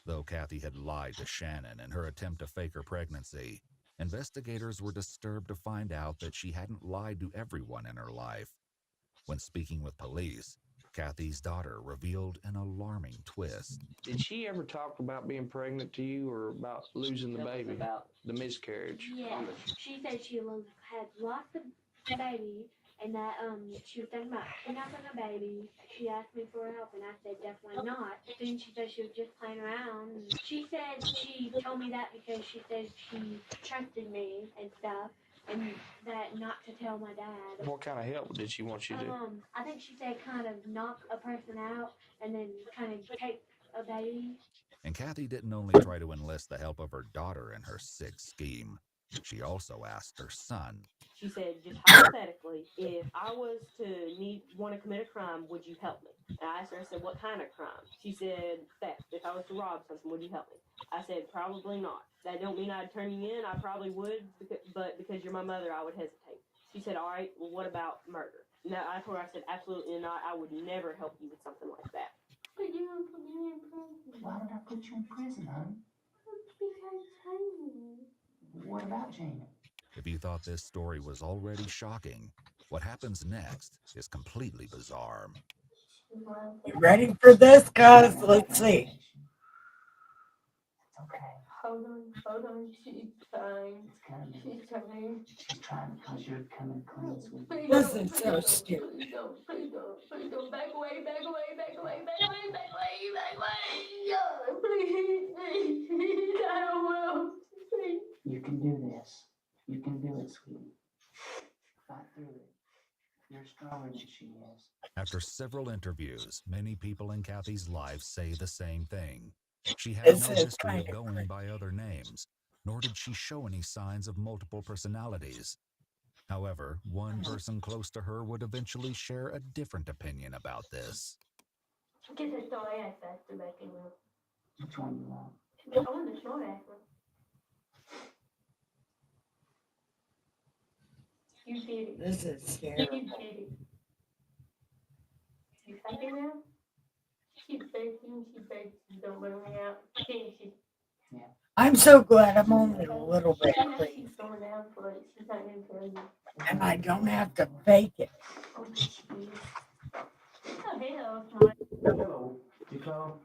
Though Kathy had lied to Shannon in her attempt to fake her pregnancy, investigators were disturbed to find out that she hadn't lied to everyone in her life. When speaking with police, Kathy's daughter revealed an alarming twist. Did she ever talk about being pregnant to you or about losing the baby? About the miscarriage? Yeah, she said she had lost the baby and that she was thinking about kidnapping a baby. She asked me for help and I said definitely not. Then she said she was just playing around. She said she told me that because she said she trusted me and stuff and that not to tell my dad. What kind of help did she want you to do? I think she said kind of knock a person out and then kind of take a baby. And Kathy didn't only try to enlist the help of her daughter in her sick scheme. She also asked her son. She said, just hypothetically, if I was to want to commit a crime, would you help me? And I asked her, I said, what kind of crime? She said, theft. If I was to rob something, would you help me? I said, probably not. That don't mean I'd turn you in. I probably would, but because you're my mother, I would hesitate. She said, all right, well, what about murder? No, I told her, I said, absolutely not. I would never help you with something like that. But you don't put me in prison. Why would I put you in prison, hon? Because Jamie. What about Jamie? If you thought this story was already shocking, what happens next is completely bizarre. You ready for this, guys? Let's see. Hold on, she's trying. She's trying. She's trying because you're coming clean, sweet. This is so stupid. Please don't. Back away. Please, I will. Please. You can do this. You can do it, sweetie. Fight through it. You're stronger than she is. After several interviews, many people in Kathy's life say the same thing. She had This no is history of kinda going by other names, nor did she show any signs of multiple personalities. However, one person close to her would eventually share a different opinion about this. Get the small ass faster back in room. Which one you want? I want the small ass one. You did it. This is You terrible. did it. You happy now? She's begging, she don't let me out. She I'm so glad I'm only a little bit late she's going down for it. She's not gonna tell you. and I don't have to fake it. Oh, jeez. Oh, hell, smart. Hello. Did you call?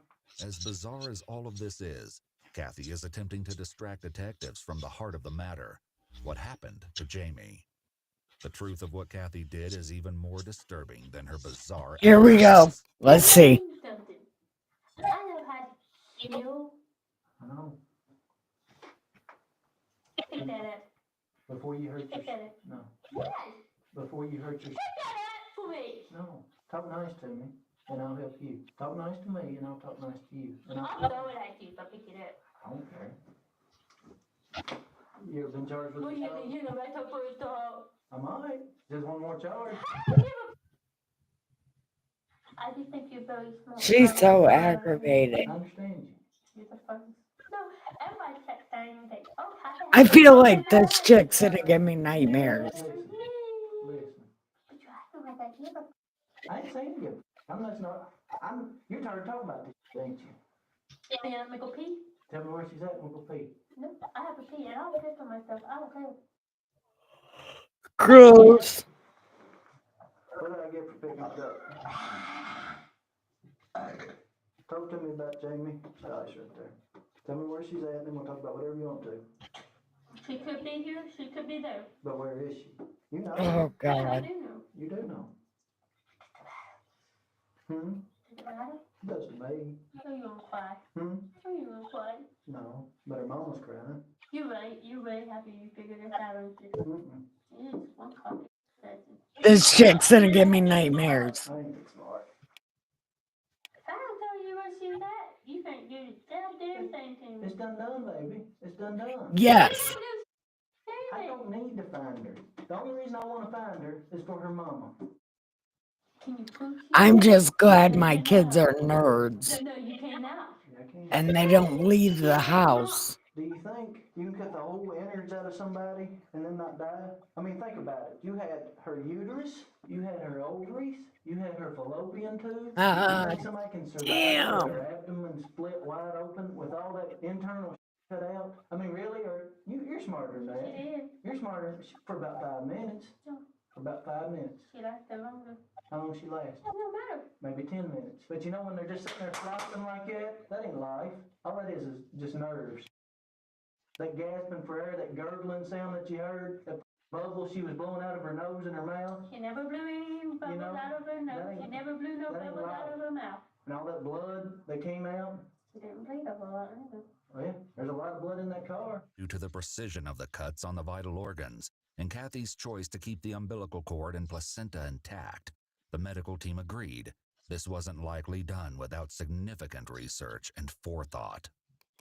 As bizarre as all of this is, Kathy is attempting to distract detectives from the heart of the matter. What happened to Jamie? The truth of what Kathy did is even more disturbing than her bizarre Here we go. actions. Let's see. Something. I know how to kill. I know. Pick that up. Before you hurt Pick your... that up. No. Yes. Before you hurt your... Pick that up for me. No. Talk nice to me, and I'll help you. Talk nice to me, and I'll talk nice to you. And I'll throw it at you if I pick it up. I don't care. You ever been charged with What do you assault? mean? You know, that's the first dog. I might. Just one more charge. I just think you're very smart. She's so aggravated. I understand you. You're the first. No, everybody kept saying that. Oh, I feel like this chick's gonna give me nightmares. Listen. But you acting like I give a. I ain't saying you. You're tired of talking about this, ain't you? Yeah, I'm gonna go pee. Tell me where she's at, and we'll go pee. No, I have to pee, and I'll piss on myself. I don't care. Gross. What did I get for picking it up? Talk to me about Jamie. Oh, she's right there. Tell me where she's at, then we'll talk about whatever you want to. She could be here, she could be there. But where is she? You know. Oh, I God. do know. You do know. Hmm? Does it matter? It does to me. So you gonna cry? Hmm? So you gonna cry? No. But her mama's crying. You're right. You're really happy you figured this out, aren't you? Mm-mm. It is one copy. This chick's gonna give me nightmares. I ain't that smart. If I don't tell you where she's at, you can't do the goddamn thing to me. It's done, baby. It's done. Yes. I don't need to find her. The only reason I want to find her is for her mama. Can you prove she I'm just glad my kids are nerds No, you cannot. and they don't leave the house. Do you think you can cut the whole innards out of somebody and then not die? I mean, think about it. You had her uterus, you had her ovaries, you had her fallopian tube. You think somebody can survive damn. with their abdomen split wide open with all that internal cut out? I mean, really? Or you're smarter than that. She did. You're smarter for about 5 minutes. For about 5 minutes. She lasted longer. How long she last? It don't matter. Maybe 10 minutes. But you know when they're just sitting there flopping like that ain't life. All that is just nerves. That gasping for air, that gurgling sound that you heard, that bubble she was blowing out of her nose and her mouth. She never blew any bubbles out of her nose. She never blew no bubbles out of her mouth. And all that blood that came out. She didn't bleed a whole lot either. Well, there's a lot of blood in that car. Due to the precision of the cuts on the vital organs and Kathy's choice to keep the umbilical cord and placenta intact, the medical team agreed this wasn't likely done without significant research and forethought.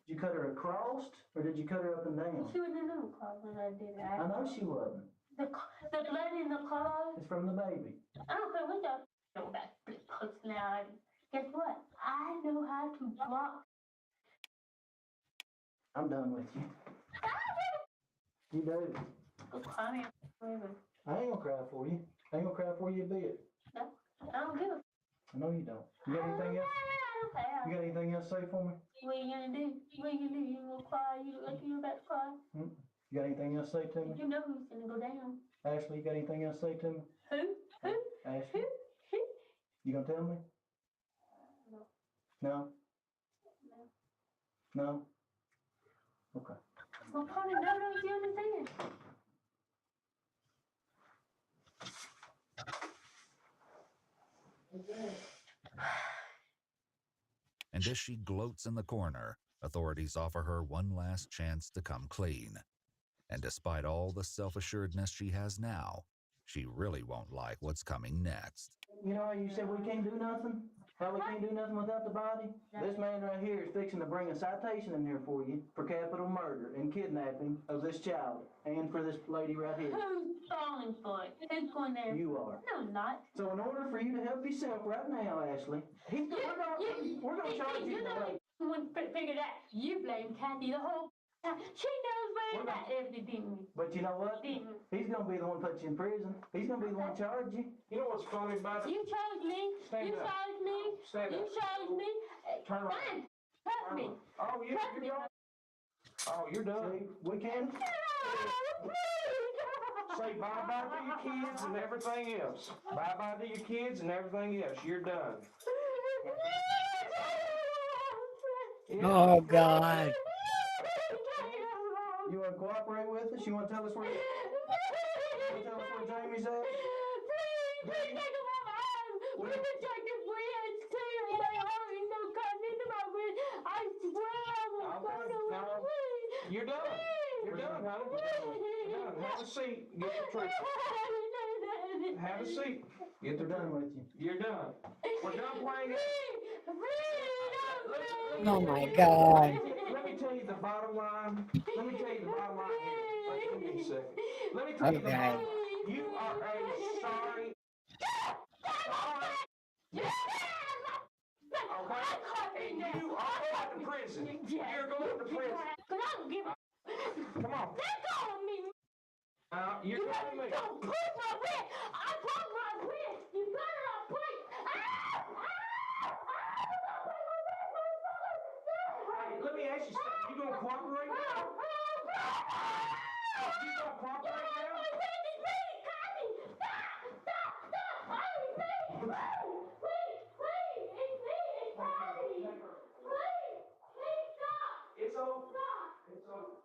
Did you cut her across or did you cut her up and down? She was in the car when I did it. I know she wasn't. The blood in the car. It's from the baby. I don't care what y'all know about personality. Guess what? I know how to block. I'm done with you. You do. Go cry me forever. I ain't gonna cry for you. I ain't gonna cry for you a bit. No, I don't give a. I know you don't. You got anything else? You got anything else to say for me? What are you gonna do? What are you gonna do? You gonna cry? You look like you about to cry? You got anything else to say to me? You know who's gonna go down. Ashley, you got anything else to say to me? Who? Ashley? You gonna tell me? No. No? Okay. Well, Connie, no, you understand. And as she gloats in the corner, authorities offer her one last chance to come clean. And despite all the self-assuredness she has now, she really won't like what's coming next. You know how you said we can't do nothing? How we can't do nothing without the body? This man right here is fixing to bring a citation in here for you for capital murder and kidnapping of this child and for this lady right here. Who's falling for it? Who's going there? You are. No, I'm not. So in order for you to help yourself right now, Ashley, we're gonna charge you. You know when figured out you blame Kathy the whole time. She knows where about everything. But you know what? He's gonna be the one put you in prison. He's gonna be the one charge you. You know what's funny about it? You charged me. Stand you up. charged me. Stand you up. charged me. Turn around. Fine. Trust me. Oh, you're done. Oh, you're done. See, we can. Say bye-bye to your kids and everything else. Bye-bye to your kids and everything else. You're done. Oh, God. You want to cooperate with us? You want to tell us where? Jamie's at? Please take him off my arm. We've been taking friends too. They always so cutting into my wrist. I swear I will burn them. Please. You're done. You're done, honey. You're done. Have a seat. Get the truth. Have a seat. Get the done with you. You're done. We're done playing it. Oh, my God. Let me tell you the bottom line. Let me tell you the bottom line here. Give me a second. Let me tell you the Okay. bottom line. You are a sorry. Okay? And you are going to prison. You're going to prison. Come on. You're telling me. Don't push my wrist. I broke my wrist. You better not push. Hey, let me ask you something. You gonna cooperate now? You gonna cooperate now? It's over. It's over.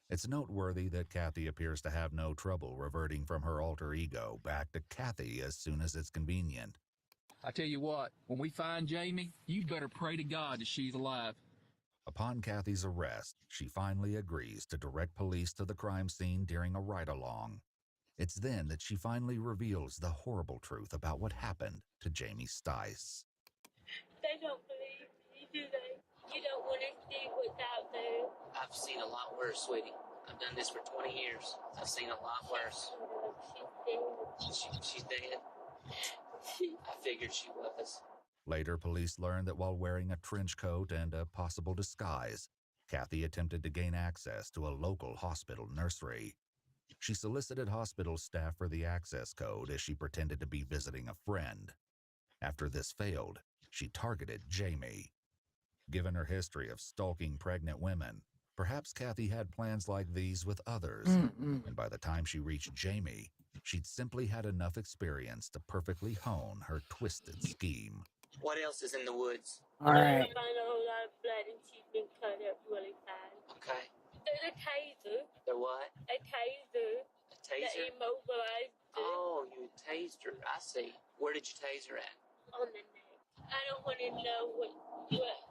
It's noteworthy that Kathy appears to have no trouble reverting from her alter ego back to Kathy as soon as it's convenient. I tell you what, when we find Jamie, you better pray to God that she's alive. Upon Kathy's arrest, she finally agrees to direct police to the crime scene during a ride-along. It's then that she finally reveals the horrible truth about what happened to Jamie Stice. They don't believe me, do they? You don't want to see what's out there. I've seen a lot worse, sweetie. I've done this for 20 years. I've seen a lot worse. She's dead. I figured she was. Later, police learned that while wearing a trench coat and a possible disguise, Kathy attempted to gain access to a local hospital nursery. She solicited hospital staff for the access code as she pretended to be visiting a friend. After this failed, she targeted Jamie. Given her history of stalking pregnant women, Perhaps Kathy had plans like these with others, and by the time she reached Jamie, she'd simply had enough experience to perfectly hone her twisted scheme. What else is in the woods? All right. I found a whole lot of blood and she's been cut up really bad. Okay. There's a taser. The what? A taser. A taser? That immobilized her Oh, you tased her. I see. Where did you tase her at? on the neck. I don't want to know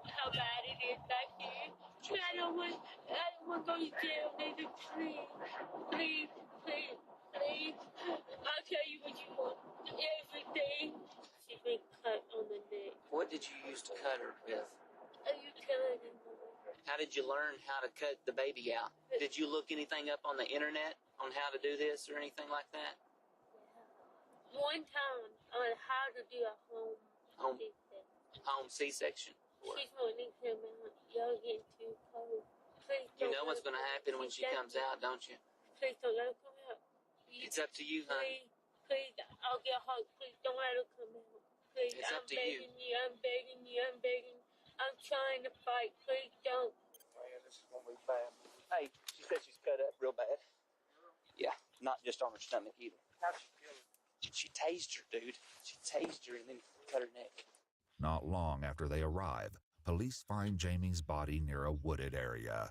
how bad it is back here. I don't want to go to jail, nigga. Please. I'll tell you what you want. Everything. She's been cut on the neck. What did you use to cut her with? Are you telling me? How did you learn how to cut the baby out? Did you look anything up on the internet on how to do this or anything like that? One time on how to do a home C-section. Home C-section. She's going to come out. Y'all getting too cold. Please You don't know what's let going to happen when she comes out, don't you? Please don't let her come out. It's up to you, honey. Please, I'll get hot. Please don't let her come out. Please, It's up to you. I'm begging you. I'm trying to fight. Please don't. Man, this is going to be bad. Hey, she said she's cut up real bad. Yeah, not just on her stomach either. How'd she kill her? She tased her, dude. She tased her and then cut her neck. Not long after they arrive, police find Jamie's body near a wooded area.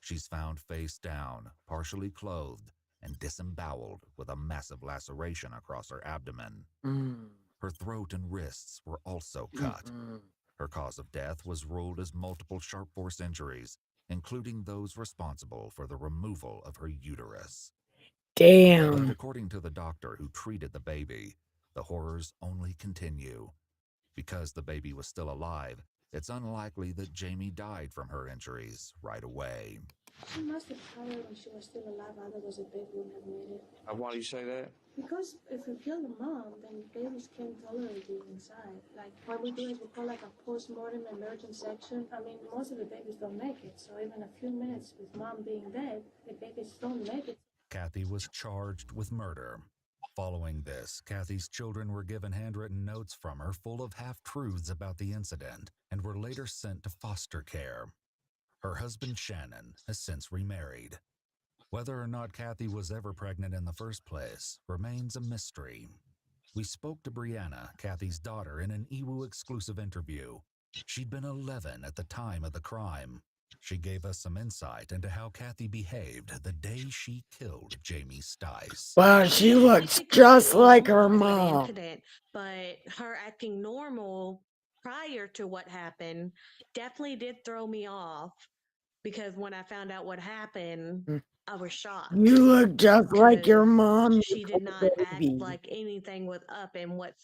She's found face down, partially clothed, and disemboweled with a massive laceration across her abdomen. Her throat and wrists were also cut. Her cause of death was ruled as multiple sharp force injuries, including those responsible for the removal of her uterus. Damn. But according to the doctor who treated the baby, the horrors only continue. Because the baby was still alive, it's unlikely that Jamie died from her injuries right away. She must have killed her when she was still alive, otherwise the baby wouldn't have made it. Why do you say that? Because if you kill the mom, then babies can't tolerate it inside. Like, what we do is we call like a post-mortem emergent section. I mean, most of the babies don't make it, so even a few minutes with mom being dead, the babies don't make it. Kathy was charged with murder. Following this, Kathy's children were given handwritten notes from her full of half-truths about the incident and were later sent to foster care. Her husband, Shannon, has since remarried. Whether or not Kathy was ever pregnant in the first place remains a mystery. We spoke to Brianna, Kathy's daughter, in an EWU exclusive interview. She'd been 11 at the time of the crime. She gave us some insight into how Kathy behaved the day she killed Jamie Stice. Wow, she looks just like her mom. Incident, but her acting normal prior to what happened definitely did throw me off, because when I found out what happened, I was shocked. You look just like your mom. She did not act like anything was up in what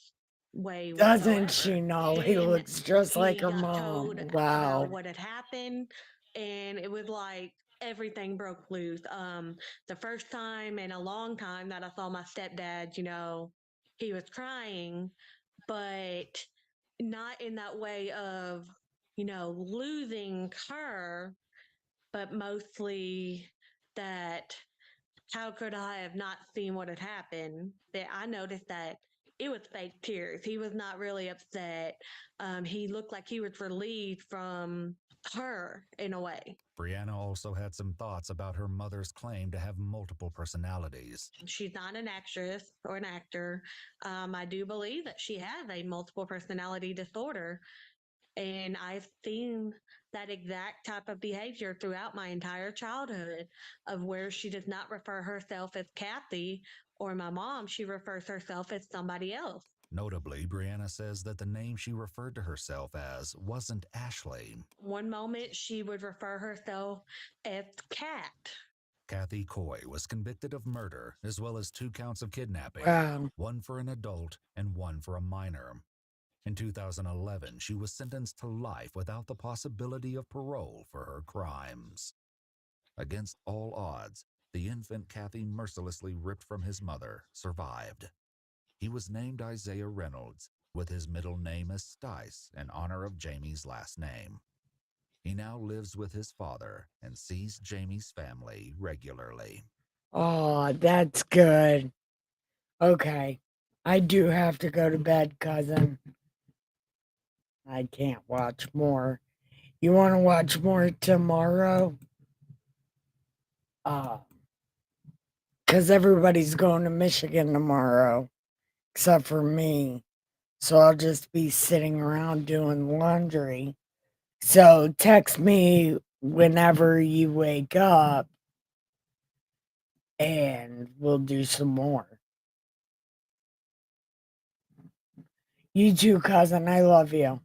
way Doesn't whatsoever. she, Nolly? And Looks just like he her got mom. told Wow. about what had happened, and it was like everything broke loose. The first time in a long time that I saw my stepdad, he was crying, but not in that way of, losing her, but mostly that how could I have not seen what had happened? That I noticed that it was fake tears. He was not really upset. He looked like he was relieved from her in a way. Brianna also had some thoughts about her mother's claim to have multiple personalities. She's not an actress or an actor. I do believe that she has a multiple personality disorder. And I've seen that exact type of behavior throughout my entire childhood, of where she does not refer herself as Kathy or my mom. She refers herself as somebody else. Notably, Brianna says that the name she referred to herself as wasn't Ashley. One moment she would refer herself as Kat. Kathy Coy was convicted of murder as well as 2 counts of kidnapping, one for an adult and one for a minor. In 2011, she was sentenced to life without the possibility of parole for her crimes. Against all odds, the infant Kathy mercilessly ripped from his mother survived. He was named Isaiah Reynolds, with his middle name as Stice in honor of Jamie's last name. He now lives with his father and sees Jamie's family regularly. Oh, that's good. Okay. I do have to go to bed, cousin. I can't watch more. You want to watch more tomorrow? Because everybody's going to Michigan tomorrow, except for me. So I'll just be sitting around doing laundry. So text me whenever you wake up and we'll do some more. You too, cousin. I love you.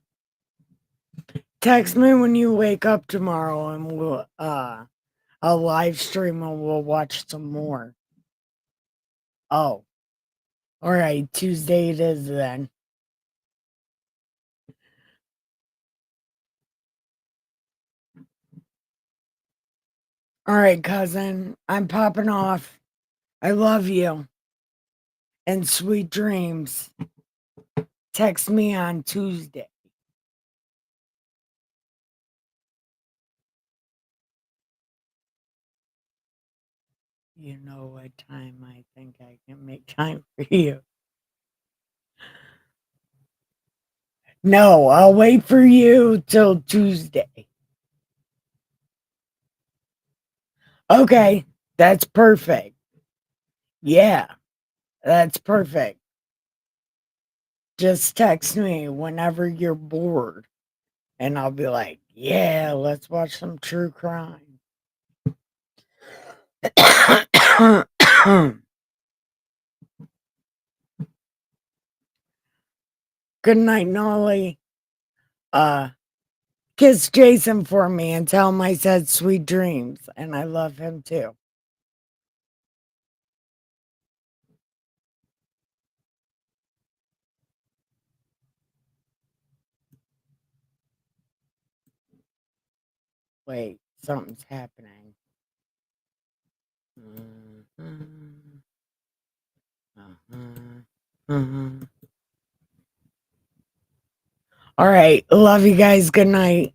Text me when you wake up tomorrow and we'll I'll live stream and we'll watch some more. Oh. Alright, Tuesday it is then. Alright, cousin. I'm popping off. I love you. And sweet dreams. Text me on Tuesday. You know what time I think I can make time for you. No, I'll wait for you till Tuesday. Okay, that's perfect. Yeah, that's perfect. Just text me whenever you're bored. And I'll be like, yeah, let's watch some true crime. Good night, Nolly. Kiss Jason for me and tell him I said sweet dreams. And I love him too. Wait, something's happening. All right. Love you guys. Good night.